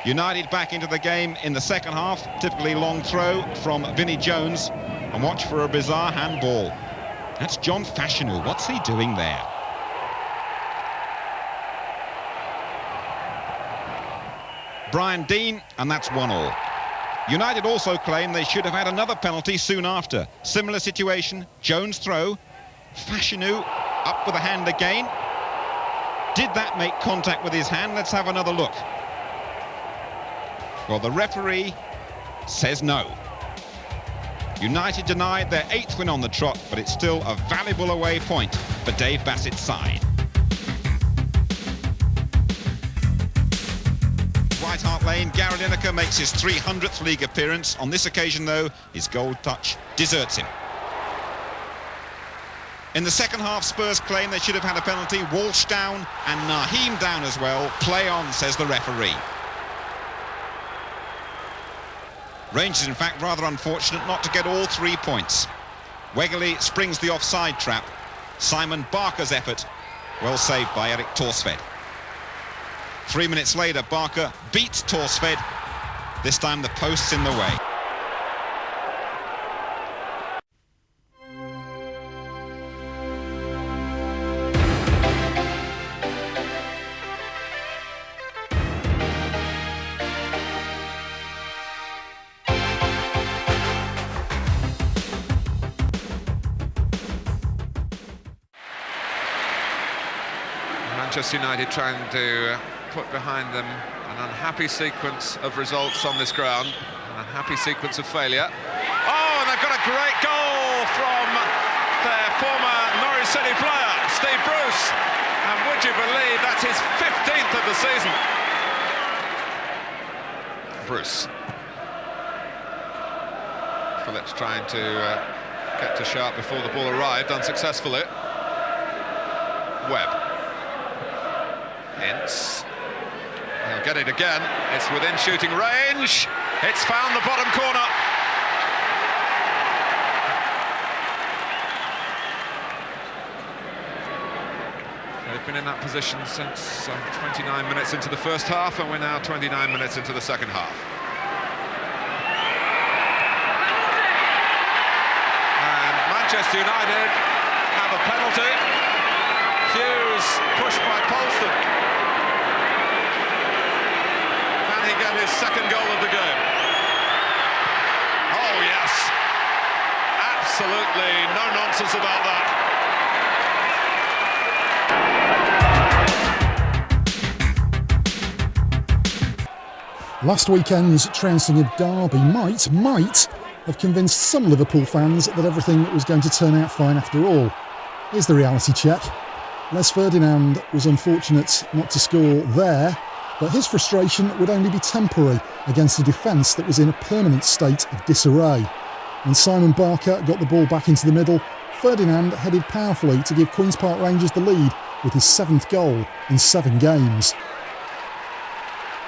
United back into the game in the second half. Typically long throw from Vinnie Jones, and watch for a bizarre handball. That's John Fashanu. What's he doing there? Brian Dean, and that's 1-1. United also claim they should have had another penalty soon after. Similar situation, Jones throw, Fashanu up with a hand again. Did that make contact with his hand? Let's have another look. Well, the referee says no. United denied their 8th win on the trot, but it's still a valuable away point for Dave Bassett's side. White Hart Lane, Gary Lineker makes his 300th league appearance. On this occasion, though, his goal touch deserts him. In the second half, Spurs claim they should have had a penalty. Walsh down and Naheem down as well. Play on, says the referee. Rangers, in fact, rather unfortunate not to get all 3 points. Wegerle springs the offside trap. Simon Barker's effort, well saved by Eric Torsved. 3 minutes later, Barker beats Torsved. This time the post's in the way. Manchester United trying to put behind them an unhappy sequence of results on this ground, an unhappy sequence of failure. Oh, and they've got a great goal from their former Norwich City player, Steve Bruce. And would you believe that's his 15th of the season? Bruce. Phillips trying to get to Sharp before the ball arrived, unsuccessfully. Webb. Ince. He'll get it again. It's within shooting range. It's found the bottom corner. They've been in that position since 29 minutes into the first half, and we're now 29 minutes into the second half. And Manchester United have a penalty. Hughes pushed by Polston. He got his second goal of the game. Oh yes, absolutely no nonsense about that. Last weekend's trouncing of Derby might have convinced some Liverpool fans that everything was going to turn out fine after all. Here's the reality check. Les Ferdinand was unfortunate not to score there, but his frustration would only be temporary against a defence that was in a permanent state of disarray. When Simon Barker got the ball back into the middle, Ferdinand headed powerfully to give Queen's Park Rangers the lead with his 7th goal in 7 games.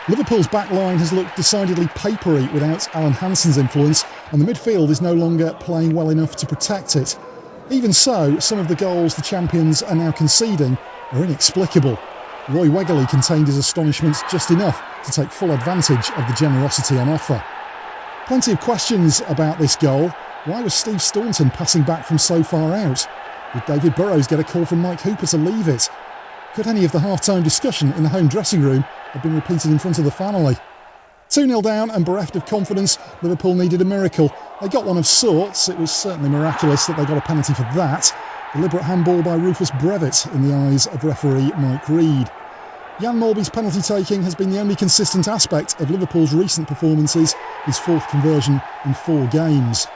Liverpool's back line has looked decidedly papery without Alan Hansen's influence, and the midfield is no longer playing well enough to protect it. Even so, some of the goals the champions are now conceding are inexplicable. Roy Wegerle contained his astonishment just enough to take full advantage of the generosity on offer. Plenty of questions about this goal. Why was Steve Staunton passing back from so far out? Did David Burrows get a call from Mike Hooper to leave it? Could any of the half-time discussion in the home dressing room have been repeated in front of the family? 2-0 down and bereft of confidence, Liverpool needed a miracle. They got one of sorts. It was certainly miraculous that they got a penalty for that. Deliberate handball by Rufus Brevitt in the eyes of referee Mike Reed. Jan Molby's penalty taking has been the only consistent aspect of Liverpool's recent performances, his 4th conversion in 4 games.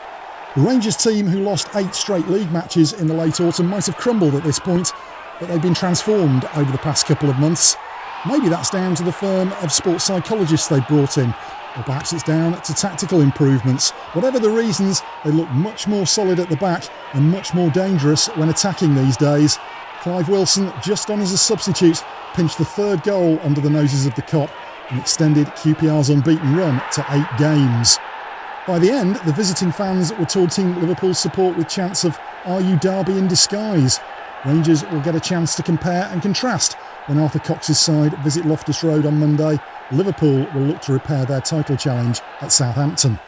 The Rangers team, who lost 8 straight league matches in the late autumn, might have crumbled at this point, but they've been transformed over the past couple of months. Maybe that's down to the firm of sports psychologists they brought in, or perhaps it's down to tactical improvements. Whatever the reasons, they look much more solid at the back and much more dangerous when attacking these days. Clive Wilson, just on as a substitute, pinched the 3rd goal under the noses of the Kop and extended QPR's unbeaten run to 8 games. By the end, the visiting fans were taunting Liverpool's support with chants of "Are you Derby in disguise?" Rangers will get a chance to compare and contrast when Arthur Cox's side visit Loftus Road on Monday. Liverpool will look to repair their title challenge at Southampton.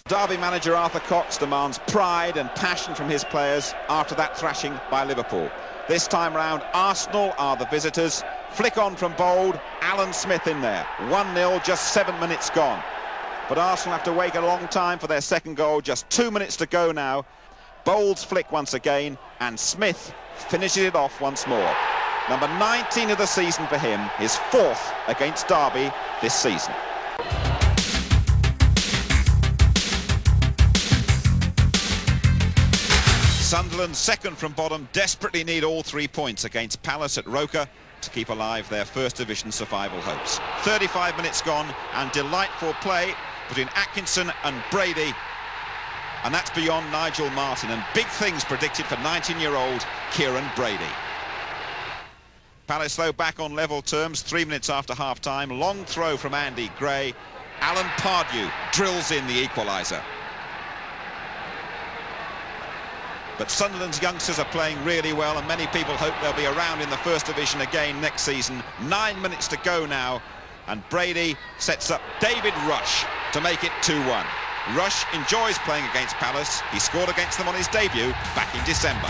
Derby manager Arthur Cox demands pride and passion from his players after that thrashing by Liverpool. This time round, Arsenal are the visitors. Flick on from Bold, Alan Smith in there. 1-0, just 7 minutes gone. But Arsenal have to wait a long time for their second goal, just 2 minutes to go now. Bold's flick once again, and Smith finishes it off once more. Number 19 of the season for him, his 4th against Derby this season. Sunderland, second from bottom, desperately need all 3 points against Palace at Roker to keep alive their First Division survival hopes. 35 minutes gone, and delightful play between Atkinson and Brady. And that's beyond Nigel Martin, and big things predicted for 19-year-old Kieran Brady. Palace, though, back on level terms 3 minutes after half-time. Long throw from Andy Gray. Alan Pardew drills in the equaliser. But Sunderland's youngsters are playing really well, and many people hope they'll be around in the First Division again next season. 9 minutes to go now, and Brady sets up David Rush to make it 2-1. Rush enjoys playing against Palace. He scored against them on his debut back in December.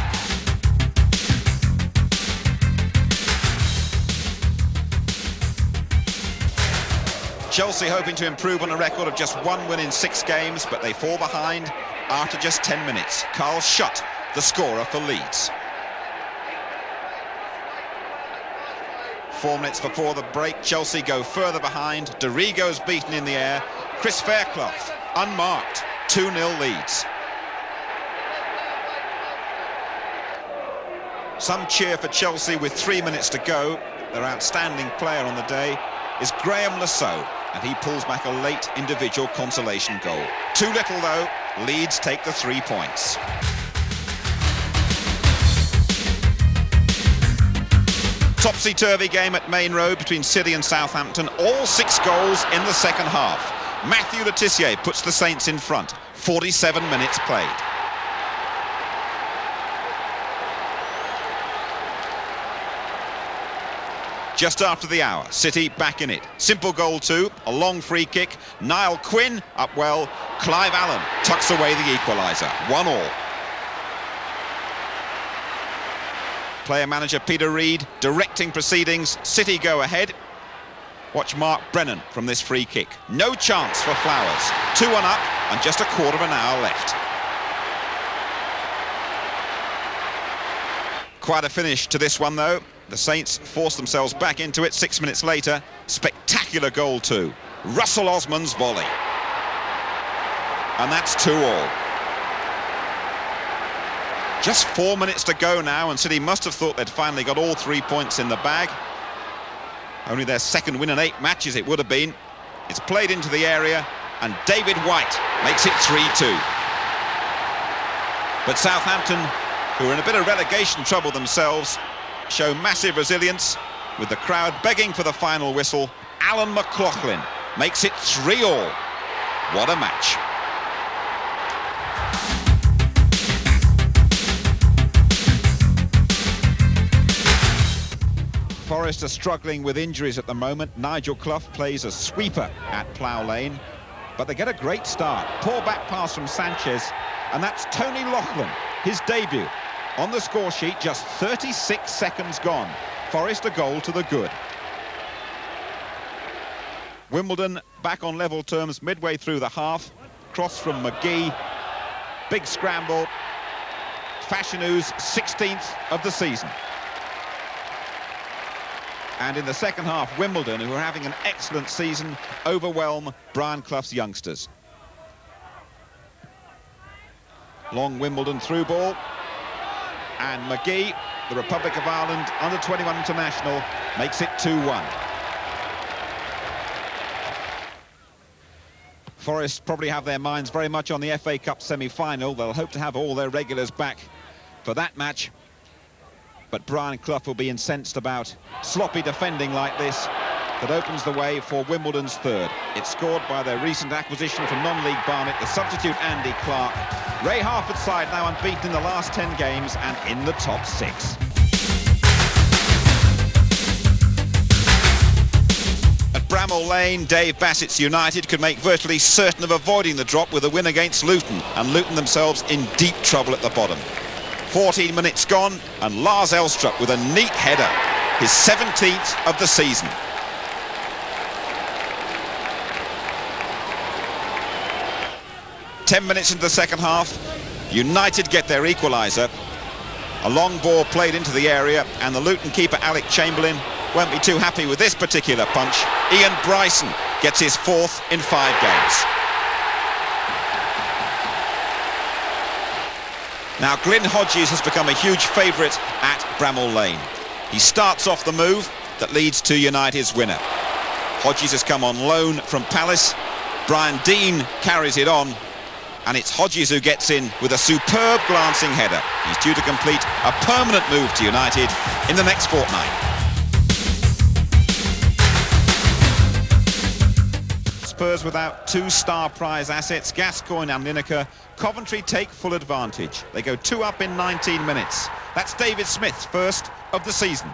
Chelsea hoping to improve on a record of just 1 win in 6 games, but they fall behind after just 10 minutes. Carl Schutt, the scorer for Leeds. 4 minutes before the break, Chelsea go further behind. Dorigo's beaten in the air. Chris Fairclough, unmarked, 2-0 leads. Some cheer for Chelsea with 3 minutes to go. Their outstanding player on the day is Graham Lasso, and he pulls back a late individual consolation goal. Too little, though. Leeds take the 3 points. Topsy-turvy game at Main Road between City and Southampton. All 6 goals in the second half. Matthew Le Tissier puts the Saints in front. 47 minutes played. Just after the hour, City back in it. Simple goal too, a long free kick. Niall Quinn up well. Clive Allen tucks away the equaliser. 1-1. Player-manager Peter Reid directing proceedings. City go ahead. Watch Mark Brennan from this free kick. No chance for Flowers. 2-1 up and just a quarter of an hour left. Quite a finish to this one, though. The Saints force themselves back into it 6 minutes later. Spectacular goal too. Russell Osman's volley. And that's 2-2. Just 4 minutes to go now, and City must have thought they'd finally got all 3 points in the bag. Only their second win in 8 matches it would have been. It's played into the area, and David White makes it 3-2. But Southampton, who are in a bit of relegation trouble themselves, show massive resilience, with the crowd begging for the final whistle. Alan McLaughlin makes it 3-3. What a match. Forest are struggling with injuries at the moment. Nigel Clough plays a sweeper at Plough Lane, but they get a great start. Poor back pass from Sanchez, and that's Tony Loughlin, his debut. On the score sheet, just 36 seconds gone. Forest a goal to the good. Wimbledon back on level terms midway through the half. Cross from McGee. Big scramble. Fashionu's 16th of the season. And in the second half, Wimbledon, who are having an excellent season, overwhelm Brian Clough's youngsters. Long Wimbledon through ball. And McGee, the Republic of Ireland under-21 international, makes it 2-1. Forest probably have their minds very much on the FA Cup semi-final. They'll hope to have all their regulars back for that match. But Brian Clough will be incensed about sloppy defending like this that opens the way for Wimbledon's third. It's scored by their recent acquisition from non-league Barnet, the substitute Andy Clark. Ray Harford's side now unbeaten in the last 10 games and in the top 6. At Bramall Lane, Dave Bassett's United could make virtually certain of avoiding the drop with a win against Luton, and Luton themselves in deep trouble at the bottom. 14 minutes gone, and Lars Elstrup with a neat header, his 17th of the season. Ten minutes into the second half, United get their equaliser. A long ball played into the area, and the Luton keeper Alec Chamberlain won't be too happy with this particular punch. Ian Bryson gets his 4th in 5 games. Now, Glyn Hodges has become a huge favourite at Bramall Lane. He starts off the move that leads to United's winner. Hodges has come on loan from Palace. Brian Deane carries it on, and it's Hodges who gets in with a superb glancing header. He's due to complete a permanent move to United in the next fortnight. Spurs without 2 star prize assets, Gascoigne and Lineker. Coventry take full advantage. They go 2 up in 19 minutes. That's David Smith's first of the season.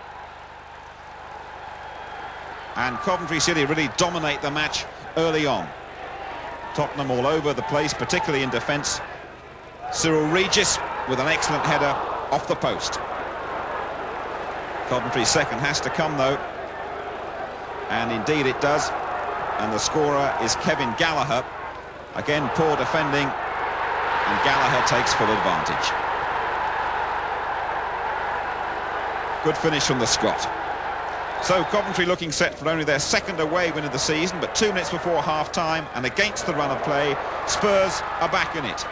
And Coventry City really dominate the match early on. Tottenham all over the place, particularly in defence. Cyril Regis with an excellent header off the post. Coventry's second has to come though, and indeed it does. And the scorer is Kevin Gallagher. Again, poor defending, and Gallagher takes full advantage. Good finish from the Scot. So Coventry looking set for only their second away win of the season, but 2 minutes before half-time, and against the run of play, Spurs are back in it.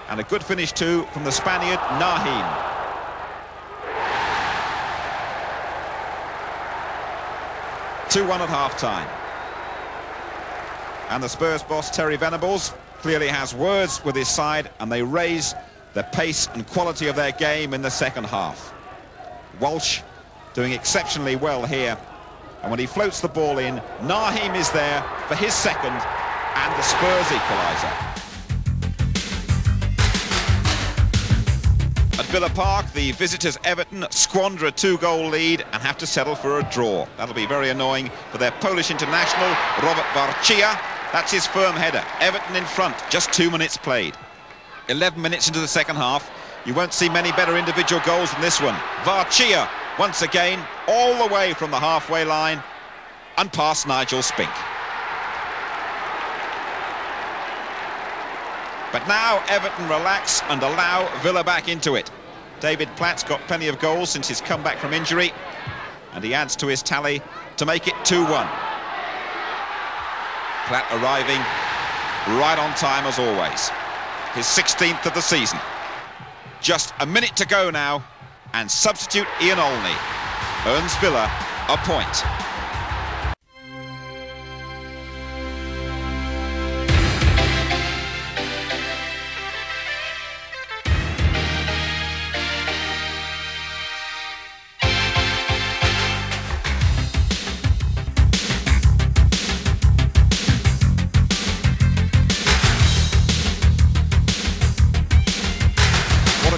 And a good finish too from the Spaniard Nahim. (2-1) at half-time. And the Spurs boss, Terry Venables, clearly has words with his side, and they raise the pace and quality of their game in the second half. Walsh doing exceptionally well here, and when he floats the ball in, Nahim is there for his second and the Spurs equaliser. At Villa Park, the visitors Everton squander a 2-goal lead and have to settle for a draw. That'll be very annoying for their Polish international, Robert Warcia. That's his firm header. Everton in front, just 2 minutes played. 11 minutes into the second half, you won't see many better individual goals than this one. Warcia, once again, all the way from the halfway line and past Nigel Spink. But now Everton relax and allow Villa back into it. David Platt's got plenty of goals since his comeback from injury, and he adds to his tally to make it 2-1. Platt arriving right on time as always. His 16th of the season. Just a minute to go now, and substitute Ian Olney earns Villa a point.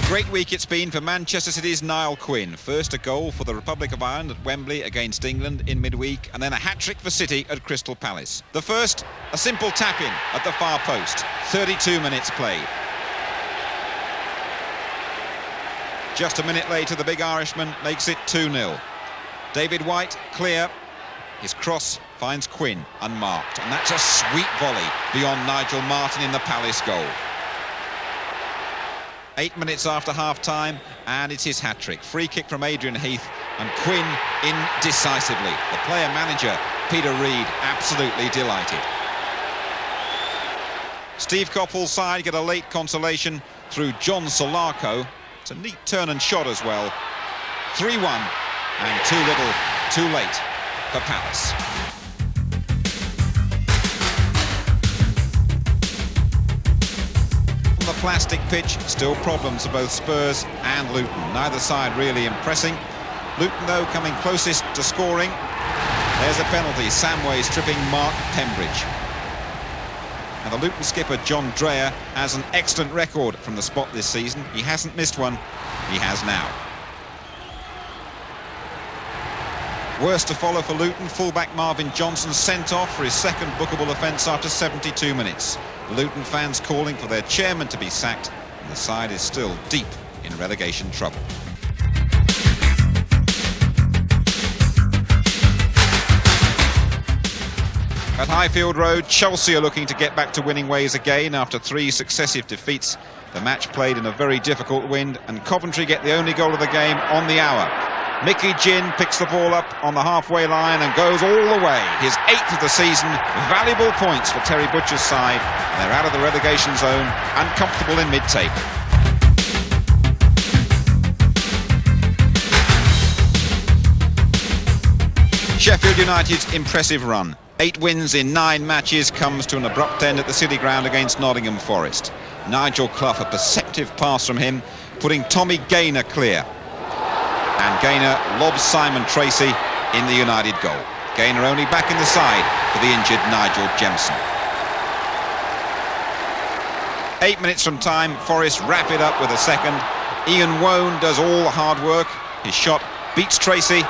Great week it's been for Manchester City's Niall Quinn. First a goal for the Republic of Ireland at Wembley against England in midweek, and then a hat-trick for City at Crystal Palace. The first, a simple tap-in at the far post. 32 minutes played. Just a minute later, the big Irishman makes it 2-0. David White, clear. His cross finds Quinn, unmarked. And that's a sweet volley beyond Nigel Martin in the Palace goal. 8 minutes after half-time, and it's his hat-trick. Free kick from Adrian Heath And Quinn in decisively. The player-manager, Peter Reid, absolutely delighted. Steve Coppell's side get a late consolation through John Solarco. It's a neat turn and shot as well. 3-1, and too little, too late for Palace. On the plastic pitch, still problems for both Spurs and Luton. Neither side really impressing. Luton, though, coming closest to scoring. There's a penalty. Samway stripping Mark Pembridge. And the Luton skipper, John Dreyer, has an excellent record from the spot this season. He hasn't missed one. He has now. Worst to follow for Luton. Fullback Marvin Johnson sent off for his second bookable offence after 72 minutes. Luton fans calling for their chairman to be sacked, and the side is still deep in relegation trouble. At Highfield Road, Chelsea are looking to get back to winning ways again after 3 successive defeats. The match played in a very difficult wind, and Coventry get the only goal of the game on the hour. Mickey Ginn picks the ball up on the halfway line and goes all the way. His 8th of the season. Valuable points for Terry Butcher's side. And they're out of the relegation zone and comfortable in mid-table. Sheffield United's impressive run. 8 wins in 9 matches comes to an abrupt end at the City Ground against Nottingham Forest. Nigel Clough, a perceptive pass from him, putting Tommy Gaynor clear. And Gaynor lobs Simon Tracy in the United goal. Gaynor only back in the side for the injured Nigel Jemson. 8 minutes from time, Forest wrap it up with a second. Ian Wone does all the hard work. His shot beats Tracy.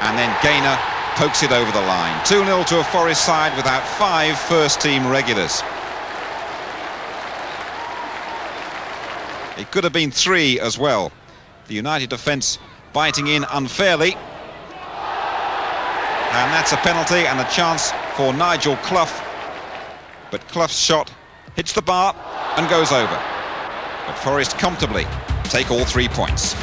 And then Gaynor pokes it over the line. 2-0 to a Forest side without 5 first-team regulars. It could have been 3 as well. The United defence biting in unfairly. And that's a penalty and a chance for Nigel Clough. But Clough's shot hits the bar and goes over. But Forest comfortably take all 3 points.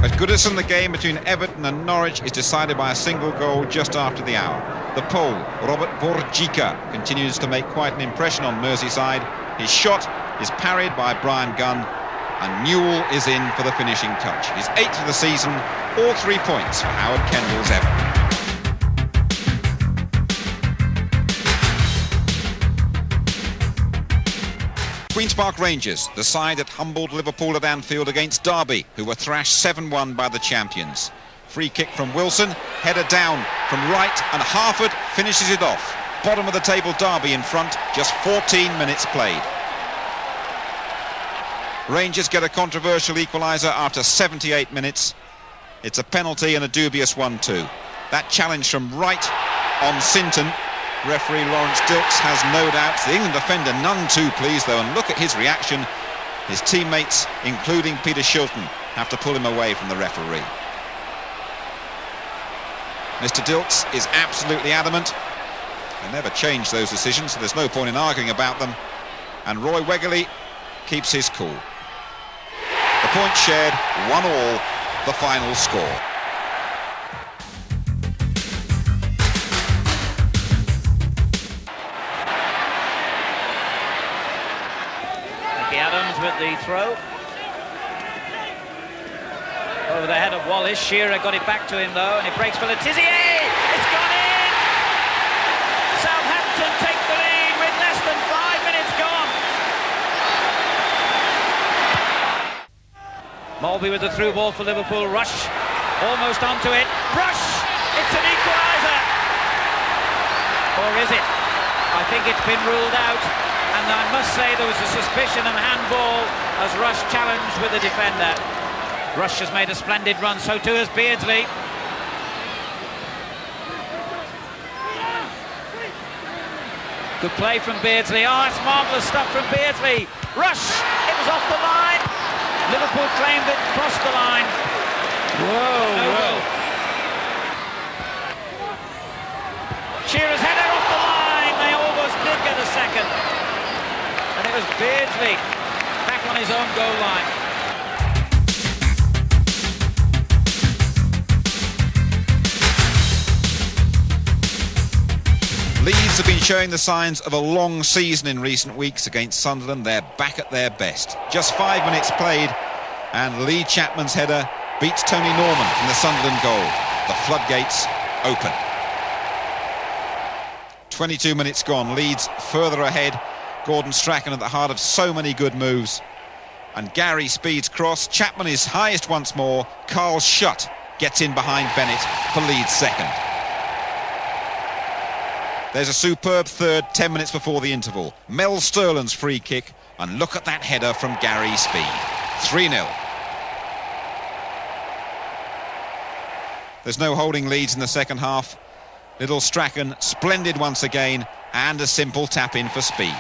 At Goodison, the game between Everton and Norwich is decided by a single goal just after the hour. The Pole, Robert Borgica, continues to make quite an impression on Merseyside. His shot is parried by Brian Gunn, and Newell is in for the finishing touch. His 8th of the season, all 3 points for Howard Kendall's Everton. Queen's Park Rangers, the side that humbled Liverpool at Anfield against Derby, who were thrashed 7-1 by the champions. Free kick from Wilson, header down from right, and Harford finishes it off. Bottom of the table Derby in front, just 14 minutes played. Rangers get a controversial equaliser after 78 minutes. It's a penalty and a dubious one too. That challenge from right on Sinton. Referee Lawrence Dilks has no doubts. The England defender none too pleased though, and look at his reaction. His teammates, including Peter Shilton, have to pull him away from the referee. Mr. Dilks is absolutely adamant. They never change those decisions, so there's no point in arguing about them. And Roy Wegerle keeps his cool. The point shared, 1-1, the final score. Adams with the throw. Over the head of Wallace. Shearer got it back to him though, and it breaks for Letizier. It's gone in! Southampton take the lead with less than 5 minutes gone. Mulby with the through ball for Liverpool. Rush almost onto it. Rush! It's an equaliser! Or is it? I think it's been ruled out. And I must say there was a suspicion of handball as Rush challenged with the defender. Rush has made a splendid run, so too has Beardsley. Good play from Beardsley. Oh, it's marvellous stuff from Beardsley. Rush! It was off the line. Liverpool claimed it crossed the line. Whoa. Shearer's header off the line. They almost did get a second. And it was Beardsley back on his own goal line. Leeds have been showing the signs of a long season in recent weeks against Sunderland. They're back at their best. Just 5 minutes played, and Lee Chapman's header beats Tony Norman in the Sunderland goal. The floodgates open. 22 minutes gone, Leeds further ahead. Gordon Strachan at the heart of so many good moves. And Gary Speed's cross. Chapman is highest once more. Carl Schutt gets in behind Bennett for Leeds' second. There's a superb third 10 minutes before the interval. Mel Sterland's free kick, and look at that header from Gary Speed. 3-0. There's no holding Leeds in the second half. Little Strachan, splendid once again, and a simple tap-in for Speed.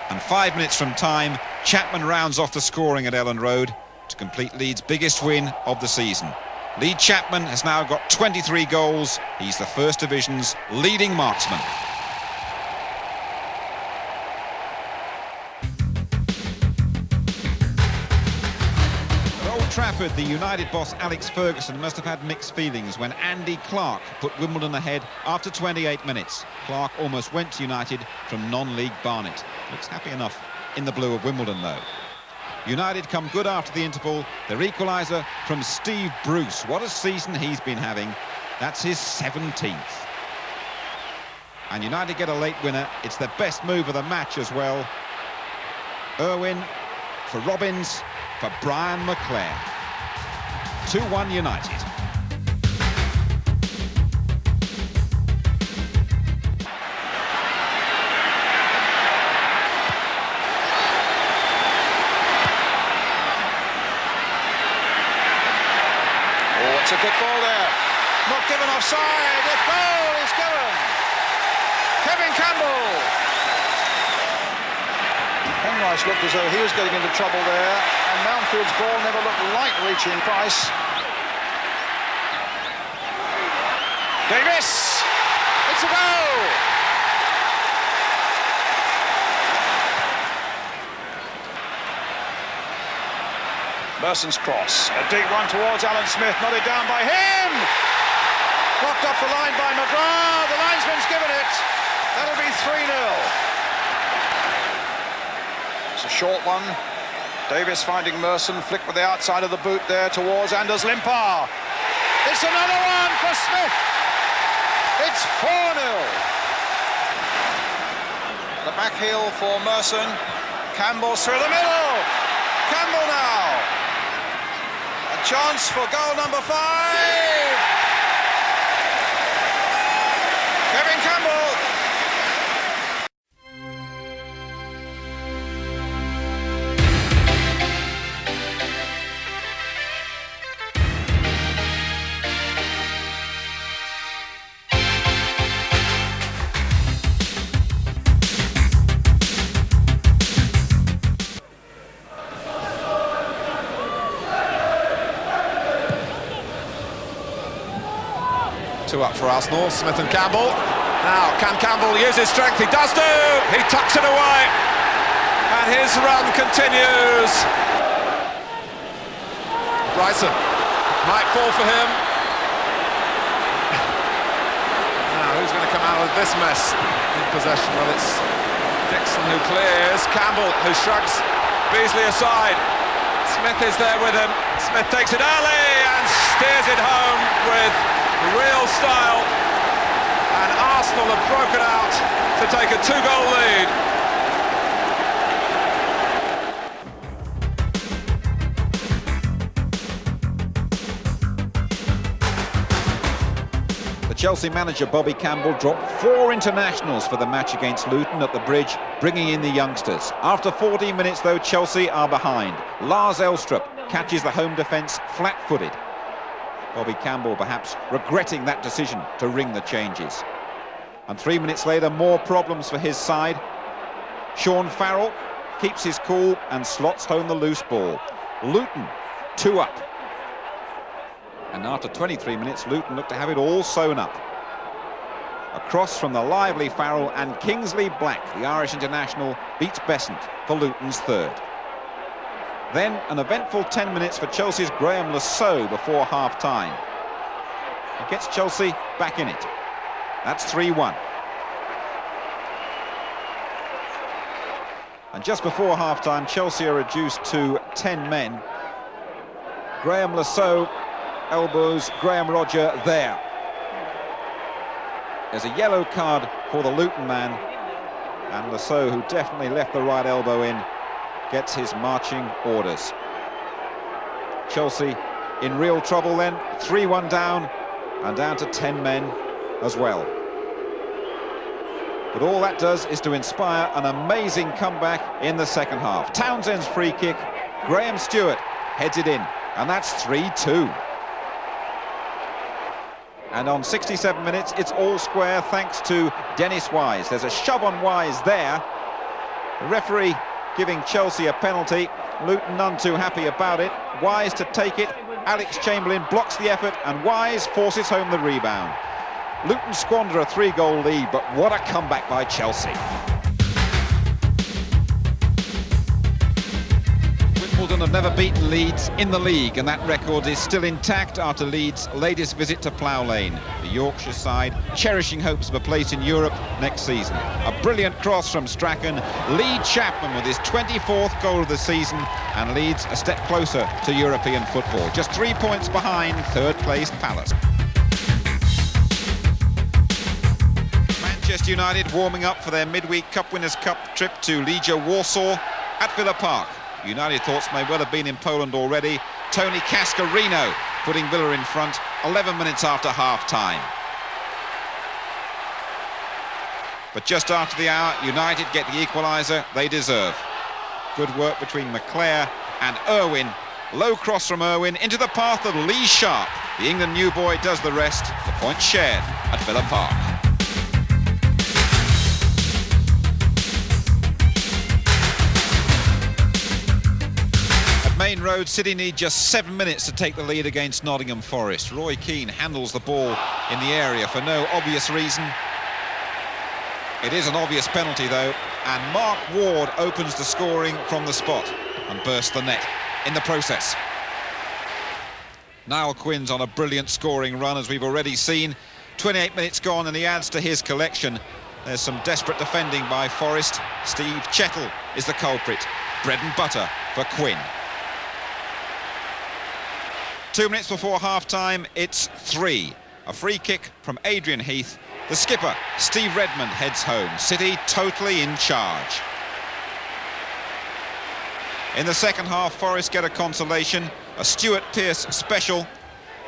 And 5 minutes from time, Chapman rounds off the scoring at Elland Road to complete Leeds' biggest win of the season. Lee Chapman has now got 23 goals. He's the First Division's leading marksman. At Old Trafford, the United boss Alex Ferguson must have had mixed feelings when Andy Clark put Wimbledon ahead after 28 minutes. Clark almost went to United from non-league Barnet. Looks happy enough in the blue of Wimbledon, though. United come good after the interval. Their equaliser from Steve Bruce. What a season he's been having. That's his 17th. And United get a late winner. It's their best move of the match as well. Irwin for Robbins for Brian McClair. 2-1 United. It's a good ball there. Not given offside. The goal is given. Kevin Campbell. Penrice looked as though he was getting into trouble there, and Mountfield's ball never looked like reaching Price. Davis. It's a goal. Merson's cross, a deep one towards Alan Smith, nodded down by him! Blocked off the line by McGrath, the linesman's given it. That'll be 3-0. It's a short one. Davis finding Merson, flick with the outside of the boot there towards Anders Limpar. It's another one for Smith. It's 4-0. The back heel for Merson. Campbell's through the middle. Campbell now. A chance for goal number 5. Kevin Campbell. Two up for Arsenal, Smith and Campbell. Now, can Campbell use his strength? He does do! He tucks it away. And his run continues. Bryson might fall for him. Now, who's going to come out of this mess in possession? Well, it's Dixon who clears. Campbell who shrugs Beasley aside. Smith is there with him. Smith takes it early and steers it home with real style, and Arsenal have broken out to take a 2-goal lead. The Chelsea manager Bobby Campbell dropped 4 internationals for the match against Luton at the Bridge, bringing in the youngsters. After 14 minutes though, Chelsea are behind. Lars Elstrup catches the home defence flat-footed. Bobby Campbell perhaps regretting that decision to ring the changes. And 3 minutes later, more problems for his side. Sean Farrell keeps his cool and slots home the loose ball. Luton 2 up. And after 23 minutes, Luton look to have it all sewn up. A cross from the lively Farrell, and Kingsley Black, the Irish international, beats Besant for Luton's third. Then an eventful 10 minutes for Chelsea's Graham Lasso before half-time. He gets Chelsea back in it. That's 3-1. And just before half-time, Chelsea are reduced to 10 men. Graham Lasso elbows Graham Rodger there. There's a yellow card for the Luton man, and Lasso, who definitely left the right elbow in, gets his marching orders. Chelsea in real trouble then, 3-1 down, and down to 10 men as well. But all that does is to inspire an amazing comeback in the second half. Townsend's free kick, Graham Stewart heads it in, and that's 3-2. And on 67 minutes, it's all square thanks to Dennis Wise. There's a shove on Wise there. The referee giving Chelsea a penalty. Luton none too happy about it. Wise to take it. Alex Chamberlain blocks the effort, and Wise forces home the rebound. Luton squander a 3-goal lead, but what a comeback by Chelsea. Wimbledon have never beaten Leeds in the league, and that record is still intact after Leeds' latest visit to Plough Lane. The Yorkshire side cherishing hopes of a place in Europe next season. A brilliant cross from Strachan. Lee Chapman with his 24th goal of the season, and Leeds a step closer to European football. Just 3 points behind third-placed Palace. Manchester United warming up for their midweek Cup Winners' Cup trip to Legia Warsaw at Villa Park. United thoughts may well have been in Poland already. Tony Cascarino putting Villa in front 11 minutes after half-time. But just after the hour, United get the equaliser they deserve. Good work between McClare and Irwin. Low cross from Irwin into the path of Lee Sharp. The England new boy does the rest. The point shared at Villa Park. Main Road, City need just 7 minutes to take the lead against Nottingham Forest. Roy Keane handles the ball in the area for no obvious reason. It is an obvious penalty though, and Mark Ward opens the scoring from the spot and bursts the net in the process. Niall Quinn's on a brilliant scoring run, as we've already seen. 28 minutes gone and he adds to his collection. There's some desperate defending by Forest. Steve Chettle is the culprit. Bread and butter for Quinn. 2 minutes before half-time, it's 3. A free kick from Adrian Heath. The skipper, Steve Redmond, heads home. City totally in charge. In the second half, Forest get a consolation, a Stuart Pearce special,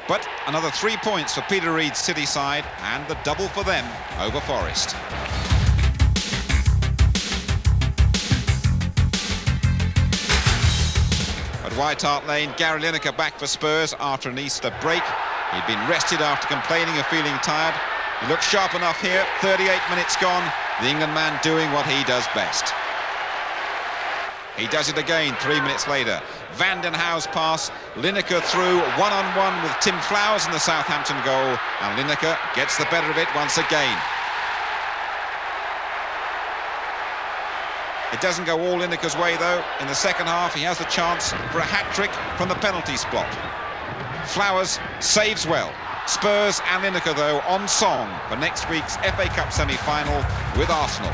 but another 3 points for Peter Reid's City side, and the double for them over Forest. At White Hart Lane, Gary Lineker back for Spurs after an Easter break. He'd been rested after complaining of feeling tired. He looks sharp enough here. 38 minutes gone. The England man doing what he does best. He does it again 3 minutes later. Vandenhouwe's pass. Lineker through one-on-one with Tim Flowers in the Southampton goal. And Lineker gets the better of it once again. It doesn't go all Lineker's way though. In the second half he has the chance for a hat-trick from the penalty spot. Flowers saves well. Spurs and Lineker though on song for next week's FA Cup semi-final with Arsenal.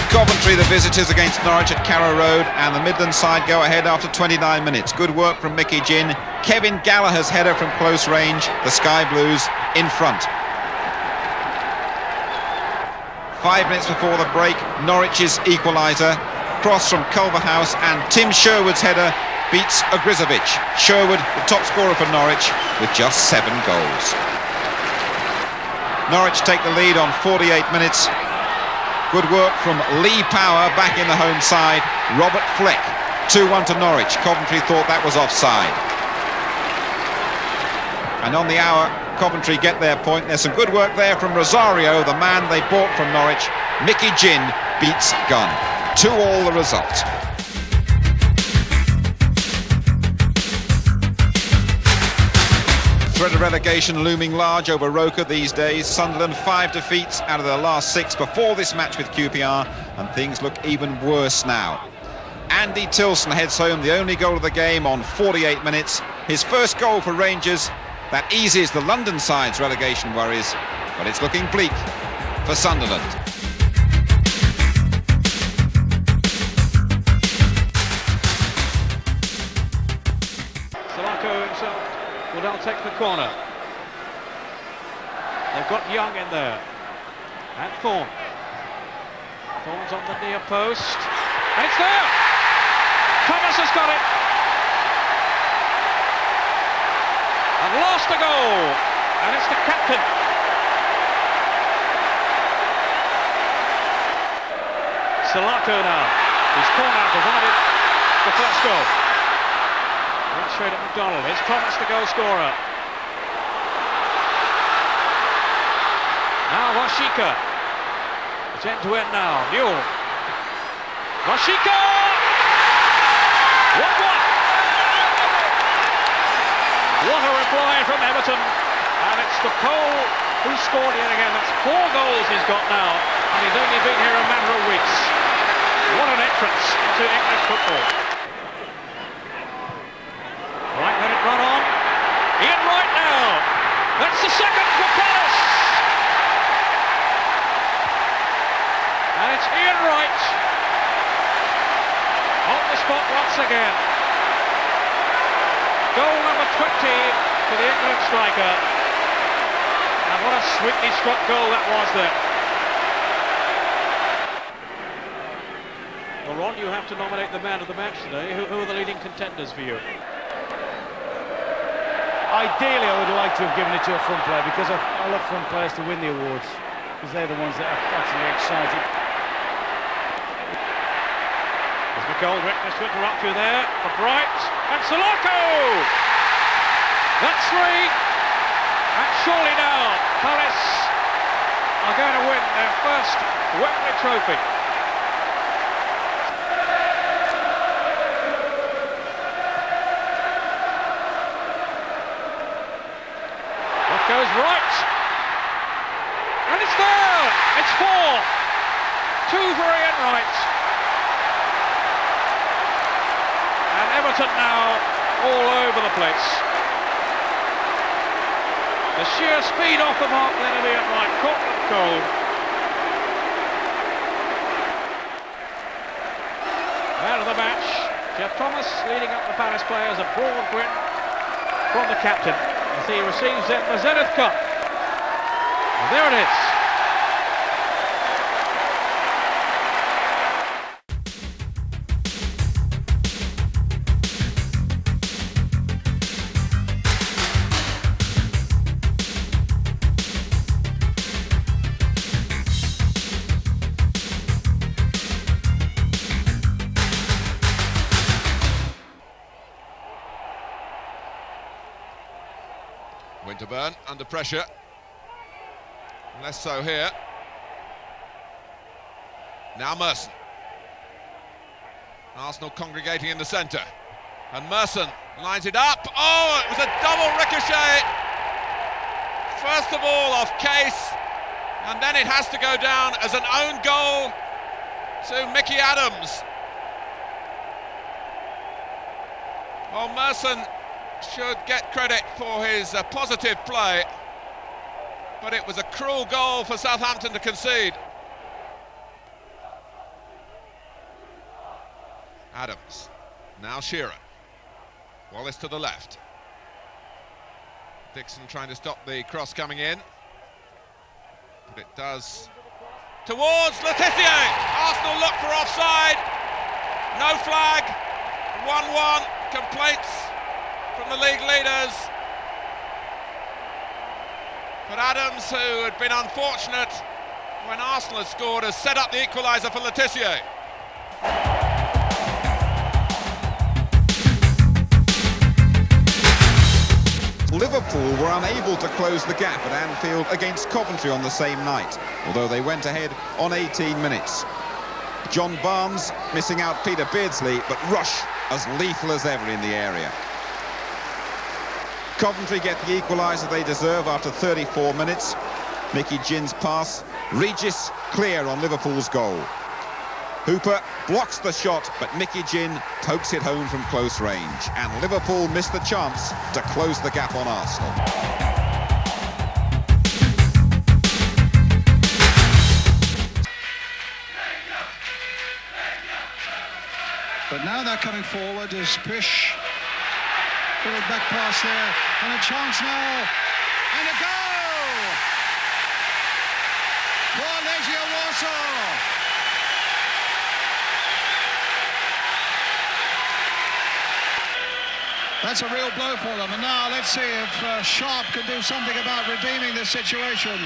Coventry the visitors against Norwich at Carrow Road, and the Midland side go ahead after 29 minutes. Good work from Mickey Ginn. Kevin Gallagher's header from close range. The Sky Blues in front. 5 minutes before the break, Norwich's equaliser. Cross from Culverhouse, and Tim Sherwood's header beats Ogrizovic. Sherwood, the top scorer for Norwich, with just 7 goals. Norwich take the lead on 48 minutes. Good work from Lee Power back in the home side. Robert Fleck, 2-1 to Norwich. Coventry thought that was offside. And on the hour, Coventry get their point. There's some good work there from Rosario, the man they bought from Norwich. Mickey Ginn beats Gunn. 2-2 the result. threat of relegation looming large over Roker these days. Sunderland 5 defeats out of their last 6 before this match with QPR, and things look even worse now. Andy Tilson heads home the only goal of the game on 48 minutes. His first goal for Rangers. That eases the London side's relegation worries, but it's looking bleak for Sunderland. Himself will now take the corner. They've got Young in there and Thorne. Thorne's on the near post and it's there. Thomas has got it and lost a goal, and it's the captain. Salako now, his corner provided the first goal. Straight at McDonald. It's Thomas, the goal scorer. Now Washika. It's end to end now. Newell. Washika! 1-1. What a reply from Everton. And it's the Pole who scored yet again. That's 4 goals he's got now. And he's only been here a matter of weeks. What an entrance into English football. Right, let it run on. Ian Wright now. That's the second for Palace. And it's Ian Wright on the spot once again. Goal number 20 for the England striker. And what a sweetly struck goal that was there. Well, Ron, you have to nominate the man of the match today. Who are the leading contenders for you? Ideally, I would like to have given it to a front player, because I love front players to win the awards, because they're the ones that are actually exciting. There's McGoldrick, has to interrupt you there for Bright, and Salako! That's 3, and surely now Palace are going to win their first Wembley trophy. Goes right, and it's there. It's 4. 2 for Ian Wright, and Everton now all over the place. The sheer speed off the mark then of Ian Wright caught them cold. Man of the match, Jeff Thomas leading up the Palace players, a broad grin from the captain as he receives the Zenith Cup. And there it is. Winterburn under pressure. Less so here. Now Merson. Arsenal congregating in the centre. And Merson lines it up. Oh, it was a double ricochet. First of all off Case, and then it has to go down as an own goal to Mickey Adams. Well, Merson should get credit for his positive play, but it was a cruel goal for Southampton to concede. Adams, now Shearer. Wallace to the left. Dixon trying to stop the cross coming in, but it does towards Le Tissier. Arsenal look for offside. No flag. 1-1. Complaints from the league leaders. But Adams, who had been unfortunate when Arsenal had scored, has set up the equaliser for Le Tissier. Liverpool were unable to close the gap at Anfield against Coventry on the same night, although they went ahead on 18 minutes. John Barnes missing out Peter Beardsley, but Rush as lethal as ever in the area. Coventry get the equaliser they deserve after 34 minutes. Mickey Gin's pass. Regis clear on Liverpool's goal. Hooper blocks the shot, but Mickey Gin pokes it home from close range. And Liverpool missed the chance to close the gap on Arsenal. But now they're coming forward as Pish. Little back pass there, and a chance now, and a goal! For Legia Warsaw! That's a real blow for them, and now let's see if Sharp can do something about redeeming this situation.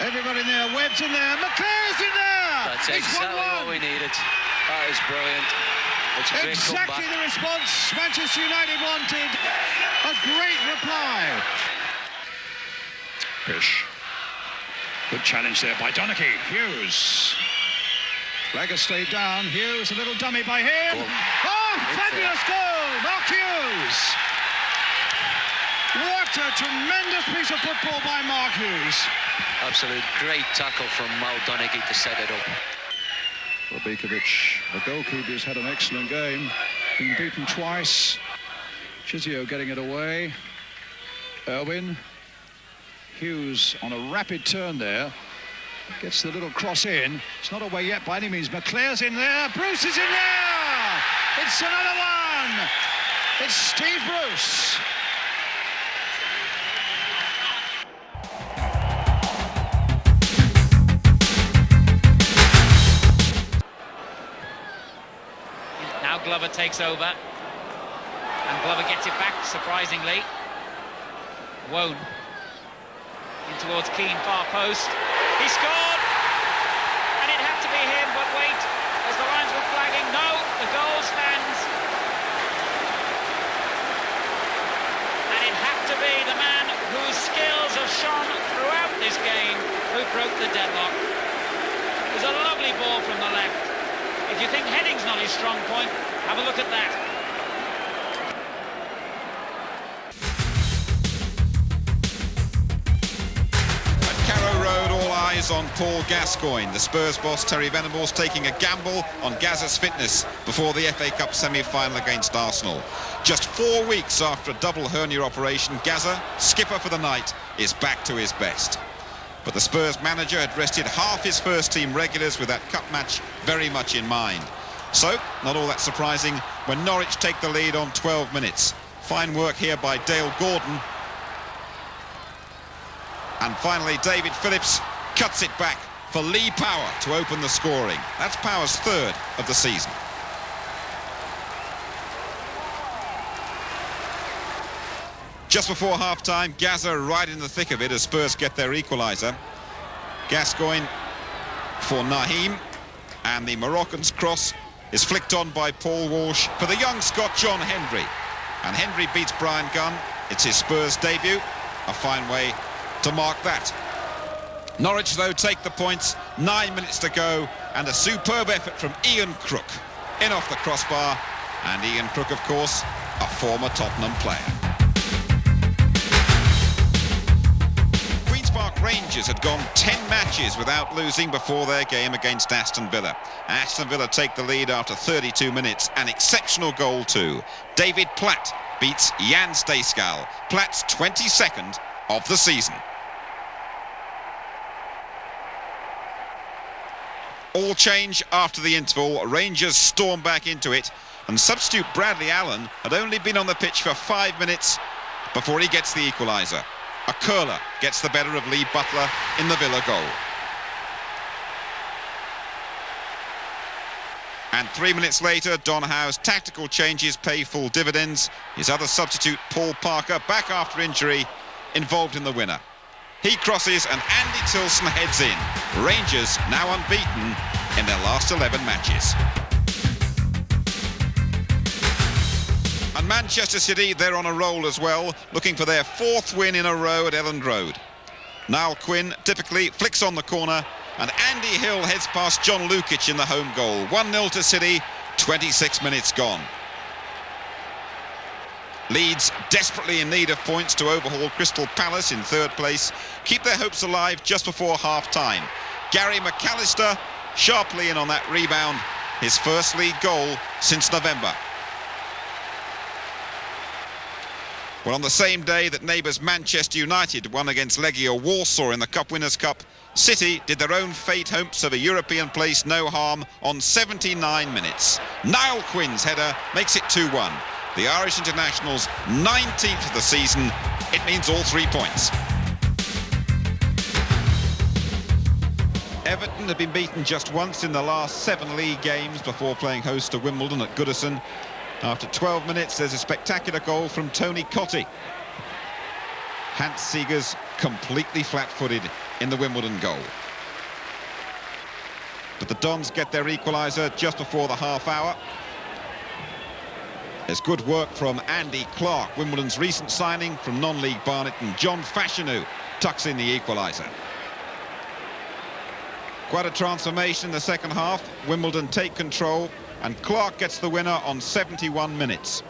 Everybody in there, Webb's in there, McClare's in there! That's exactly what we needed. That is brilliant. It's a great exactly comeback. The response Manchester United wanted. A great reply. Pish. Good challenge there by Donachie. Hughes. Flegger stayed down. Hughes, a little dummy by him. Oh, fabulous goal! Mark Hughes. What a tremendous piece of football by Mark Hughes. Absolute great tackle from Mal Donachie to set it up. Robikovic, the goalkeeper's had an excellent game. Been beaten twice. Chizio getting it away. Irwin. Hughes on a rapid turn there. Gets the little cross in. It's not away yet by any means. McClare's in there. Bruce is in there. It's another one. It's Steve Bruce. Now Glover takes over, and Glover gets it back, surprisingly. Wone in towards Keane, far post. He scored, and it had to be him, but wait, as the lines were flagging, no, the goal stands. And it had to be the man whose skills have shone throughout this game who broke the deadlock. It was a lovely ball from the left. If you think heading's not his strong point, have a look at that. At Carrow Road, all eyes on Paul Gascoigne. The Spurs boss Terry Venables taking a gamble on Gazza's fitness before the FA Cup semi-final against Arsenal. Just 4 weeks after a double hernia operation, Gazza, skipper for the night, is back to his best. But the Spurs manager had rested half his first-team regulars with that cup match very much in mind. So, not all that surprising when Norwich take the lead on 12 minutes. Fine work here by Dale Gordon. And finally, David Phillips cuts it back for Lee Power to open the scoring. That's Power's third of the season. Just before half-time, Gazza right in the thick of it as Spurs get their equaliser. Gascoigne for Naheem, and the Moroccan's cross is flicked on by Paul Walsh for the young Scot John Hendry. And Hendry beats Brian Gunn. It's his Spurs debut. A fine way to mark that. Norwich, though, take the points. 9 minutes to go, and a superb effort from Ian Crook. In off the crossbar, and Ian Crook, of course, a former Tottenham player. Rangers had gone 10 matches without losing before their game against Aston Villa. Aston Villa take the lead after 32 minutes. An exceptional goal too. David Platt beats Jan Stayskal. Platt's 22nd of the season. All change after the interval. Rangers storm back into it, and substitute Bradley Allen had only been on the pitch for 5 minutes before he gets the equaliser. A curler gets the better of Lee Butler in the Villa goal. And 3 minutes later, Don Howe's tactical changes pay full dividends. His other substitute, Paul Parker, back after injury, involved in the winner. He crosses and Andy Tilson heads in. Rangers now unbeaten in their last 11 matches. And Manchester City, they're on a roll as well, looking for their 4th win in a row at Elland Road. Niall Quinn typically flicks on the corner, and Andy Hill heads past John Lukic in the home goal. 1-0 to City, 26 minutes gone. Leeds, desperately in need of points to overhaul Crystal Palace in third place, keep their hopes alive just before half-time. Gary McAllister sharply in on that rebound, his first league goal since November. Well, on the same day that neighbours Manchester United won against Legia Warsaw in the Cup Winners' Cup, City did their own fate hopes of a European place no harm on 79 minutes. Niall Quinn's header makes it 2-1. The Irish international's 19th of the season. It means all 3 points. Everton have been beaten just once in the last 7 league games before playing host to Wimbledon at Goodison. After 12 minutes, there's a spectacular goal from Tony Cottee. Hans Seegers completely flat-footed in the Wimbledon goal. But the Dons get their equaliser just before the half hour. There's good work from Andy Clark, Wimbledon's recent signing from non-league Barnet, and John Fashanu tucks in the equaliser. Quite a transformation in the second half. Wimbledon take control, and Clark gets the winner on 71 minutes.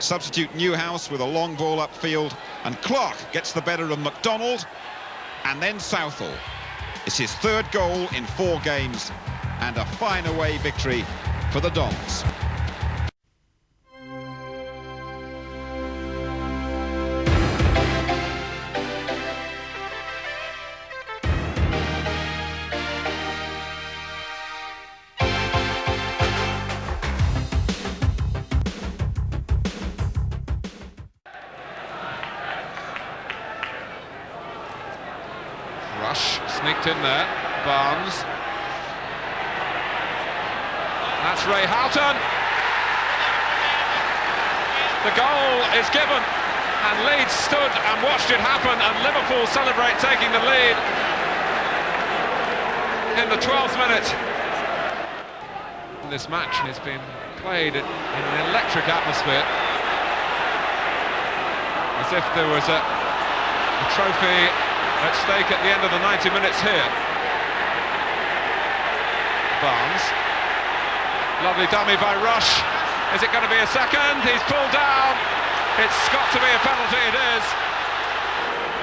Substitute Newhouse with a long ball upfield, and Clark gets the better of McDonald, and then Southall. It's his third goal in 4 games, and a fine away victory for the Dons. Rush sneaked in there. Barnes. That's Ray Houghton. The goal is given, and Leeds stood and watched it happen, and Liverpool celebrate taking the lead in the 12th minute. This match has been played in an electric atmosphere, as if there was a trophy at stake at the end of the 90 minutes here. Barnes. Lovely dummy by Rush. Is it going to be a second? He's pulled down. It's got to be a penalty, it is.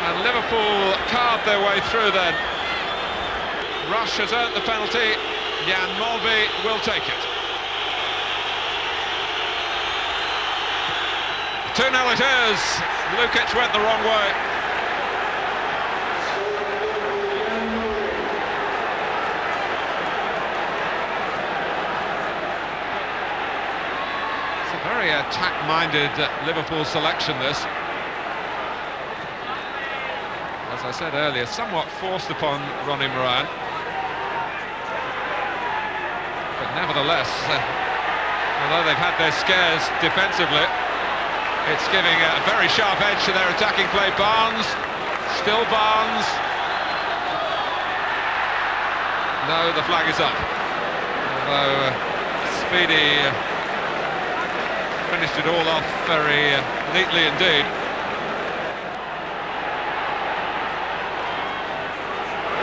And Liverpool carved their way through then. Rush has earned the penalty. Jan Molby will take it. 2-0 it is. Lukic went the wrong way. Very attack-minded Liverpool selection, this. As I said earlier, somewhat forced upon Ronnie Moran. But nevertheless, although they've had their scares defensively, it's giving a very sharp edge to their attacking play. Barnes, still Barnes. No, the flag is up. Although Speedy finished it all off very neatly indeed.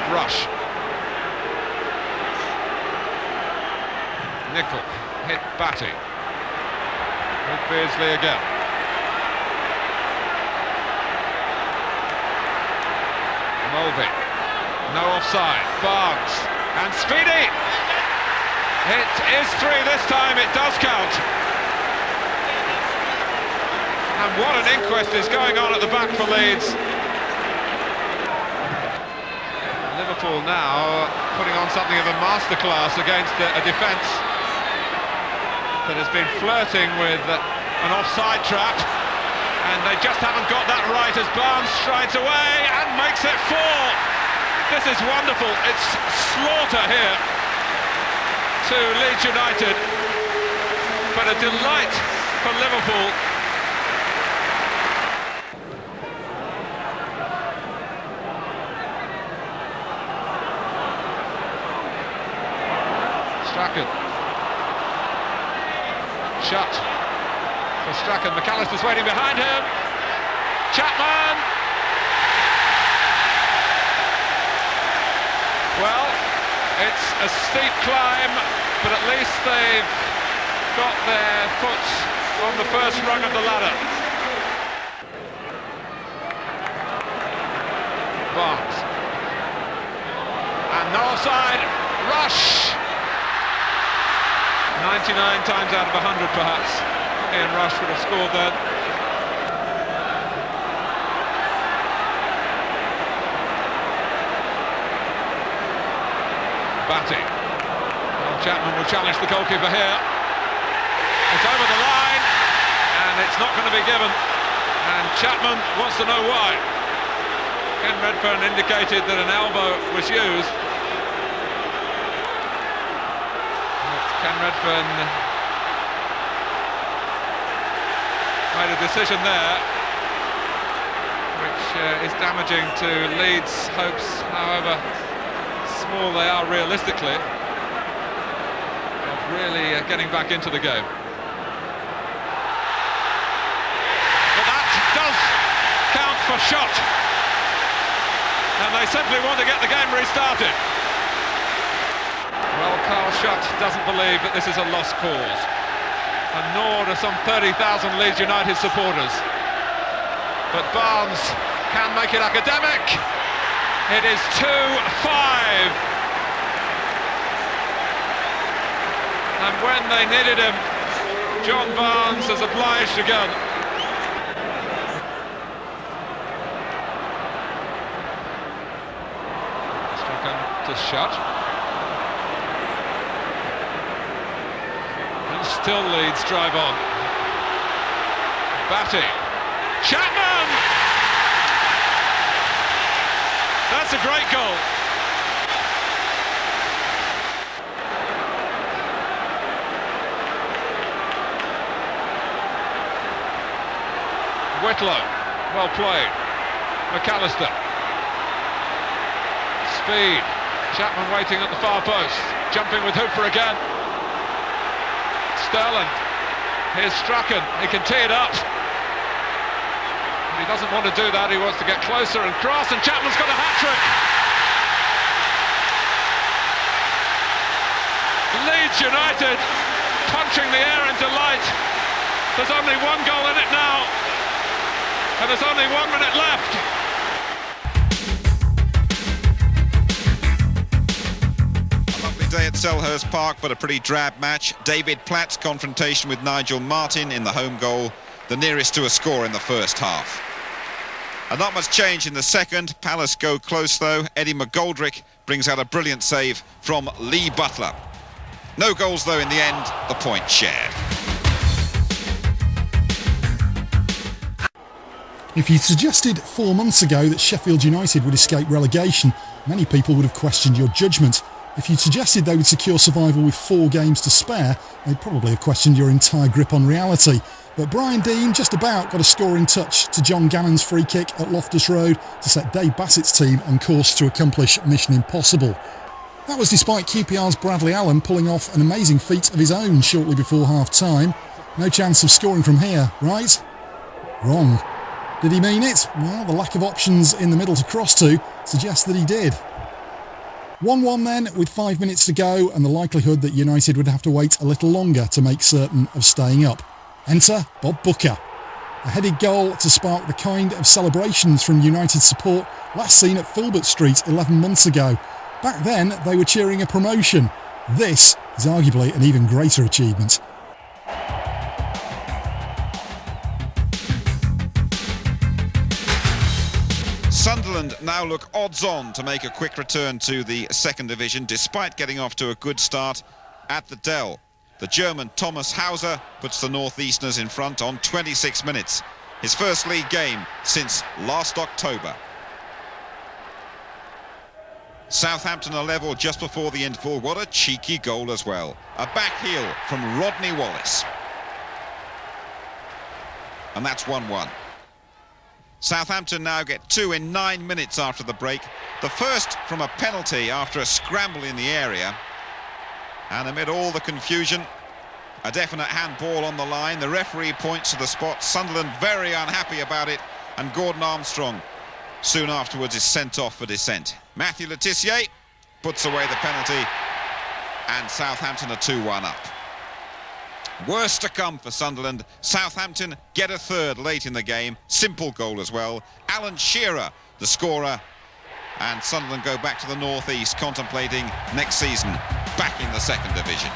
Rush. Nickel hit Batty. With Beardsley again. Mulvey. No offside. Barnes. And Speedy! It is 3 this time, it does count. And what an inquest is going on at the back for Leeds. Liverpool now putting on something of a masterclass against a defence that has been flirting with an offside trap, and they just haven't got that right as Barnes strides away and makes it 4. This is wonderful. It's slaughter here to Leeds United, but a delight for Liverpool. Strachan. Shut for Strachan. McAllister's waiting behind him. Chapman. Well, it's a steep climb, but at least they've got their foot on the first rung of the ladder. Barnes. And no offside. Rush! 99 times out of 100 perhaps. Ian Rush would have scored then. Batty. Well, Chapman will challenge the goalkeeper here. It's over the line, and it's not going to be given. And Chapman wants to know why. Ken Redfern indicated that an elbow was used. But Ken Redfern made a decision there, which is damaging to Leeds' hopes, however small they are realistically, of really getting back into the game. But that does count for shot, and they simply want to get the game restarted. Well, Carl Shutt doesn't believe that this is a lost cause, and nor do some 30,000 Leeds United supporters. But Barnes can make it academic. It is 2-5. And when they needed him, John Barnes has obliged again. Strucken to Shutt. And still Leeds drive on. Batty. Chapman! That's a great goal. Whitlow, well played. McAllister. Speed. Chapman waiting at the far post. Jumping with Hooper again. Sterling. Here's Strachan. He can tee it up. He doesn't want to do that, he wants to get closer and cross, and Chapman's got a hat-trick! Leeds United punching the air in delight. There's only one goal in it now, and there's only 1 minute left. A lovely day at Selhurst Park, but a pretty drab match. David Platt's confrontation with Nigel Martin in the home goal, the nearest to a score in the first half. And not much change in the second. Palace go close though. Eddie McGoldrick brings out a brilliant save from Lee Butler. No goals though in the end, the point shared. If you'd suggested 4 months ago that Sheffield United would escape relegation, many people would have questioned your judgment. If you'd suggested they would secure survival with 4 games to spare, they'd probably have questioned your entire grip on reality. But Brian Deane just about got a scoring touch to John Gannon's free kick at Loftus Road to set Dave Bassett's team on course to accomplish mission impossible. That was despite QPR's Bradley Allen pulling off an amazing feat of his own shortly before half-time. No chance of scoring from here, right? Wrong. Did he mean it? Well, the lack of options in the middle to cross to suggests that he did. 1-1 then, with 5 minutes to go, and the likelihood that United would have to wait a little longer to make certain of staying up. Enter Bob Booker. A headed goal to spark the kind of celebrations from United support last seen at Filbert Street 11 months ago. Back then, they were cheering a promotion. This is arguably an even greater achievement. Sunderland now look odds-on to make a quick return to the second division, despite getting off to a good start at the Dell. The German Thomas Hauser puts the North-Easterners in front on 26 minutes. His first league game since last October. Southampton are level just before the interval. What a cheeky goal as well. A back heel from Rodney Wallace. And that's 1-1. Southampton now get 2 in 9 minutes after the break. The first from a penalty after a scramble in the area. And amid all the confusion, a definite handball on the line. The referee points to the spot. Sunderland very unhappy about it. And Gordon Armstrong soon afterwards is sent off for dissent. Matthew Le Tissier puts away the penalty. And Southampton are 2-1 up. Worse to come for Sunderland. Southampton get a third late in the game. Simple goal as well. Alan Shearer, the scorer. And Sunderland go back to the northeast, contemplating next season back in the second division.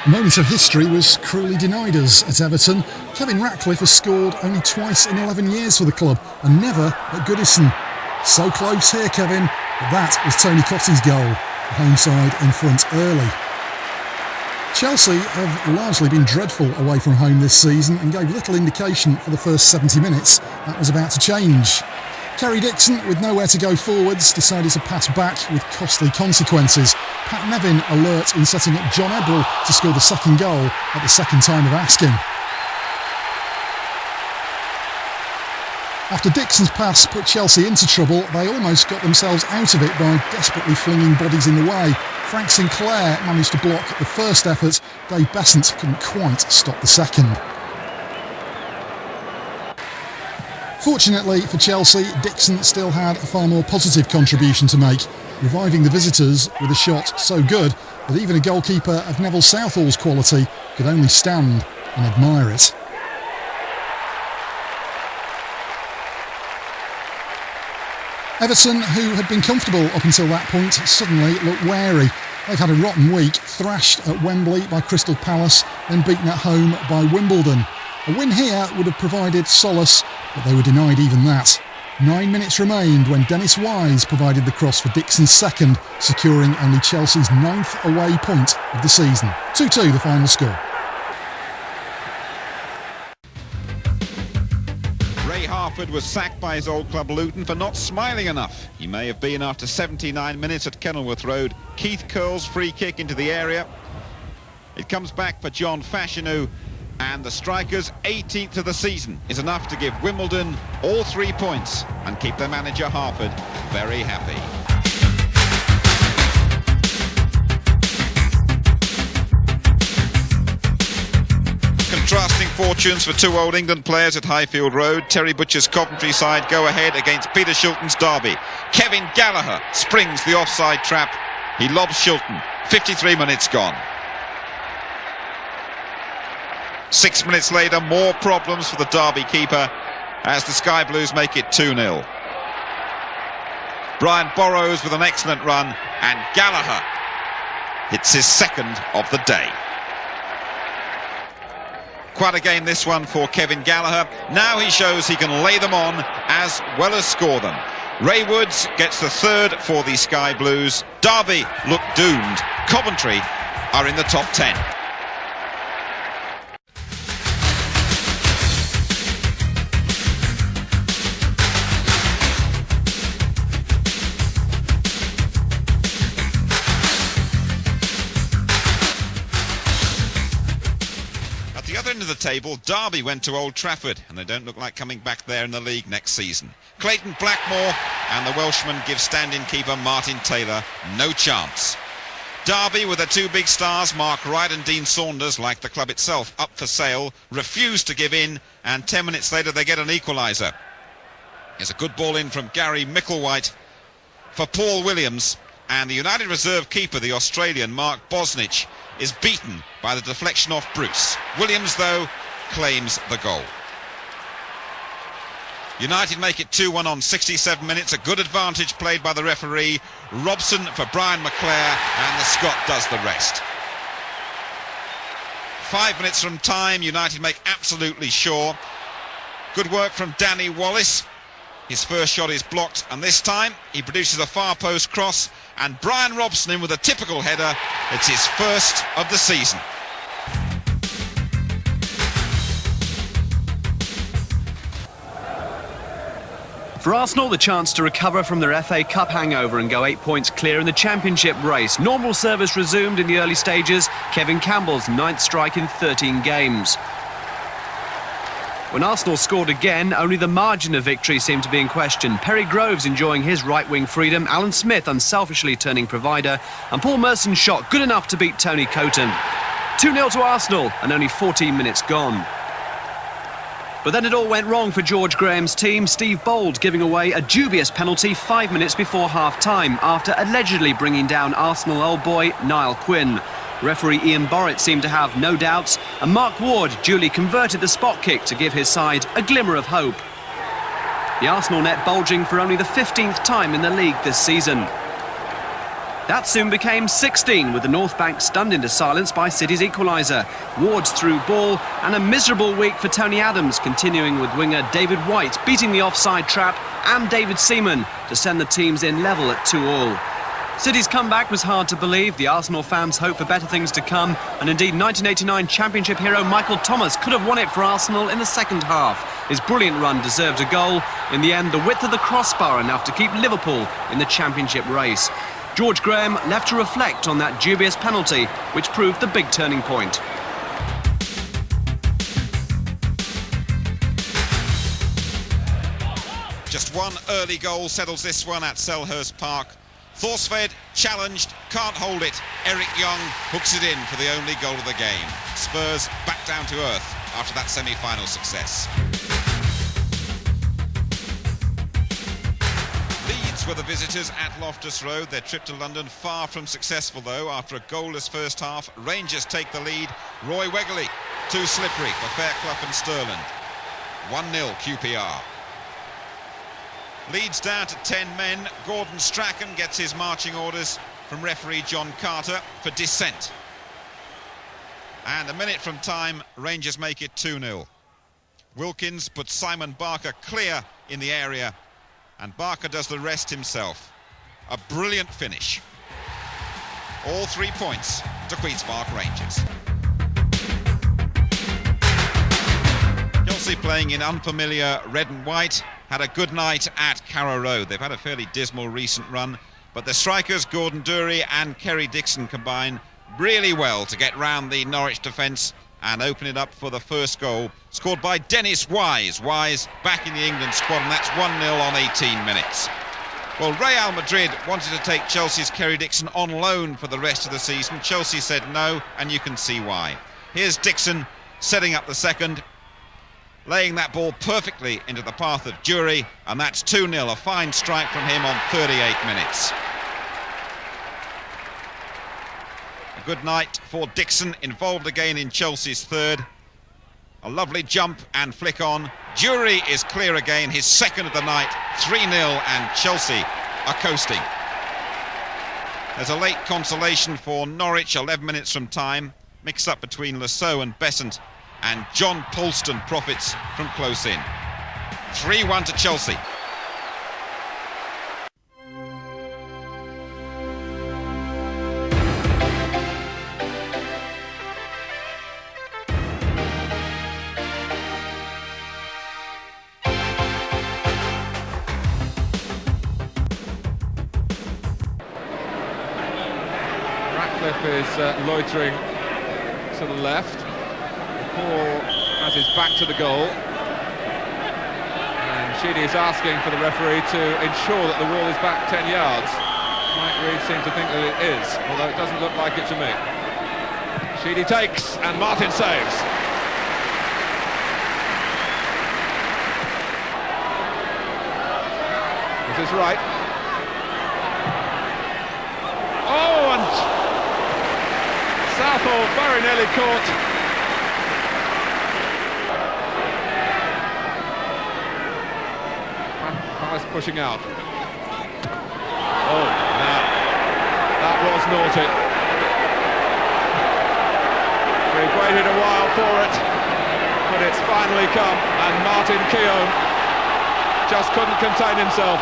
A moment of history was cruelly denied us at Everton. Kevin Ratcliffe has scored only twice in 11 years for the club, and never at Goodison. So close here, Kevin, but that was Tony Cottee's goal. The home side in front early. Chelsea have largely been dreadful away from home this season and gave little indication for the first 70 minutes that was about to change. Kerry Dixon, with nowhere to go forwards, decided to pass back with costly consequences. Pat Nevin alert in setting up John Ebrell to score the second goal at the second time of asking. After Dixon's pass put Chelsea into trouble, they almost got themselves out of it by desperately flinging bodies in the way. Frank Sinclair managed to block the first effort. Dave Besant couldn't quite stop the second. Fortunately for Chelsea, Dixon still had a far more positive contribution to make, reviving the visitors with a shot so good that even a goalkeeper of Neville Southall's quality could only stand and admire it. Everton, who had been comfortable up until that point, suddenly looked wary. They've had a rotten week, thrashed at Wembley by Crystal Palace, then beaten at home by Wimbledon. A win here would have provided solace, but they were denied even that. 9 minutes remained when Dennis Wise provided the cross for Dixon's second, securing only Chelsea's 9th away point of the season. 2-2 the final score. Ray Harford was sacked by his old club Luton for not smiling enough. He may have been after 79 minutes at Kenilworth Road. Keith Curle's free kick into the area. It comes back for John Fashanu, and the striker's 18th of the season is enough to give Wimbledon all 3 points and keep their manager Harford very happy. Contrasting fortunes for two Old England players at Highfield Road. Terry Butcher's Coventry side go ahead against Peter Shilton's Derby. Kevin Gallagher springs the offside trap. He lobs Shilton. 53 minutes gone. 6 minutes later, more problems for the Derby keeper as the Sky Blues make it 2-0. Brian Burrows with an excellent run, and Gallagher hits his second of the day. Quite a game this one for Kevin Gallagher. Now he shows he can lay them on as well as score them. Ray Woods gets the third for the Sky Blues. Derby look doomed. Coventry are in the top 10. End of the table, Derby went to Old Trafford and they don't look like coming back there in the league next season. Clayton Blackmore and the Welshman give stand-in keeper Martin Taylor no chance. Derby, with their two big stars, Mark Wright and Dean Saunders, like the club itself, up for sale, refuse to give in, and 10 minutes later they get an equaliser. There's a good ball in from Gary Micklewhite for Paul Williams, and the United reserve keeper, the Australian Mark Bosnich, is beaten by the deflection off Bruce. Williams, though, claims the goal. United make it 2-1 on 67 minutes. A good advantage played by the referee. Robson for Brian McClare, and the Scot does the rest. 5 minutes from time, United make absolutely sure. Good work from Danny Wallace. His first shot is blocked, and this time he produces a far post cross, and Brian Robson in with a typical header. It's his first of the season. For Arsenal, the chance to recover from their FA Cup hangover and go 8 points clear in the Championship race. Normal service resumed in the early stages. Kevin Campbell's 9th strike in 13 games. When Arsenal scored again, only the margin of victory seemed to be in question. Perry Groves enjoying his right-wing freedom, Alan Smith unselfishly turning provider, and Paul Merson's shot good enough to beat Tony Coton. 2-0 to Arsenal, and only 14 minutes gone. But then it all went wrong for George Graham's team, Steve Bold giving away a dubious penalty 5 minutes before half-time after allegedly bringing down Arsenal old boy Niall Quinn. Referee Ian Borrett seemed to have no doubts, and Mark Ward duly converted the spot kick to give his side a glimmer of hope. The Arsenal net bulging for only the 15th time in the league this season. That soon became 16, with the North Bank stunned into silence by City's equaliser. Ward's through ball, and a miserable week for Tony Adams, continuing with winger David White beating the offside trap and David Seaman to send the teams in level at 2-2. City's comeback was hard to believe. The Arsenal fans hope for better things to come, and indeed 1989 Championship hero Michael Thomas could have won it for Arsenal in the second half. His brilliant run deserved a goal. In the end, the width of the crossbar enough to keep Liverpool in the Championship race. George Graham left to reflect on that dubious penalty, which proved the big turning point. Just one early goal settles this one at Selhurst Park. Thorsved challenged, can't hold it. Eric Young hooks it in for the only goal of the game. Spurs back down to earth after that semi-final success. Leeds were the visitors at Loftus Road. Their trip to London far from successful though. After a goalless first half, Rangers take the lead. Roy Wegerle, too slippery for Fairclough and Sterland. 1-0 QPR. Leeds down to 10 men. Gordon Strachan gets his marching orders from referee John Carter for dissent. And a minute from time, Rangers make it 2-0. Wilkins puts Simon Barker clear in the area, and Barker does the rest himself. A brilliant finish. All 3 points to Queen's Park Rangers. Chelsea playing in unfamiliar red and white had a good night at Carrow Road. They've had a fairly dismal recent run, but the strikers Gordon Durie and Kerry Dixon combine really well to get round the Norwich defence and open it up for the first goal, scored by Dennis Wise. Wise back in the England squad, and that's 1-0 on 18 minutes. Well, Real Madrid wanted to take Chelsea's Kerry Dixon on loan for the rest of the season. Chelsea said no, and you can see why. Here's Dixon setting up the second, laying that ball perfectly into the path of Durie, and that's 2-0, a fine strike from him on 38 minutes. A good night for Dixon, involved again in Chelsea's third. A lovely jump and flick on. Durie is clear again, his second of the night, 3-0, and Chelsea are coasting. There's a late consolation for Norwich, 11 minutes from time, mix up between Lasso and Besant, and John Polston profits from close in. 3-1 to Chelsea. Ratcliffe is loitering to the left. Paul has his back to the goal, and Sheedy is asking for the referee to ensure that the wall is back 10 yards. Mike Reid seems to think that it is, although it doesn't look like it to me. Sheedy takes, and Martin saves. This is right. Oh, and Southall very nearly caught. Pushing out. Oh, now that was naughty. We've waited a while for it, but it's finally come, and Martin Keown just couldn't contain himself.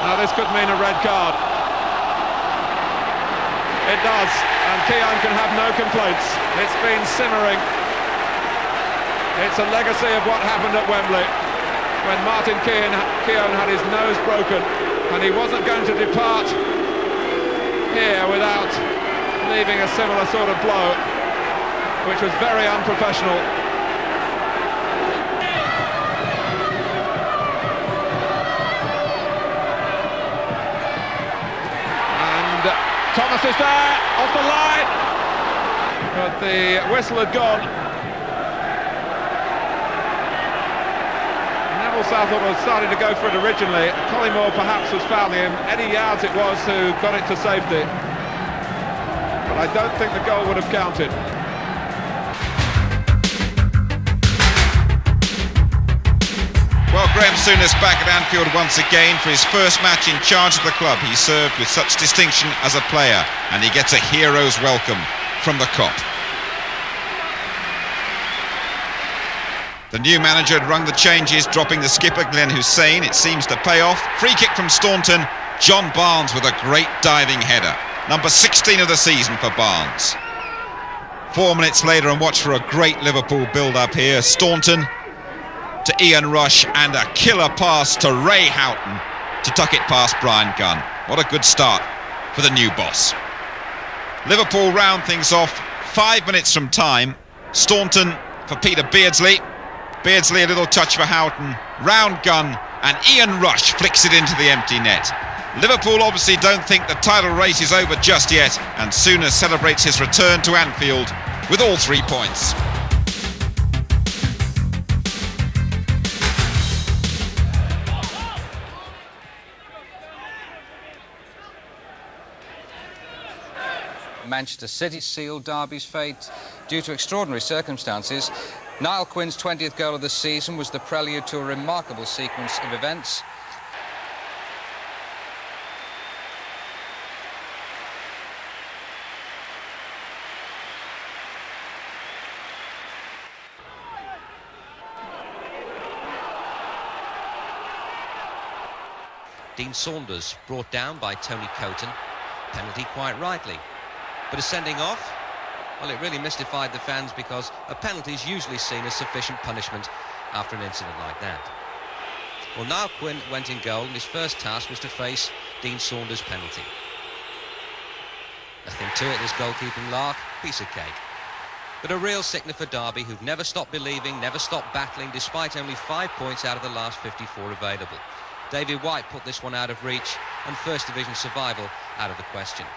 Now this could mean a red card. It does, and Keown can have no complaints. It's been simmering. It's a legacy of what happened at Wembley, when Martin Keown had his nose broken, and he wasn't going to depart here without leaving a similar sort of blow, which was very unprofessional. And Thomas is there, off the line, but the whistle had gone. Full Southall was starting to go for it originally. Collymore perhaps was fouling him. Eddie Yards it was who got it to safety. But I don't think the goal would have counted. Well, Graham Souness back at Anfield once again for his first match in charge of the club. He served with such distinction as a player, and he gets a hero's welcome from the Kop. The new manager had rung the changes, dropping the skipper Glenn Hussein. It seems to pay off. Free kick from Staunton. John Barnes with a great diving header. Number 16 of the season for Barnes. 4 minutes later, and watch for a great Liverpool build-up here. Staunton to Ian Rush, and a killer pass to Ray Houghton to tuck it past Brian Gunn. What a good start for the new boss. Liverpool round things off 5 minutes from time. Staunton for Peter Beardsley. Beardsley a little touch for Houghton. Round Gunn, and Ian Rush flicks it into the empty net. Liverpool obviously don't think the title race is over just yet, and Souness celebrates his return to Anfield with all 3 points. Manchester City sealed Derby's fate due to extraordinary circumstances. Niall Quinn's 20th goal of the season was the prelude to a remarkable sequence of events. Dean Saunders brought down by Tony Coton. Penalty quite rightly. But a sending off? Well, it really mystified the fans because a penalty is usually seen as sufficient punishment after an incident like that. Well, Niall Quinn went in goal, and his first task was to face Dean Saunders' penalty. Nothing to it, this goalkeeping lark, piece of cake. But a real sickener for Derby, who've never stopped believing, never stopped battling, despite only 5 points out of the last 54 available. David White put this one out of reach, and First Division survival out of the question.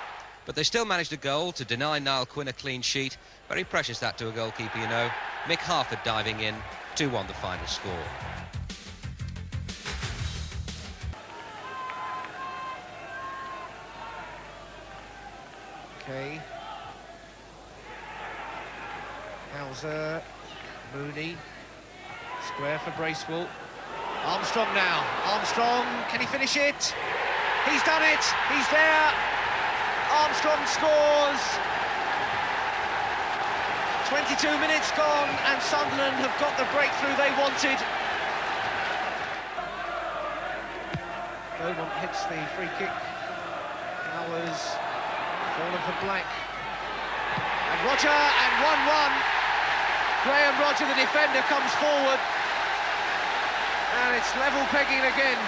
But they still managed a goal to deny Niall Quinn a clean sheet. Very precious that to a goalkeeper, you know. Mick Harford diving in, 2-1 the final score. Okay. Hauser, Mooney, square for Bracewell. Armstrong now. Armstrong, can he finish it? He's done it. He's there. Armstrong scores. 22 minutes gone, and Sunderland have got the breakthrough they wanted. Beaumont hits the free kick. Powers fallen for Black. And Roger, and 1-1. Graham Roger, the defender, comes forward. And it's level pegging again.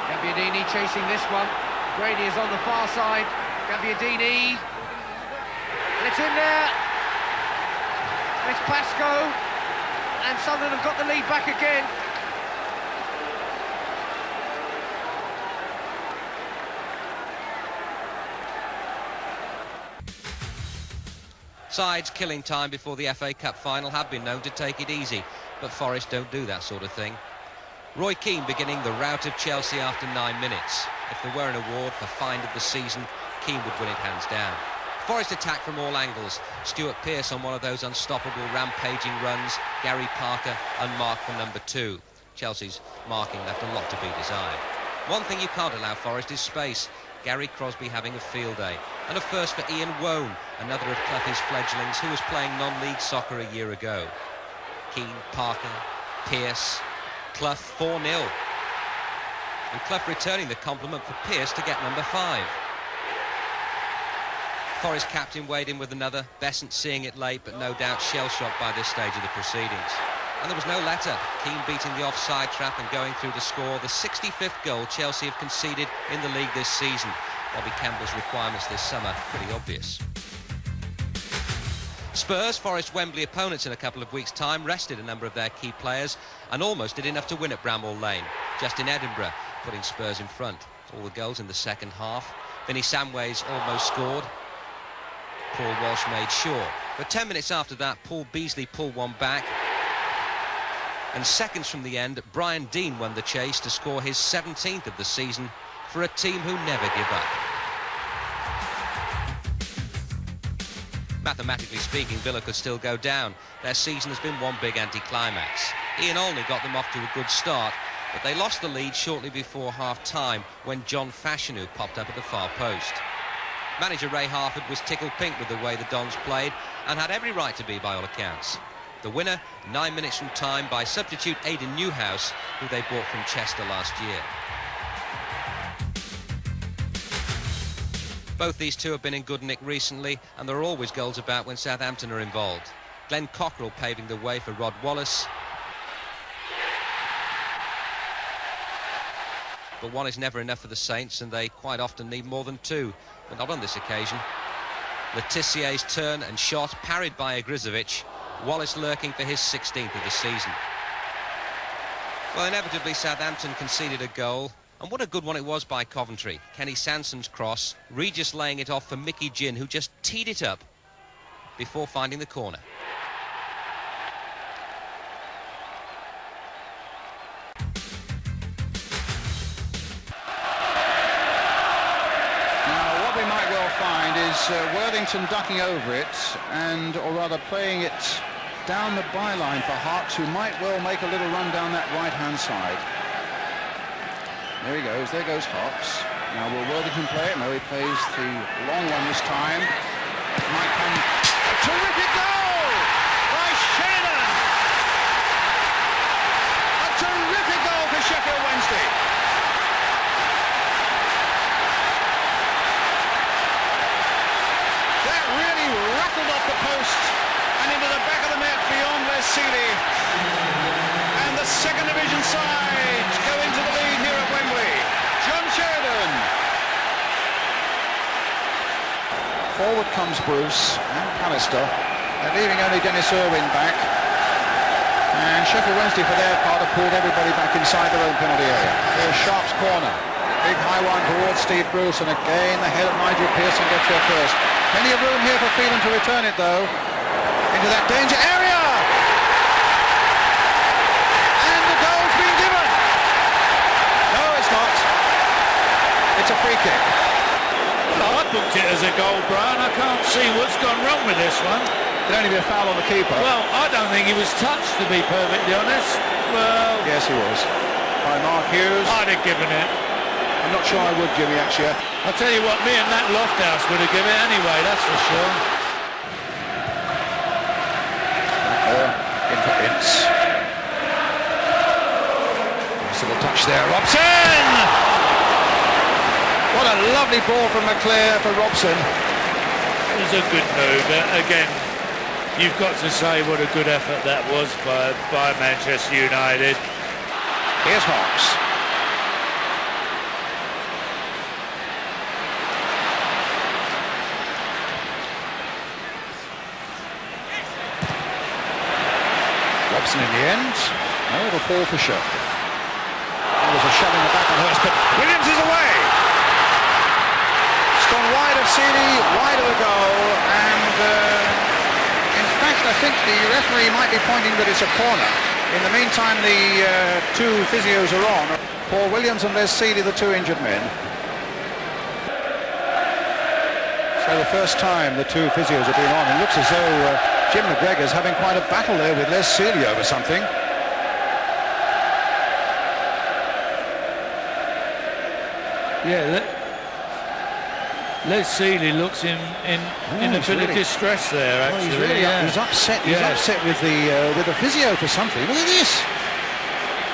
Gabbiadini chasing this one. Brady is on the far side. Gabbiadini. And it's in there. It's Pascoe. And Sunderland have got the lead back again. Sides killing time before the FA Cup final have been known to take it easy, but Forest don't do that sort of thing. Roy Keane beginning the rout of Chelsea after 9 minutes. If there were an award for find of the season, Keane would win it hands down. Forest attack from all angles. Stuart Pearce on one of those unstoppable rampaging runs. Gary Parker unmarked for number 2. Chelsea's marking left a lot to be desired. One thing you can't allow Forest is space. Gary Crosby having a field day. And a first for Ian Wone, another of Clough's fledglings who was playing non-league soccer a year ago. Keane, Parker, Pearce, Clough 4-0. And Clough returning the compliment for Pearce to get number 5. Forest captain weighed in with another. Besant seeing it late, but no doubt shell-shocked by this stage of the proceedings. And there was no letter. Keane beating the offside trap and going through to score the 65th goal Chelsea have conceded in the league this season. Bobby Campbell's requirements this summer pretty obvious. Spurs, Forest Wembley opponents in a couple of weeks' time, rested a number of their key players and almost did enough to win at Bramall Lane. Just in Edinburgh, putting Spurs in front. All the goals in the second half. Vinnie Samways almost scored. Paul Walsh made sure. But 10 minutes after that, Paul Beasley pulled one back. And seconds from the end, Brian Deane won the chase to score his 17th of the season for a team who never give up. Mathematically speaking, Villa could still go down. Their season has been one big anticlimax. Ian Olney got them off to a good start, but they lost the lead shortly before half-time when John Fashanu popped up at the far post. Manager Ray Harford was tickled pink with the way the Dons played and had every right to be by all accounts. The winner, 9 minutes from time, by substitute Aidan Newhouse, who they bought from Chester last year. Both these two have been in good nick recently, and there are always goals about when Southampton are involved. Glenn Cockrell paving the way for Rod Wallace. But one is never enough for the Saints, and they quite often need more than two, but not on this occasion. Letizier's turn and shot, parried by Igrizovic. Wallace lurking for his 16th of the season. Well, inevitably Southampton conceded a goal, and what a good one it was by Coventry. Kenny Sanson's cross, Regis laying it off for Mickey Ginn, who just teed it up before finding the corner. Now, what we might well find is Worthington ducking over it, or rather playing it down the byline for Harps, who might well make a little run down that right-hand side. There he goes, there goes Harps. Now will Worthington play it? No, he plays the long one this time. It might come. A terrific goal by Sheridan! A terrific goal for Sheffield Wednesday. That really rattled off the post and into the back of the net beyond Les Seeley. And the second division side go into the lead here at Wembley. John Sheridan. Forward comes Bruce and Pallister. They're leaving only Dennis Irwin back. And Sheffield Wednesday, for their part, have pulled everybody back inside their own penalty area. Here's Sharp's corner. Big high one towards Steve Bruce, and again the head of Nigel Pearson gets there first. Plenty of room here for Phelan to return it, though, into that danger area. And the goal's been given. No, it's not. It's a free kick. Well, I booked it as a goal, Brian. I can't see what's gone wrong with this one. Could only be a foul on the keeper. Well, I don't think he was touched, to be perfectly honest. Well, yes, he was. By Mark Hughes. I'd have given it. I'm not sure I would, Jimmy, actually. I'll tell you what, me and Nat Lofthouse would have given it anyway, that's for sure. In for Ince. Nice little touch there, Robson! What a lovely ball from McClare for Robson. It was a good move. Again, you've got to say what a good effort that was by Manchester United. Here's Hawks. Robson in the end. No, it'll fall for sure. There was a shove in the back on Hurst, but Williams is away. It's gone wide of Seeley, wide of the goal, and in fact I think the referee might be pointing that it's a corner. In the meantime, the two physios are on. Paul Williams and Les Seeley, the two injured men. So the first time the two physios have been on, it looks as though Jim McGregor's having quite a battle there with Les Seeley over something. Yeah, Les Seeley looks in a bit of distress there, actually. Well, he's really he's upset. He's upset with the physio for something. Look at this.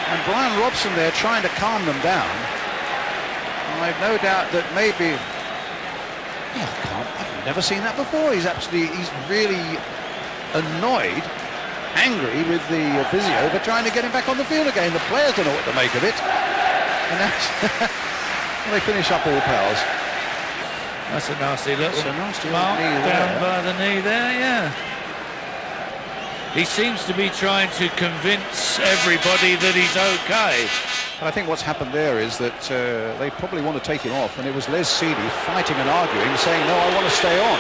And Brian Robson there trying to calm them down. I've no doubt that maybe. I've never seen that before. He's really annoyed, angry with the physio for trying to get him back on the field again. The players don't know what to make of it. And that's they finish up all pals. That's a nasty little mark down by the knee there, yeah. He seems to be trying to convince everybody that he's okay. I think what's happened there is that they probably want to take him off, and it was Les Seeley fighting and arguing, saying, no, I want to stay on.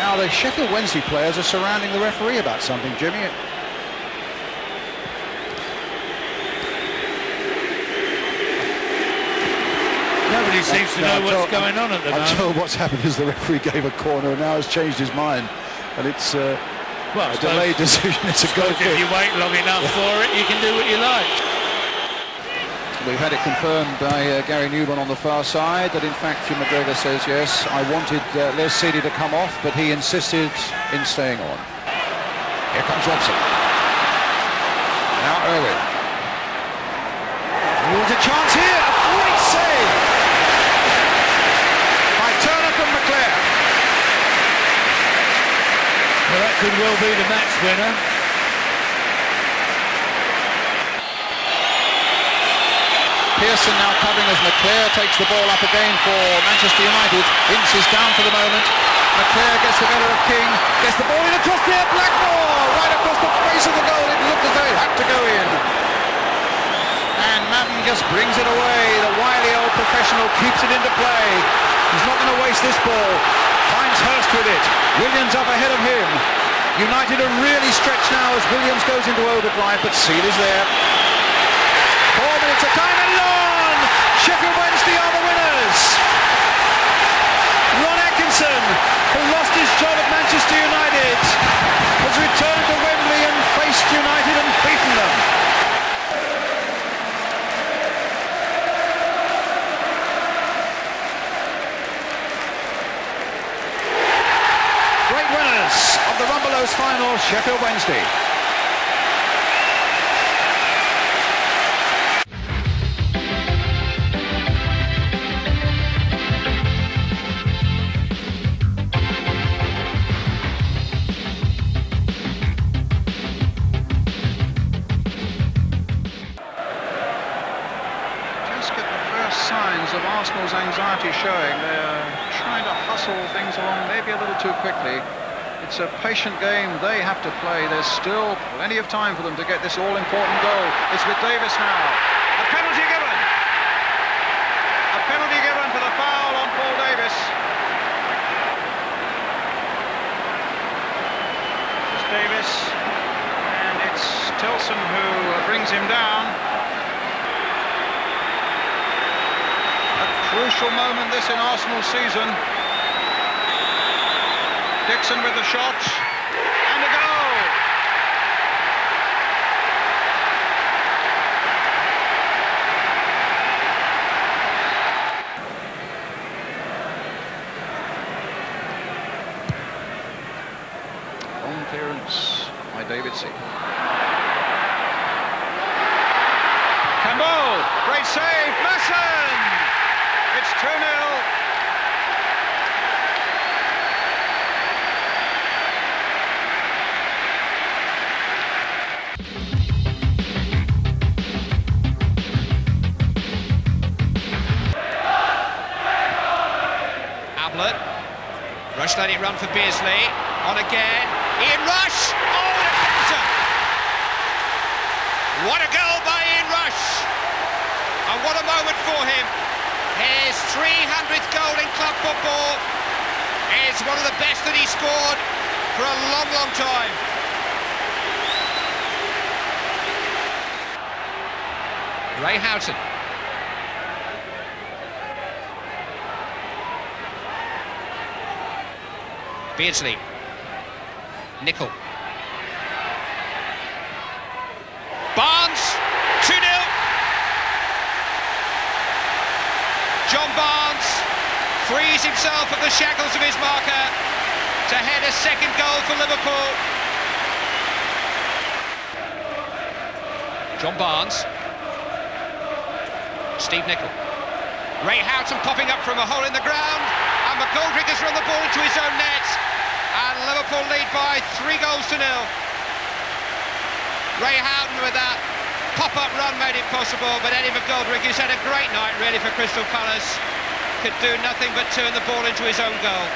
Now the Sheffield Wednesday players are surrounding the referee about something, Jimmy. Nobody seems to know what's going on at the moment. I'm told what's happened is the referee gave a corner and now has changed his mind, and it's a delayed decision. It's a goal kick. If you wait long enough for it, you can do what you like. We've had it confirmed by Gary Newman on the far side that in fact Hugh McGregor says yes, I wanted Les Seedy to come off, but he insisted in staying on. Here comes Robson. Now Irwin. There's a chance here, a great save by Turner from McClare. Well, that could well be the match winner. Pearson now covering as McClare takes the ball up again for Manchester United. Ince is down for the moment. McClare gets the better of King, gets the ball in across there, Blackmore, right across the face of the goal. It looked as though it had to go in. And Madden just brings it away. The wily old professional keeps it into play. He's not going to waste this ball. Finds Hurst with it. Williams up ahead of him. United are really stretched now as Williams goes into overdrive, but Seal is there. 4 minutes of time and on! Sheffield Wednesday are the winners! Ron Atkinson, who lost his job at Manchester United, has returned to Wembley and faced United and beaten them. Great winners of the Rumbelows final, Sheffield Wednesday. Of Arsenal's anxiety showing. They're trying to hustle things along maybe a little too quickly. It's a patient game they have to play. There's still plenty of time for them to get this all-important goal. It's with Davis now. A penalty given. A penalty given for the foul on Paul Davis. It's Davis, and it's Tilson who brings him down. Crucial moment this in Arsenal's season. Dixon with the shot and a goal. Long clearance by Davidson. Campbell, great save, Masson! It's 2-0. Ablett. Rush let it run for Beardsley. On again. Ian Rush. Oh, what a counter! What a goal by Ian Rush! And what a moment for him. His 300th goal in club football is one of the best that he scored for a long, long time. Ray Houghton. Beardsley. Nickel. Barnes. 2-0. John Barnes frees himself of the shackles of his marker to head a second goal for Liverpool. John Barnes. Steve Nicol. Ray Houghton popping up from a hole in the ground, and McGoldrick has run the ball into his own net, and Liverpool lead by 3-0. Ray Houghton with that pop-up run made it possible, but Eddie McGoldrick, who's had a great night really for Crystal Palace, could do nothing but turn the ball into his own goal.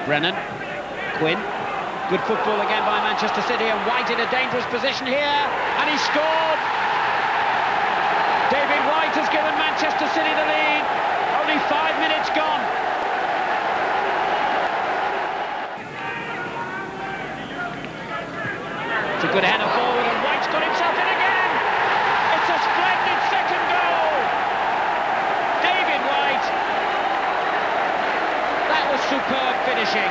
Brennan, Quinn, Good football again by Manchester City, and White in a dangerous position here, and he scored! David White has given Manchester City the lead. Only 5 minutes gone. It's a good header forward, and White's got himself in again. It's a splendid second goal. David White. That was superb finishing.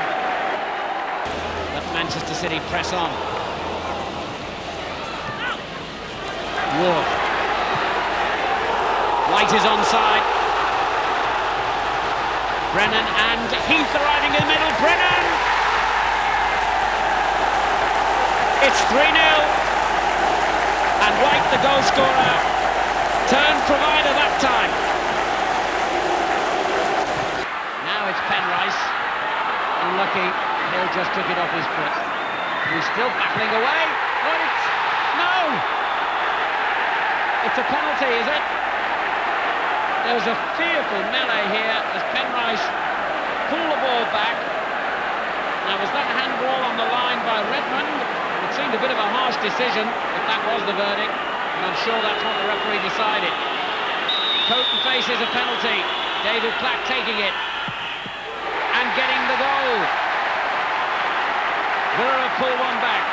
Let Manchester City press on. Ward. White is onside. Brennan and Heath arriving in the middle. Brennan! It's 3-0. And White, the goal scorer, turned provider that time. Now it's Penrice. Unlucky, Hill just took it off his foot. He's still battling away. Oh, no! It's a penalty, is it? There was a fearful melee here as Penrice pulled the ball back. Now, was that handball on the line by Redmond? It seemed a bit of a harsh decision, if that was the verdict, and I'm sure that's what the referee decided. Coton faces a penalty. David Platt taking it and getting the goal. Villa pull one back.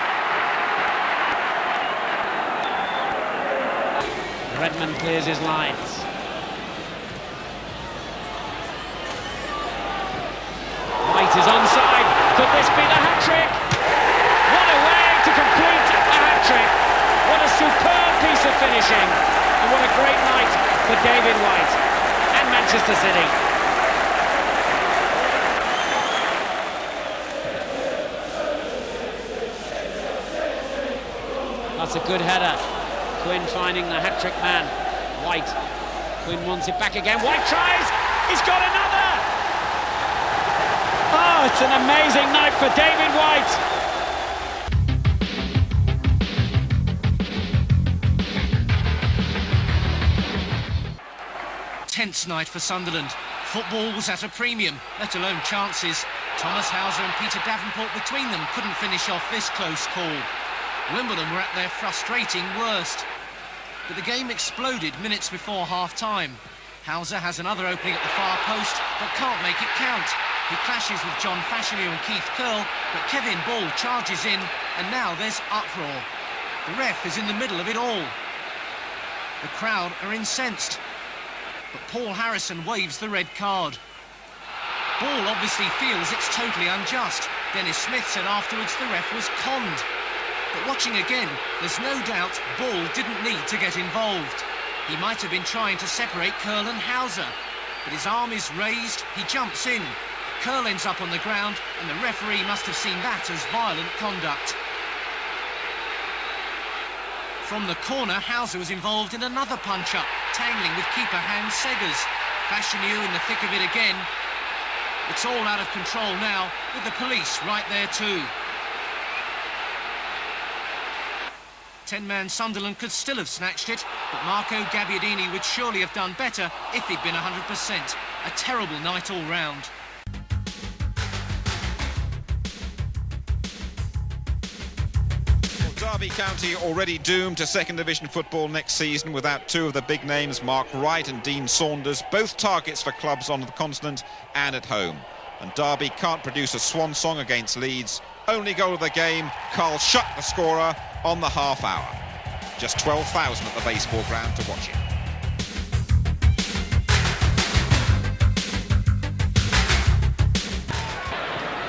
Redmond clears his lines. White is onside. Could this be the hat-trick? What a way to complete a hat-trick. What a superb piece of finishing. And what a great night for David White and Manchester City. That's a good header. Quinn finding the hat-trick man. White. Quinn wants it back again. White tries. He's got another. Oh, it's an amazing night for David White. Tense night for Sunderland. Football was at a premium, let alone chances. Thomas Hauser and Peter Davenport between them couldn't finish off this close call. Wimbledon were at their frustrating worst. But the game exploded minutes before half-time. Hauser has another opening at the far post, but can't make it count. He clashes with John Fashanu and Keith Curl, but Kevin Ball charges in, and now there's uproar. The ref is in the middle of it all. The crowd are incensed, but Paul Harrison waves the red card. Ball obviously feels it's totally unjust. Dennis Smith said afterwards the ref was conned. But watching again, there's no doubt Ball didn't need to get involved. He might have been trying to separate Curl and Hauser, but his arm is raised, he jumps in. Curl ends up on the ground, and the referee must have seen that as violent conduct. From the corner, Hauser was involved in another punch-up, tangling with keeper Hans Seggers. Fashanu in the thick of it again. It's all out of control now, with the police right there too. 10-man Sunderland could still have snatched it, but Marco Gabbiadini would surely have done better if he'd been 100%. A terrible night all round. Derby County already doomed to second division football next season without two of the big names, Mark Wright and Dean Saunders, both targets for clubs on the continent and at home. And Derby can't produce a swan song against Leeds. Only goal of the game, Carl Shuck, the scorer, on the half hour. Just 12,000 at the baseball ground to watch it.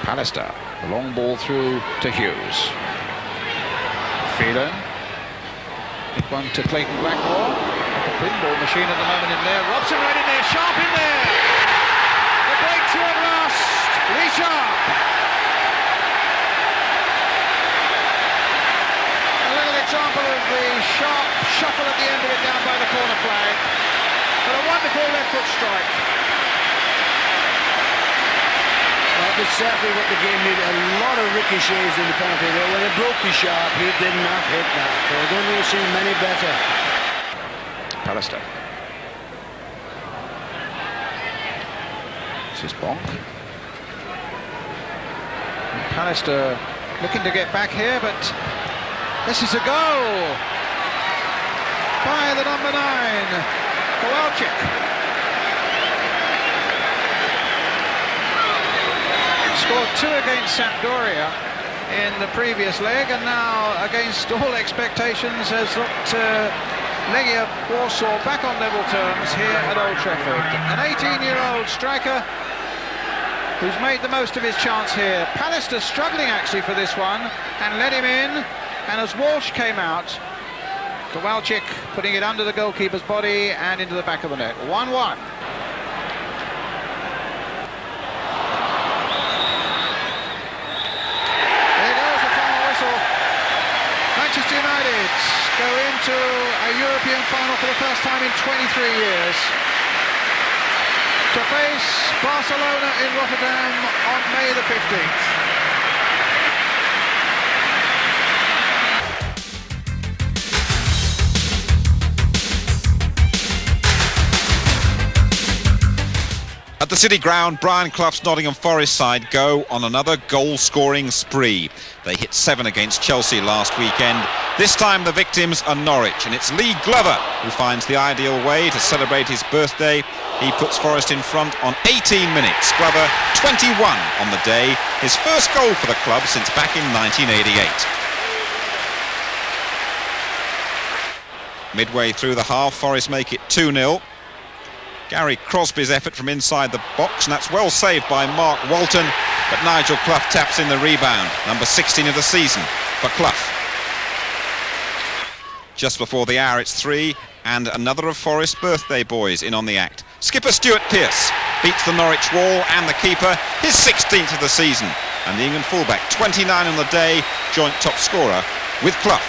Pallister, the long ball through to Hughes. Phelan. Big one to Clayton Blackmore. The pinball machine at the moment in there. Robson right in there, Sharp in there. The breakthrough at last. Lee Sharp. A little example of the sharp shuffle at the end of it down by the corner flag. But a wonderful left foot strike. That's exactly what the game needed. A lot of ricochets in the penalty there. When it broke to Sharp, he did not hit that. So I don't really see many better. Pallister. This is Bonk. And Pallister looking to get back here, but this is a goal by the number 9, Kowalczyk. Scored 2 against Sampdoria in the previous leg, and now against all expectations has looked Legia Warsaw back on level terms here at Old Trafford. An 18-year-old striker who's made the most of his chance here. Pallister struggling actually for this one and let him in, and as Walsh came out, Kowalczyk putting it under the goalkeeper's body and into the back of the net. 1-1. Manchester United go into a European final for the first time in 23 years to face Barcelona in Rotterdam on May the 15th. At the City Ground, Brian Clough's Nottingham Forest side go on another goal-scoring spree. They hit 7 against Chelsea last weekend. This time the victims are Norwich, and it's Lee Glover who finds the ideal way to celebrate his birthday. He puts Forest in front on 18 minutes. Glover, 21 on the day, his first goal for the club since back in 1988. Midway through the half, Forest make it 2-0. Gary Crosby's effort from inside the box, and that's well saved by Mark Walton, but Nigel Clough taps in the rebound, number 16 of the season for Clough. Just before the hour, it's 3, and another of Forest's birthday boys in on the act. Skipper Stuart Pearce beats the Norwich wall and the keeper, his 16th of the season, and the England fullback, 29 on the day, joint top scorer with Clough.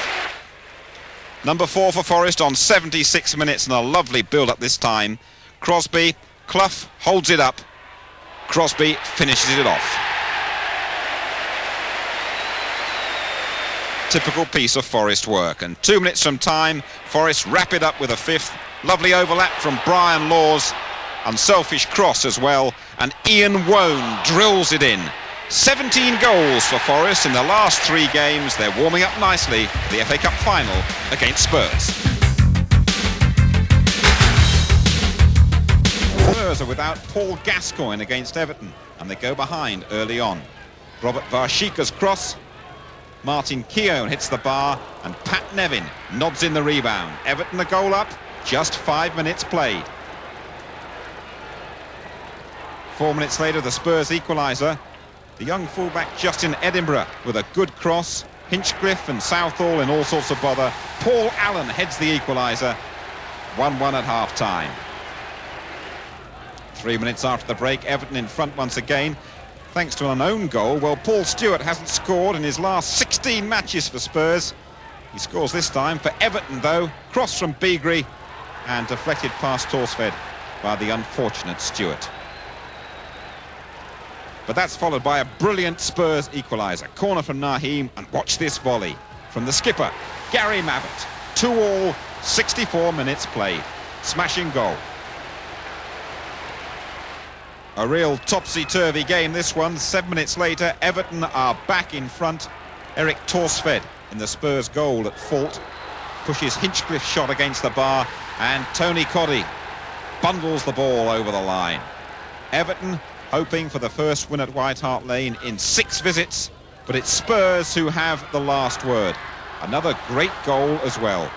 Number 4 for Forest on 76 minutes, and a lovely build-up this time. Crosby, Clough holds it up, Crosby finishes it off. Typical piece of Forest work, and 2 minutes from time, Forest wrap it up with a 5th. Lovely overlap from Brian Laws, unselfish cross as well, and Ian Wone drills it in. 17 goals for Forest in the last 3 games. They're warming up nicely for the FA Cup final against Spurs. Spurs are without Paul Gascoigne against Everton, and they go behind early on. Robert Varshika's cross, Martin Keown hits the bar, and Pat Nevin nods in the rebound. Everton a goal up, just 5 minutes played. 4 minutes later, the Spurs equaliser. The young fullback Justin Edinburgh with a good cross. Hinchcliffe and Southall in all sorts of bother. Paul Allen heads the equaliser. 1-1 at half-time. 3 minutes after the break, Everton in front once again, thanks to an own goal. Well, Paul Stewart hasn't scored in his last 16 matches for Spurs. He scores this time for Everton, though. Cross from Beagrie and deflected past Torsved by the unfortunate Stewart. But that's followed by a brilliant Spurs equaliser. Corner from Naheem, and watch this volley from the skipper, Gary Mabbott. 2-2, 64 minutes played. Smashing goal. A real topsy-turvy game, this one. 7 minutes later, Everton are back in front. Eric Torsved in the Spurs goal at fault. Pushes Hinchcliffe's shot against the bar, and Tony Coddy bundles the ball over the line. Everton hoping for the first win at White Hart Lane in 6 visits, but it's Spurs who have the last word. Another great goal as well.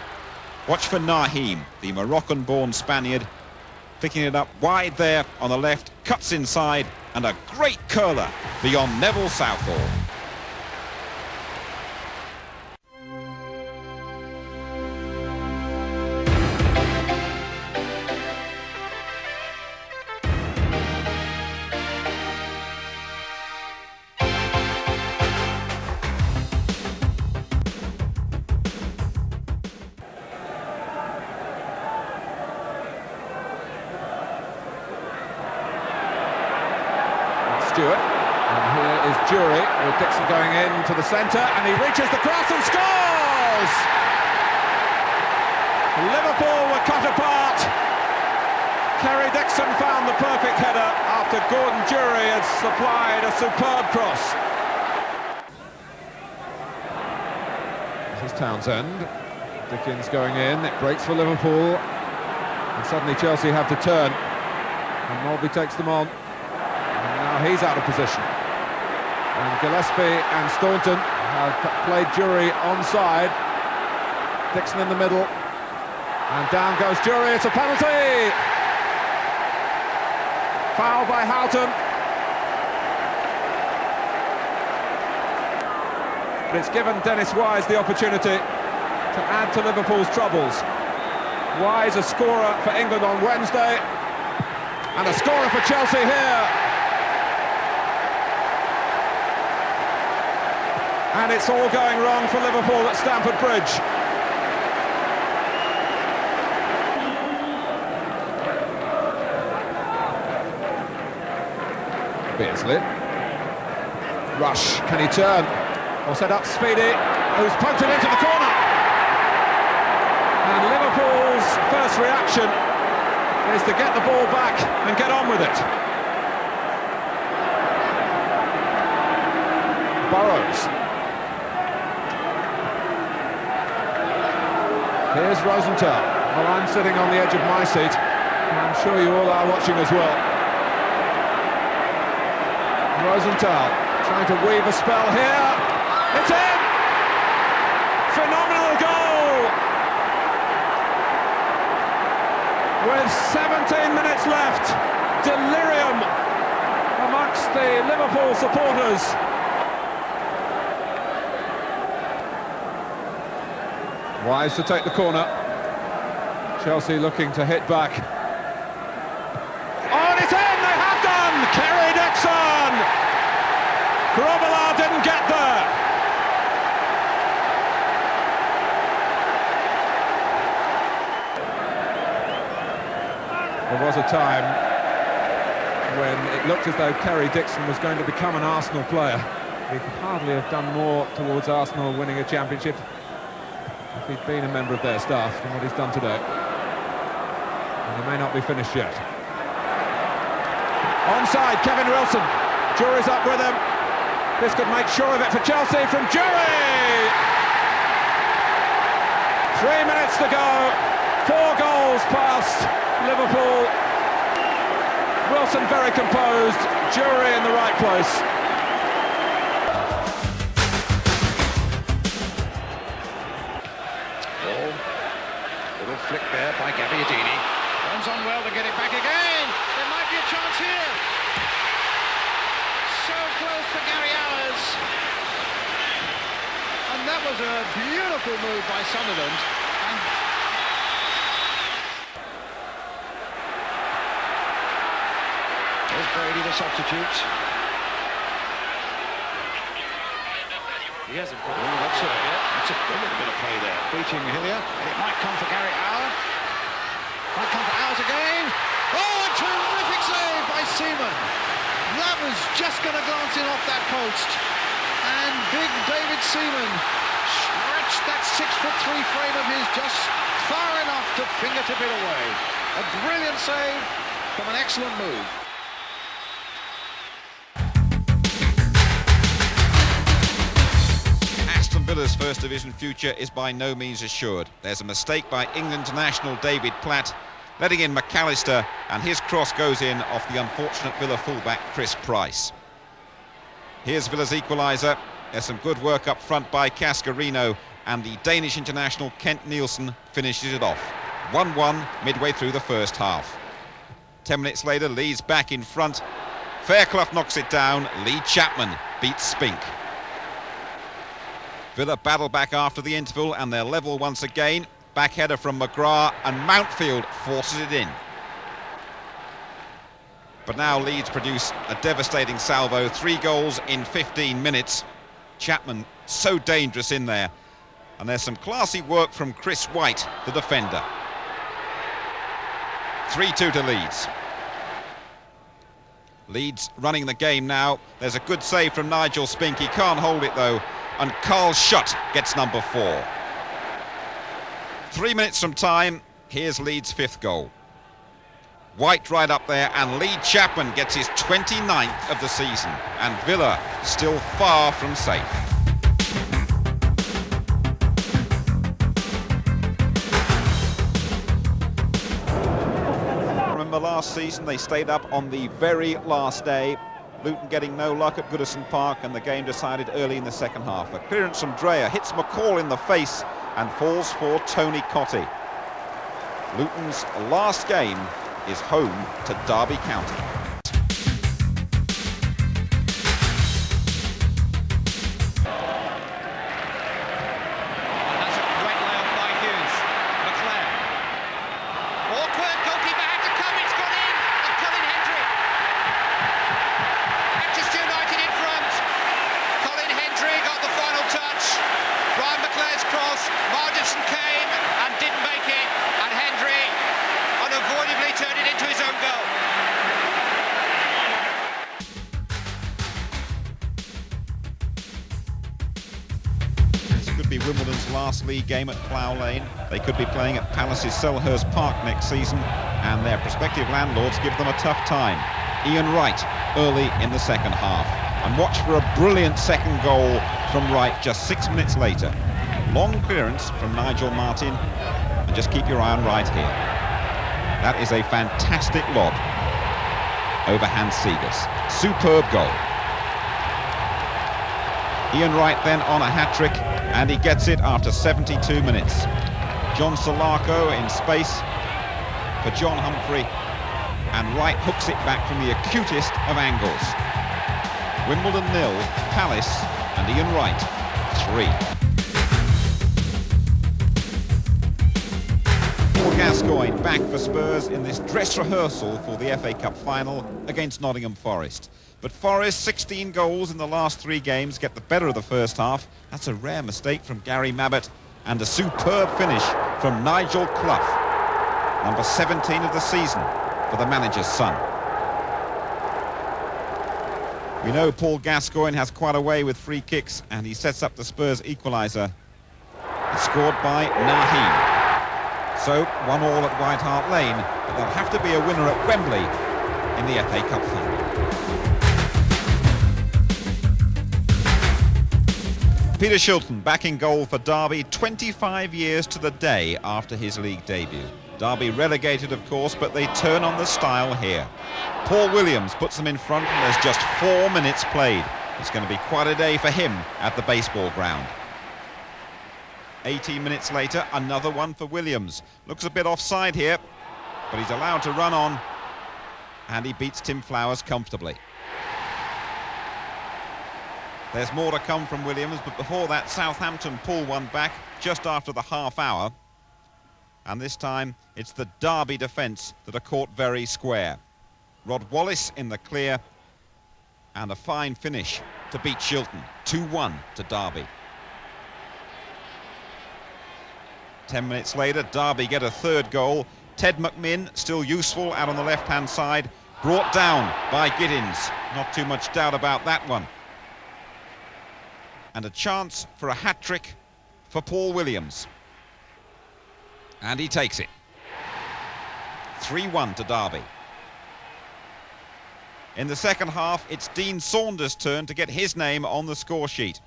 Watch for Naheem, the Moroccan-born Spaniard, picking it up wide there on the left, cuts inside, and a great curler beyond Neville Southall. Stewart, and here is Jury with Dixon going into the centre, and he reaches the cross and scores! Liverpool were cut apart. Kerry Dixon found the perfect header after Gordon Jury had supplied a superb cross. This is Townsend. Dickens going in, it breaks for Liverpool. And suddenly Chelsea have to turn. And Mulvey takes them on. And now he's out of position. And Gillespie and Staunton have played Jury onside. Dixon in the middle. And down goes Jury, it's a penalty! Foul by Houghton. But it's given Dennis Wise the opportunity to add to Liverpool's troubles. Wise a scorer for England on Wednesday, and a scorer for Chelsea here. And it's all going wrong for Liverpool at Stamford Bridge. Beardsley. Rush, can he turn? Or set up Speedy, who's poked it into the corner. And Liverpool's first reaction is to get the ball back and get on with it. Burrows. Here's Rosenthal. Well, I'm sitting on the edge of my seat, and I'm sure you all are watching as well. Rosenthal trying to weave a spell here. It's in! Phenomenal goal! With 17 minutes left, delirium amongst the Liverpool supporters. Wise to take the corner. Chelsea looking to hit back. Oh, and it's in! They have done! Kerry Dixon! Grobbelaar didn't get there. There was a time when it looked as though Kerry Dixon was going to become an Arsenal player. He could hardly have done more towards Arsenal winning a championship if he'd been a member of their staff than what he's done today. And he may not be finished yet. Onside, Kevin Wilson. Jury's up with him. This could make sure of it for Chelsea from Jury! 3 minutes to go. 4 goals past Liverpool. Wilson very composed. Jury in the right place. Ball. Little flick there by Gabbiadini. Runs on well to get it back again. There might be a chance here. So close for Gary Allers. And that was a beautiful move by Sunderland. And there's Brady, the substitute. He hasn't got that's a brilliant bit of play there. Beating Hillier. It might come for Gary Allers. Might come for Allers again. Oh, a terrific save by Seaman. That was just going to glance in off that post. And big David Seaman stretched that 6'3" frame of his just far enough to fingertip it away. A brilliant save from an excellent move. Aston Villa's First Division future is by no means assured. There's a mistake by England international David Platt, letting in McAllister, and his cross goes in off the unfortunate Villa fullback Chris Price. Here's Villa's equaliser. There's some good work up front by Cascarino, and the Danish international Kent Nielsen finishes it off. 1-1 midway through the first half. 10 minutes later, Leeds back in front. Fairclough knocks it down. Lee Chapman beats Spink. Villa battle back after the interval, and they're level once again. Back header from McGrath, and Mountfield forces it in. But now Leeds produce a devastating salvo. 3 goals in 15 minutes. Chapman so dangerous in there. And there's some classy work from Chris White, the defender. 3-2 to Leeds. Leeds running the game now. There's a good save from Nigel Spink. He can't hold it though. And Carl Schutt gets number 4. 3 minutes from time. Here's Leeds' 5th goal. White right up there, and Lee Chapman gets his 29th of the season. And Villa still far from safe. the last season. They stayed up on the very last day. Luton getting no luck at Goodison Park, and the game decided early in the second half. A clearance from Dreyer hits McCall in the face and falls for Tony Cottee. Luton's last game is home to Derby County. Wimbledon's last league game at Plough Lane. They could be playing at Palace's Selhurst Park next season, and their prospective landlords give them a tough time. Ian Wright early in the second half. And watch for a brilliant second goal from Wright just 6 minutes later. Long clearance from Nigel Martin, and just keep your eye on Wright here. That is a fantastic lob over Hans Seegers. Superb goal. Ian Wright then on a hat-trick, and he gets it after 72 minutes. John Solarco in space for John Humphrey, and Wright hooks it back from the acutest of angles. Wimbledon 0, Palace and Ian Wright 3. Paul Gascoigne back for Spurs in this dress rehearsal for the FA Cup final against Nottingham Forest. But Forest, 16 goals in the last 3 games, get the better of the first half. That's a rare mistake from Gary Mabbott, and a superb finish from Nigel Clough, number 17 of the season for the manager's son. We know Paul Gascoigne has quite a way with free kicks, and he sets up the Spurs equaliser. It's scored by Naheem. So, 1-1 at White Hart Lane, but there'll have to be a winner at Wembley in the FA Cup final. Peter Shilton back in goal for Derby 25 years to the day after his league debut. Derby relegated, of course, but they turn on the style here. Paul Williams puts them in front, and there's just 4 minutes played. It's going to be quite a day for him at the baseball ground. 18 minutes later, another one for Williams. Looks a bit offside here, but he's allowed to run on, and he beats Tim Flowers comfortably. There's more to come from Williams, but before that, Southampton pull one back just after the half hour. And this time, it's the Derby defence that are caught very square. Rod Wallace in the clear, and a fine finish to beat Shilton. 2-1 to Derby. 10 minutes later, Derby get a third goal. Ted McMinn, still useful out on the left-hand side, brought down by Giddins. Not too much doubt about that one. And a chance for a hat-trick for Paul Williams. And he takes it. 3-1 to Derby. In the second half, it's Dean Saunders' turn to get his name on the score sheet.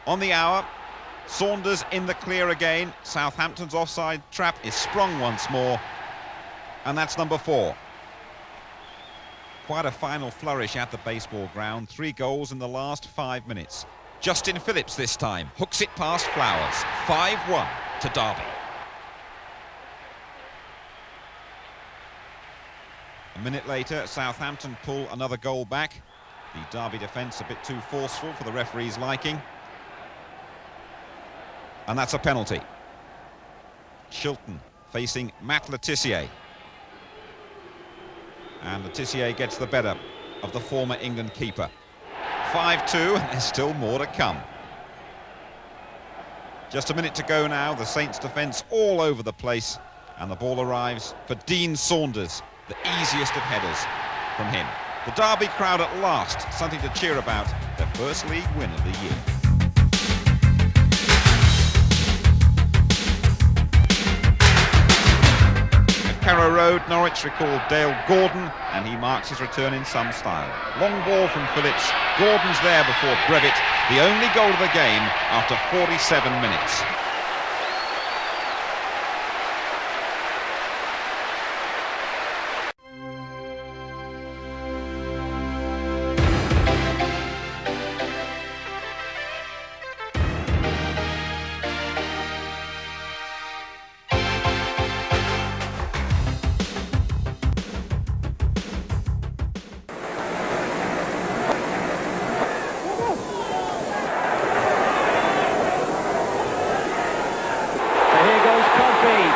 On the hour, Saunders in the clear again. Southampton's offside trap is sprung once more. And that's number 4. Quite a final flourish at the baseball ground. 3 goals in the last 5 minutes. Justin Phillips this time hooks it past Flowers. 5-1 to Derby. A minute later, Southampton pull another goal back. The Derby defence a bit too forceful for the referee's liking. And that's a penalty. Shilton facing Matt Le Tissier. And Le Tissier gets the better of the former England keeper. 5-2, and there's still more to come. Just a minute to go now. The Saints' defence all over the place, and the ball arrives for Dean Saunders, the easiest of headers from him. The Derby crowd at last, something to cheer about, their first league win of the year. Carrow Road, Norwich recalled Dale Gordon, and he marks his return in some style. Long ball from Phillips. Gordon's there before Brevitt, the only goal of the game after 47 minutes.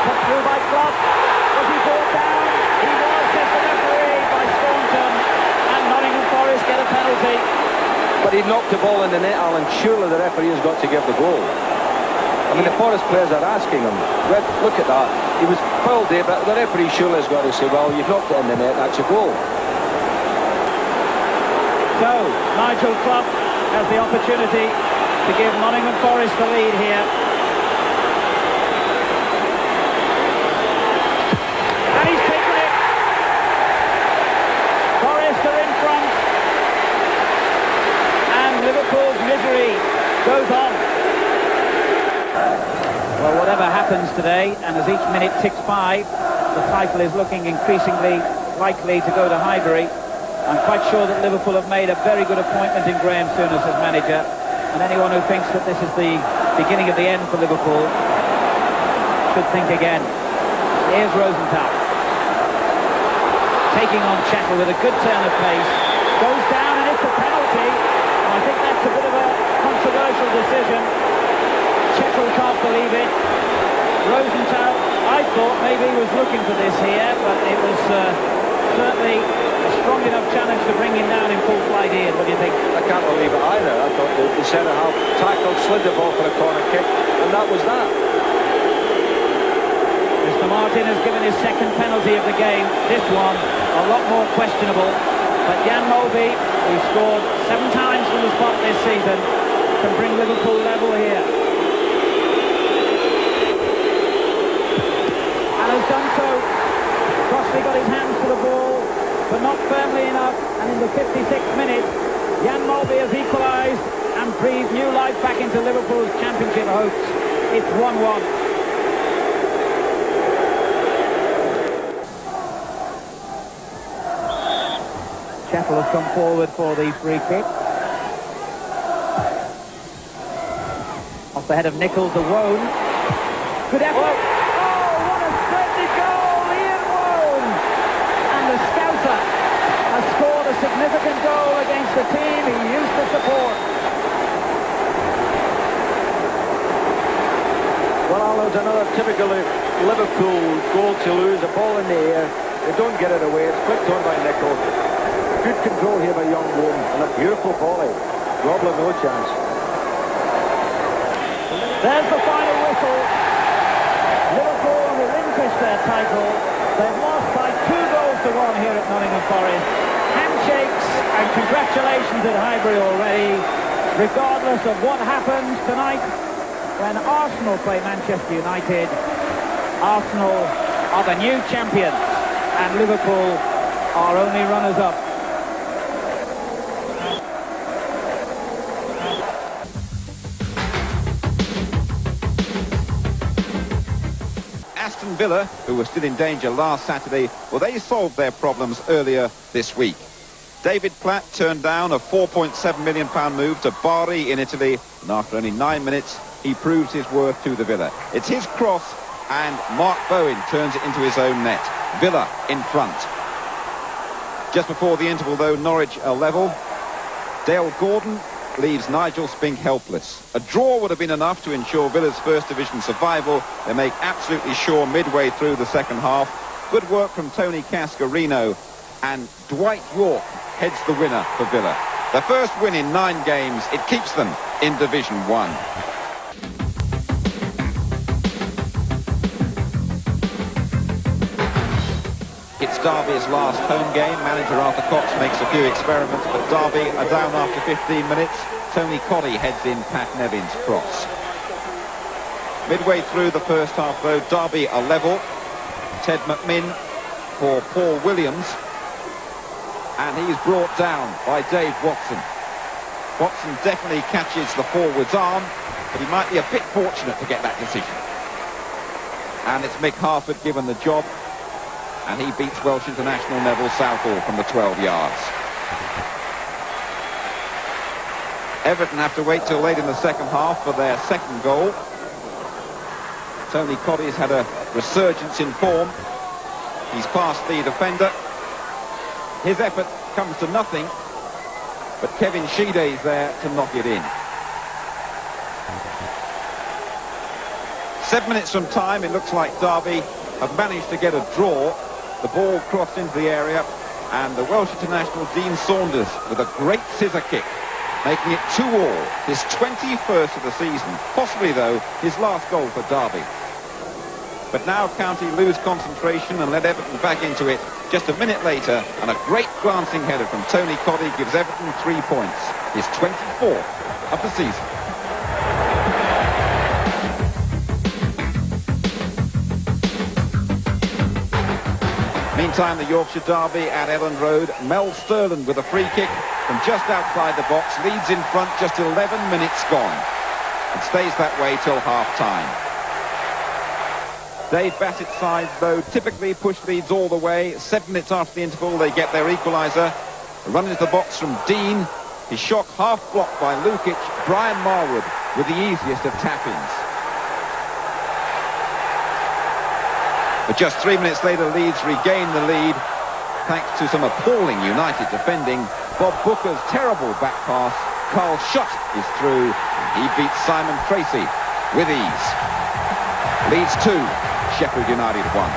Put through by Clough. Was he brought down? He was, says the referee, by Staunton. And Nottingham Forest get a penalty. But he knocked the ball in the net, Alan. Surely the referee has got to give the goal. I mean, the Forest players are asking him. Look at that. He was fouled there, but the referee surely has got to say, well, you've knocked it in the net, that's a goal. So, Nigel Clough has the opportunity to give Nottingham Forest the lead here. And he's taken it. Forest are in front. And Liverpool's misery goes on. Well, whatever happens today, and as each minute ticks by, the title is looking increasingly likely to go to Highbury. I'm quite sure that Liverpool have made a very good appointment in Graham Souness as manager, and anyone who thinks that this is the beginning of the end for Liverpool should think again. Here's Rosenthal, taking on Chettle with a good turn of pace, goes down and it's a penalty. I think that's a bit of a controversial decision. Chettle can't believe it. Rosenthal, I thought maybe he was looking for this here, but it was certainly a strong enough challenge to bring him down in full flight here. What do you think? I can't believe it either. I thought the centre-half tackled, slid the ball for a corner kick, and that was that. Mr. Martin has given his second penalty of the game. This one, a lot more questionable. But Jan Mulvey, who scored 7 times from the spot this season, can bring Liverpool level here. Has done so. Crossley got his hands to the ball, but not firmly enough, and in the 56th minute, Jan Mulvey has equalised and breathed new life back into Liverpool's championship hopes. It's 1-1. Chettle has come forward for the free kick. Off the head of Nichols, the Wone. Good effort. Scored a significant goal against the team he used to support. Well, Alan, it's another typical Liverpool goal to lose. A ball in the air, they don't get it away. It's flicked on by Nichols. Good control here by Young Wone, and a beautiful volley. Robler no chance. There's the final whistle. Liverpool relinquish their title. They've lost by 2-1 here at Nottingham Forest. Handshakes and congratulations at Highbury already, regardless of what happens tonight when Arsenal play Manchester United. Arsenal are the new champions and Liverpool are only runners-up. Aston Villa, who were still in danger last Saturday, well, they solved their problems earlier this week. David Platt turned down a £4.7 million move to Bari in Italy, and after only 9 minutes, he proves his worth to the Villa. It's his cross, and Mark Bowen turns it into his own net. Villa in front. Just before the interval, though, Norwich are level. Dale Gordon leaves Nigel Spink helpless. A draw would have been enough to ensure Villa's First Division survival. They make absolutely sure midway through the second half. Good work from Tony Cascarino, and Dwight York heads the winner for Villa. The first win in 9 games, it keeps them in Division 1. It's Derby's last home game. Manager Arthur Cox makes a few experiments, but Derby are down after 15 minutes. Tony Coddy heads in Pat Nevin's cross. Midway through the first half, though, Derby are level. Ted McMinn for Paul Williams, and he's brought down by Dave Watson. Watson definitely catches the forward's arm, but he might be a bit fortunate to get that decision. And it's Mick Harford given the job, and he beats Welsh international Neville Southall from the 12 yards. Everton have to wait till late in the second half for their second goal. Tony Coddy's had a resurgence in form. He's past the defender. His effort comes to nothing, but Kevin Sheeday's there to knock it in. 7 minutes from time, it looks like Derby have managed to get a draw. The ball crossed into the area, and the Welsh international Dean Saunders with a great scissor kick, making it 2-2, his 21st of the season, possibly, though, his last goal for Derby. But now County lose concentration and let Everton back into it just a minute later, and a great glancing header from Tony Coddy gives Everton 3 points, his 24th of the season. Meantime, the Yorkshire Derby at Elland Road. Mel Sterland with a free kick from just outside the box, leads in front, just 11 minutes gone. It stays that way till half-time. Dave Bassett's side, though, typically push leads all the way. 7 minutes after the interval, they get their equaliser. A run into the box from Dean. His shock half-blocked by Lukic. Brian Marwood with the easiest of tap-ins. But just 3 minutes later, Leeds regain the lead, thanks to some appalling United defending. Bob Booker's terrible back pass. Carl Schutt is through. He beats Simon Tracy with ease. Leeds 2, Sheffield United 1.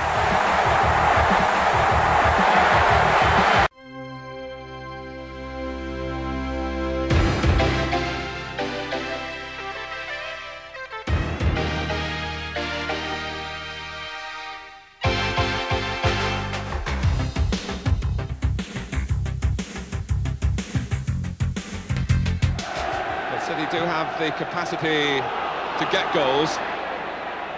City do have the capacity to get goals,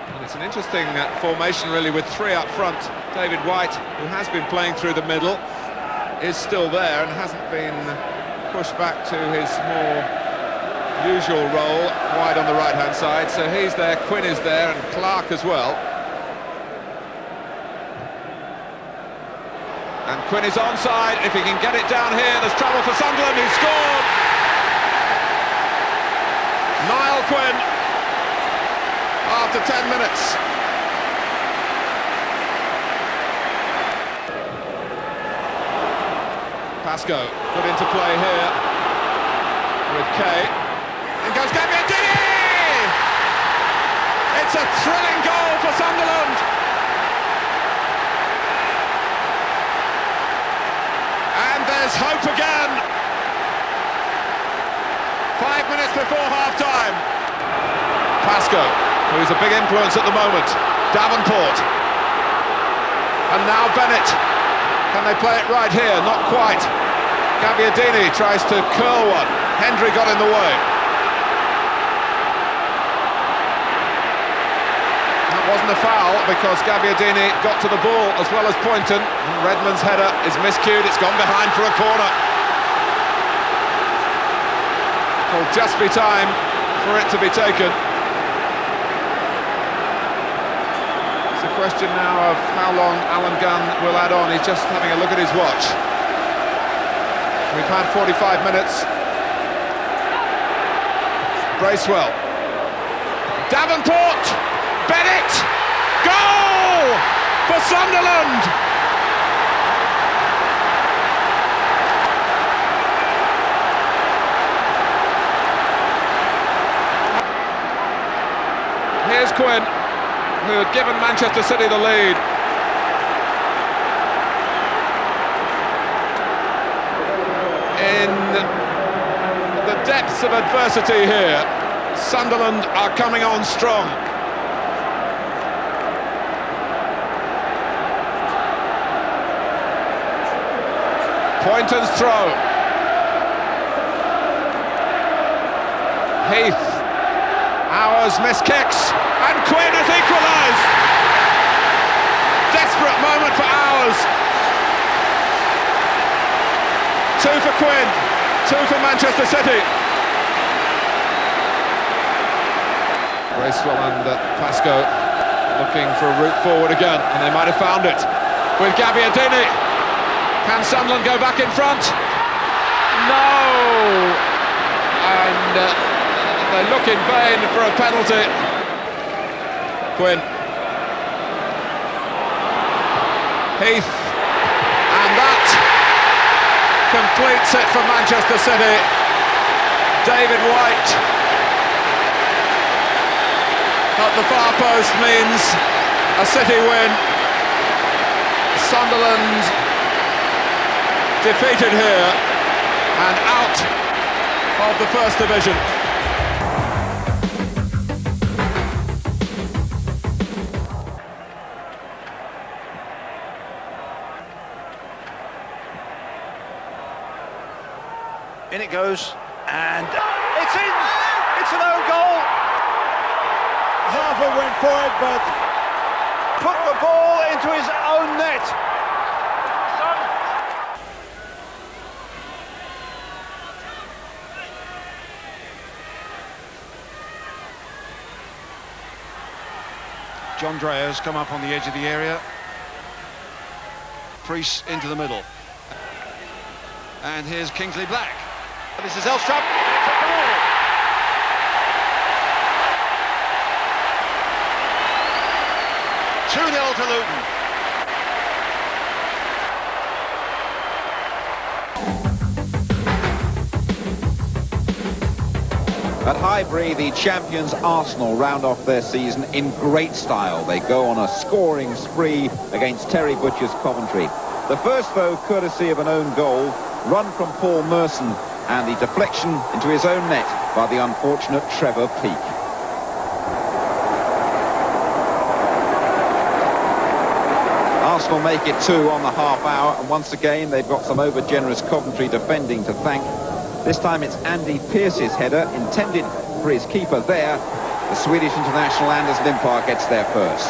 and it's an interesting formation really, with 3 up front. David White, who has been playing through the middle, is still there and hasn't been pushed back to his more usual role wide on the right hand side, so he's there. Quinn is there, and Clark as well. And Quinn is onside. If he can get it down here, there's trouble for Sunderland, who scored. Niall Quinn, after 10 minutes. Pascoe put into play here with Kay. In goes Gabbiadini! It's a thrilling goal for Sunderland. And there's hope again. 5 minutes before half-time. Pascoe, who is a big influence at the moment. Davenport. And now Bennett. Can they play it right here? Not quite. Gabbiadini tries to curl one. Hendry got in the way. That wasn't a foul because Gabbiadini got to the ball as well as Poynton. And Redmond's header is miscued. It's gone behind for a corner. Will just be time for it to be taken. It's a question now of how long Alan Gunn will add on. He's just having a look at his watch. We've had 45 minutes. Bracewell. Davenport! Bennett! Goal for Sunderland! Here's Quinn, who had given Manchester City the lead. In the depths of adversity here, Sunderland are coming on strong. Poynton's throw. Heath. Hours missed kicks, and Quinn has equalised. Desperate moment for Hours. 2 for Quinn, 2 for Manchester City. Bracewell and Pascoe looking for a route forward again, and they might have found it with Gabbiadini. Can Sunderland go back in front? No! And they look in vain for a penalty. Quinn. Heath. And that completes it for Manchester City. David White at the far post means a City win. Sunderland defeated here and out of the First Division. In it goes, and it's in! It's an own goal! Harvard went for it, but put the ball into his own net. John Drea's come up on the edge of the area. Priest into the middle. And here's Kingsley Black. This is Elstrop. It's a goal. Two-0 to Luton. At Highbury, the champions Arsenal round off their season in great style. They go on a scoring spree against Terry Butcher's Coventry. The first, though, courtesy of an own goal, run from Paul Merson, and the deflection into his own net by the unfortunate Trevor Peake. Arsenal make it 2 on the half hour, and once again they've got some over-generous Coventry defending to thank. This time it's Andy Pearce's header, intended for his keeper there. The Swedish international Anders Limpar gets there first.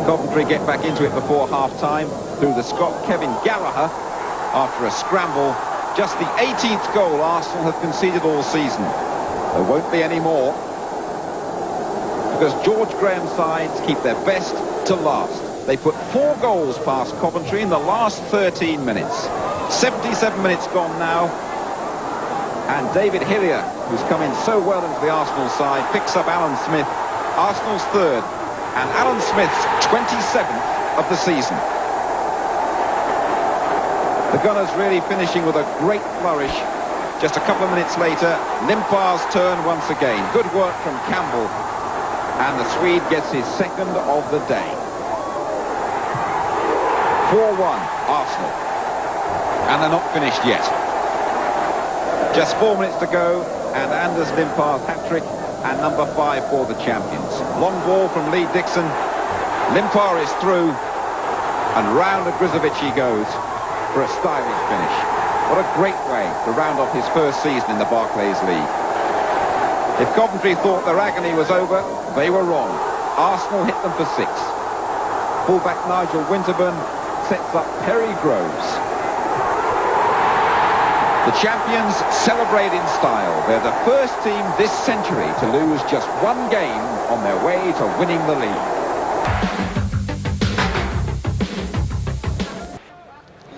Coventry get back into it before half-time through the Scot Kevin Gallagher after a scramble. Just the 18th goal Arsenal have conceded all season. There won't be any more, because George Graham's sides keep their best to last. They put 4 goals past Coventry in the last 13 minutes. 77 minutes gone now, and David Hillier, who's come in so well into the Arsenal side, picks up Alan Smith, Arsenal's third, and Alan Smith's 27th of the season. The Gunners really finishing with a great flourish. Just a couple of minutes later, Limpar's turn once again. Good work from Campbell, and the Swede gets his second of the day. 4-1 Arsenal. And they're not finished yet. Just 4 minutes to go, and Anders Limpar's hat-trick, and number 5 for the champions. Long ball from Lee Dixon. Limpar is through, and round the Grizovic he goes for a stylish finish. What a great way to round off his first season in the Barclays League. If Coventry thought their agony was over, they were wrong. Arsenal hit them for 6. Fullback Nigel Winterburn sets up Perry Groves. The champions celebrate in style. They're the first team this century to lose just 1 game on their way to winning the league.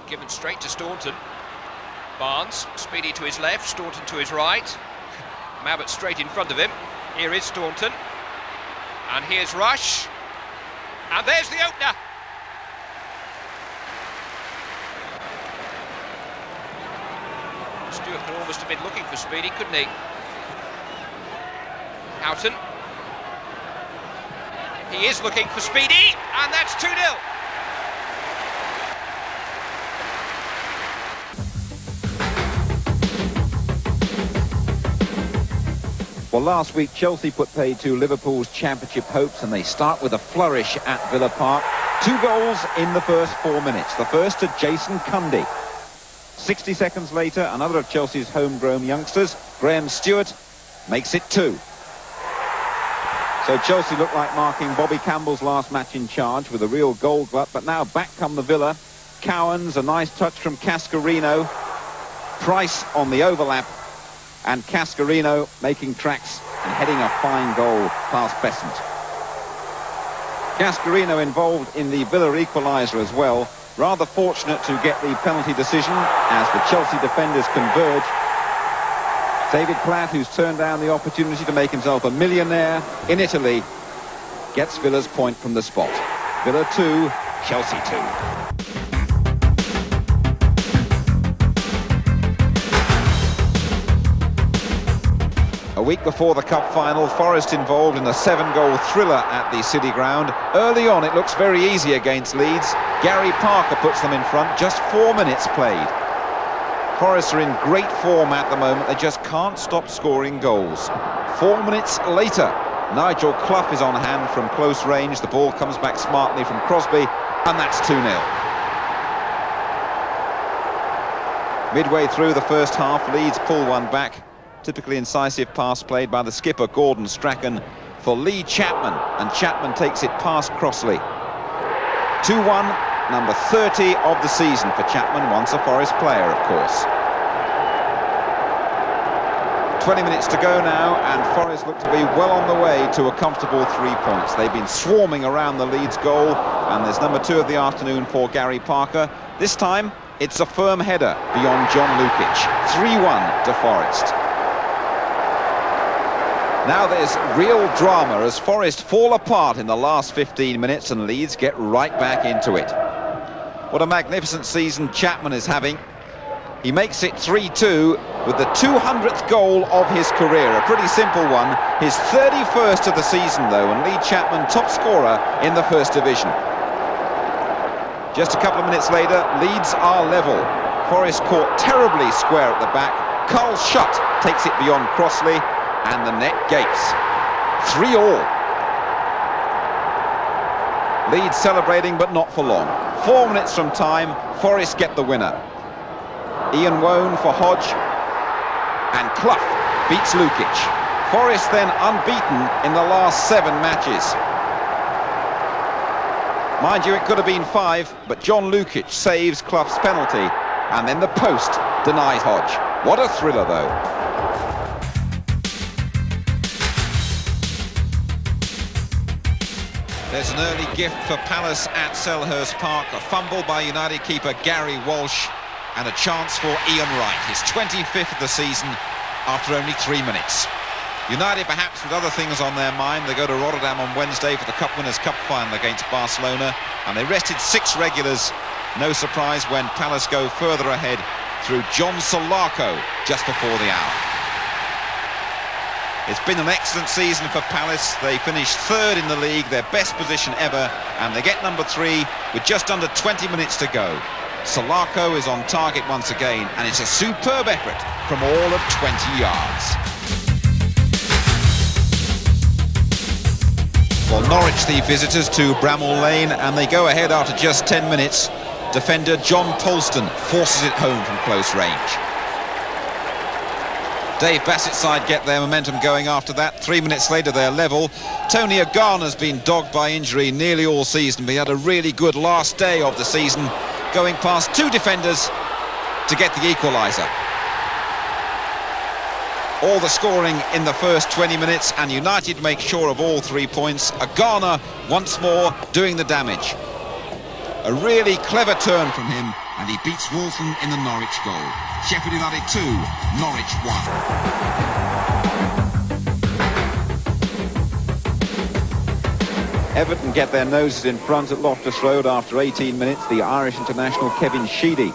Given straight to Staunton. Barnes, Speedy to his left, Staunton to his right. Mabbott straight in front of him. Here is Staunton. And here's Rush. And there's the opener. Stewart could almost have been looking for Speedy, couldn't he? Houghton. He is looking for Speedy, and that's 2-0. Well, last week Chelsea put paid to Liverpool's championship hopes, and they start with a flourish at Villa Park. 2 goals in the first 4 minutes. The first to Jason Cundy. 60 seconds later, another of Chelsea's homegrown youngsters, Graham Stewart, makes it 2. So Chelsea look like marking Bobby Campbell's last match in charge with a real goal glut, but now back come the Villa. Cowans, a nice touch from Cascarino. Price on the overlap, and Cascarino making tracks and heading a fine goal past Besant. Cascarino involved in the Villa equaliser as well. Rather fortunate to get the penalty decision as the Chelsea defenders converge. David Platt, who's turned down the opportunity to make himself a millionaire in Italy, gets Villa's point from the spot. Villa 2, Chelsea 2. week before the cup final, Forest involved in a 7-goal thriller at the City Ground. Early on, it looks very easy against Leeds. Gary Parker puts them in front, just 4 minutes played. Forest are in great form at the moment, they just can't stop scoring goals. 4 minutes later, Nigel Clough is on hand from close range, the ball comes back smartly from Crosby, and that's 2-0. Midway through the first half, Leeds pull one back. Typically incisive pass played by the skipper, Gordon Strachan, for Lee Chapman, and Chapman takes it past Crossley. 2-1. Number 30 of the season for Chapman, once a Forest player, of course. 20 minutes to go now, and Forest look to be well on the way to a comfortable 3 points. They've been swarming around the Leeds goal, and there's number 2 of the afternoon for Gary Parker. This time, it's a firm header beyond John Lukic. 3-1 to Forest. Now there's real drama as Forest fall apart in the last 15 minutes and Leeds get right back into it. What a magnificent season Chapman is having. He makes it 3-2 with the 200th goal of his career. A pretty simple one. His 31st of the season, though, and Lee Chapman top scorer in the First Division. Just a couple of minutes later, Leeds are level. Forest caught terribly square at the back. Carl Schutt takes it beyond Crossley, and the net gapes. 3-all. Leeds celebrating, but not for long. 4 minutes from time, Forest get the winner. Ian Wone for Hodge, and Clough beats Lukic. Forest then unbeaten in the last 7 matches. Mind you, it could have been 5, but John Lukic saves Clough's penalty, and then the post denies Hodge. What a thriller, though. There's an early gift for Palace at Selhurst Park, a fumble by United keeper Gary Walsh, and a chance for Ian Wright, his 25th of the season after only 3 minutes. United perhaps with other things on their mind. They go to Rotterdam on Wednesday for the Cup Winners' Cup final against Barcelona, and they rested 6 regulars. No surprise when Palace go further ahead through John Solarco just before the hour. It's been an excellent season for Palace. They finished 3rd in the league, their best position ever, and they get number 3 with just under 20 minutes to go. Solarco is on target once again, and it's a superb effort from all of 20 yards. Well, Norwich the visitors to Bramall Lane, and they go ahead after just 10 minutes. Defender John Polston forces it home from close range. Dave Bassett's side get their momentum going after that. 3 minutes later, they're level. Tony Agana's been dogged by injury nearly all season, but he had a really good last day of the season, going past 2 defenders to get the equaliser. All the scoring in the first 20 minutes, and United make sure of all 3 points. Agana once more doing the damage. A really clever turn from him, and he beats Walton in the Norwich goal. Sheffield United 2, Norwich 1. Everton get their noses in front at Loftus Road after 18 minutes. The Irish international Kevin Sheedy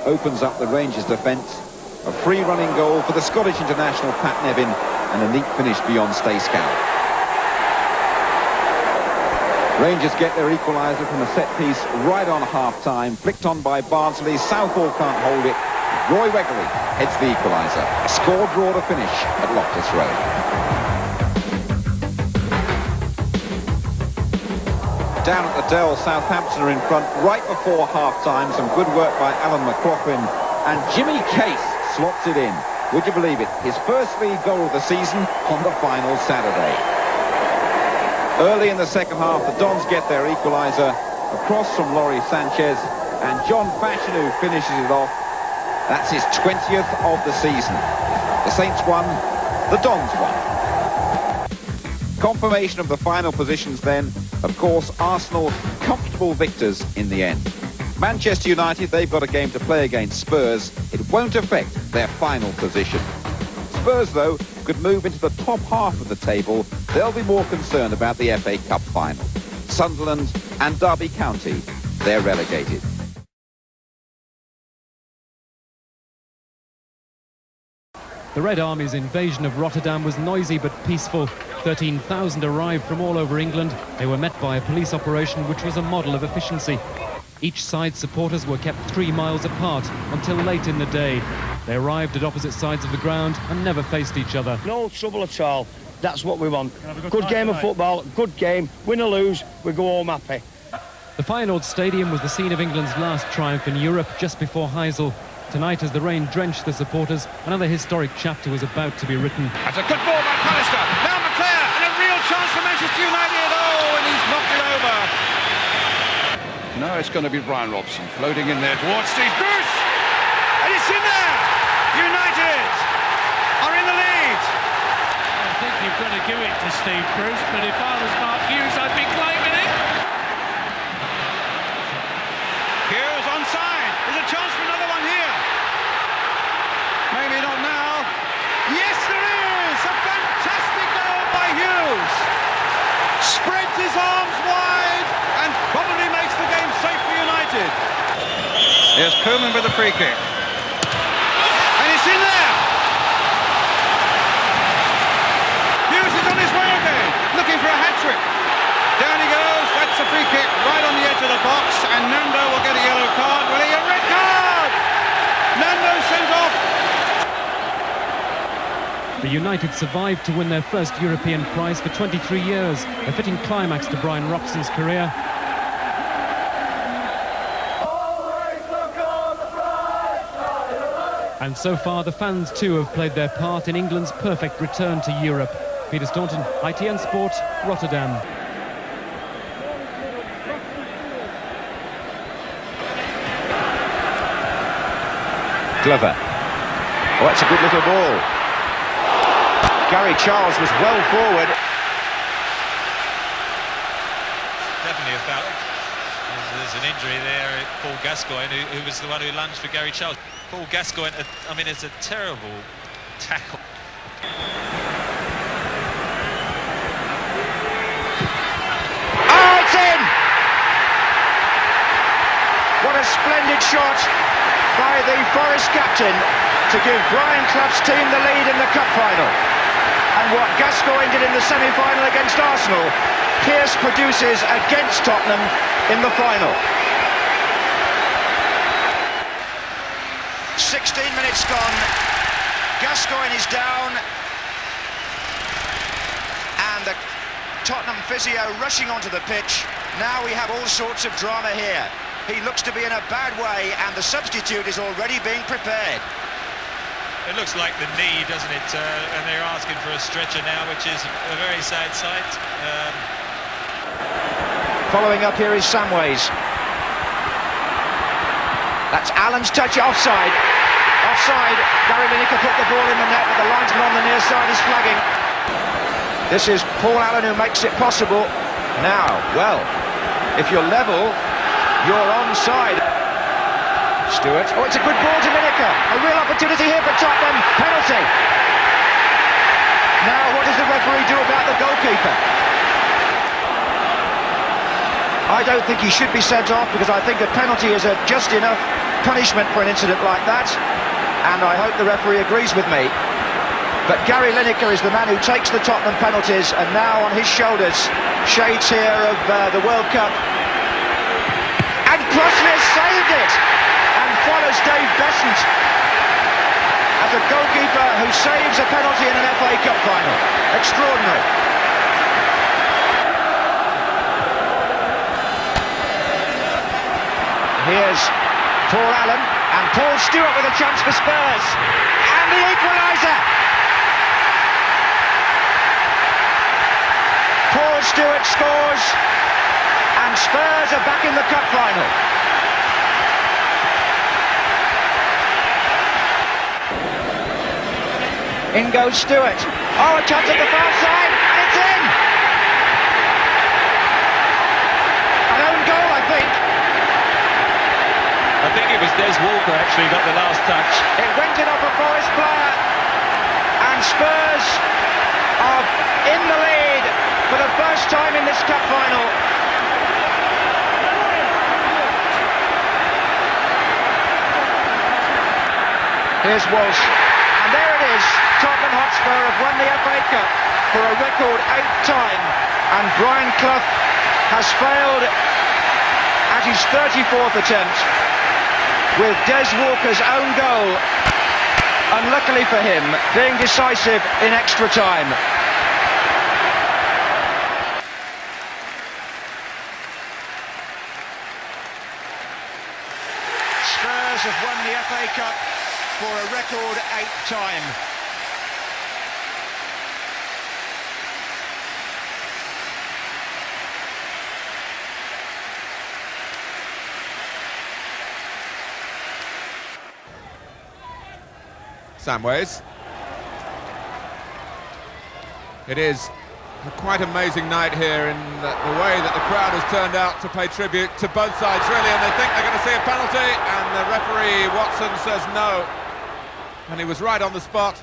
opens up the Rangers' defence. A free running goal for the Scottish international Pat Nevin, and a neat finish beyond Stayskow. Rangers get their equaliser from a set-piece right on half-time, flicked on by Bardsley. Southall can't hold it. Roy Wegley heads the equaliser. A score-draw to finish at Loftus Road. Down at the Dell, Southampton are in front right before half-time. Some good work by Alan McLaughlin, and Jimmy Case slots it in. Would you believe it? His first league goal of the season on the final Saturday. Early in the second half, the Dons get their equaliser, a cross from Laurie Sanchez, and John Fashanu finishes it off. That's his 20th of the season. The Saints won, the Dons won. Confirmation of the final positions then. Of course, Arsenal comfortable victors in the end. Manchester United, they've got a game to play against Spurs. It won't affect their final position. Spurs, though, could move into the top half of the table. They'll be more concerned about the FA Cup final. Sunderland and Derby County, they're relegated. The Red Army's invasion of Rotterdam was noisy but peaceful. 13,000 arrived from all over England. They were met by a police operation which was a model of efficiency. Each side's supporters were kept 3 miles apart until late in the day. They arrived at opposite sides of the ground and never faced each other. No trouble at all. That's what we want. Good game of football, good game. Win or lose, we go home happy. The Feyenoord Stadium was the scene of England's last triumph in Europe just before Heysel. Tonight, as the rain drenched the supporters, another historic chapter was about to be written. That's a good ball by Pallister. Now McClare, and a real chance for Manchester United. Oh, and he's knocked it over. Now it's going to be Brian Robson floating in there towards Steve Bruce! And it's in there! United are in the lead. I think you've got to give it to Steve Bruce, but if I was Mark Hughes, I'd be claiming it. Hughes onside. There's a chance for another one here. Maybe not now. Yes, there is! A fantastic goal by Hughes. Spreads his arms wide and probably makes the game safe for United. Here's Koeman with the free kick. And it's in there! Hughes is on his way again, looking for a hat-trick. Down he goes, that's a free kick right on the edge of the box, and Nando will get a yellow card. Will he? A red card! Nando sent off. The United survived to win their first European prize for 23 years, a fitting climax to Brian Robson's career. And so far, the fans too have played their part in England's perfect return to Europe. Peter Staunton, ITN Sport, Rotterdam. Glover. Oh, that's a good little ball. Gary Charles was well forward. Definitely a foul. There's an injury there, Paul Gascoigne, who was the one who lunged for Gary Charles. Paul Gascoigne, I mean, it's a terrible tackle. Oh, it's in! What a splendid shot by the Forest captain to give Brian Clough's team the lead in the cup final. And what Gascoigne did in the semi-final against Arsenal, Pearce produces against Tottenham in the final. 16 minutes gone, Gascoigne is down, and the Tottenham physio rushing onto the pitch. Now we have all sorts of drama here. He looks to be in a bad way, and the substitute is already being prepared. It looks like the knee, doesn't it? And they're asking for a stretcher now, which is a very sad sight. Following up here is Samways. That's Allen's touch, offside. Offside. Gary Lineker put the ball in the net, but the linesman on the near side is flagging. This is Paul Allen who makes it possible. Now, well, if you're level, you're onside. Stewart. Oh, it's a good ball to Lineker. A real opportunity here for Tottenham. Penalty. Now, what does the referee do about the goalkeeper? I don't think he should be sent off, because I think a penalty is a just enough punishment for an incident like that, and I hope the referee agrees with me. But Gary Lineker is the man who takes the Tottenham penalties, and now on his shoulders, shades here of the World Cup. And Crossley has saved it, and follows Dave Besant as a goalkeeper who saves a penalty in an FA Cup final. Extraordinary. Here's Paul Allen, and Paul Stewart with a chance for Spurs, and the equaliser. Paul Stewart scores, and Spurs are back in the cup final. In goes Stewart. Oh, a chance at the far side, and it's in. An own goal, I think. I think it was Des Walker actually got the last touch. It went in off a Forest player, and Spurs are in the lead for the first time in this cup final. Here's Walsh, and there it is. Tottenham Hotspur have won the FA Cup for a record 8th time, and Brian Clough has failed at his 34th attempt with Des Walker's own goal, unluckily for him, being decisive in extra time. Spurs have won the FA Cup for a record 8th time. Samways. It is a quite amazing night here in the way that the crowd has turned out to pay tribute to both sides, really, and they think they're going to see a penalty, and the referee, Watson, says no. And he was right on the spot.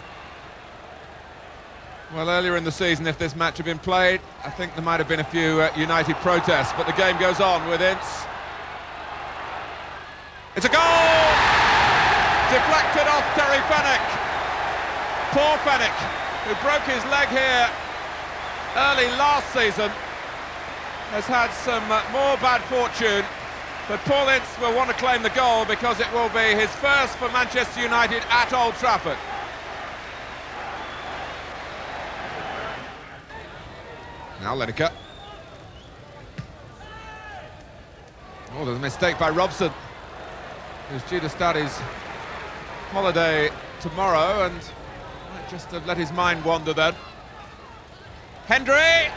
Well, earlier in the season, if this match had been played, I think there might have been a few United protests, but the game goes on with Ince. It's a goal! Deflected off Terry Fenwick. Poor Fenwick, who broke his leg here early last season, has had some more bad fortune, but Paul Ince will want to claim the goal because it will be his first for Manchester United at Old Trafford. Now Lineker. Oh, there's a mistake by Robson, who's due to start his holiday tomorrow and might just have let his mind wander then. Hendry! 1-1,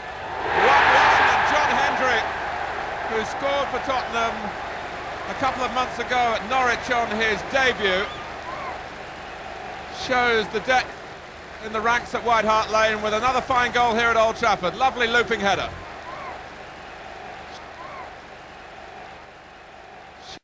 and John Hendry, who scored for Tottenham a couple of months ago at Norwich on his debut, shows the depth in the ranks at White Hart Lane with another fine goal here at Old Trafford. Lovely looping header.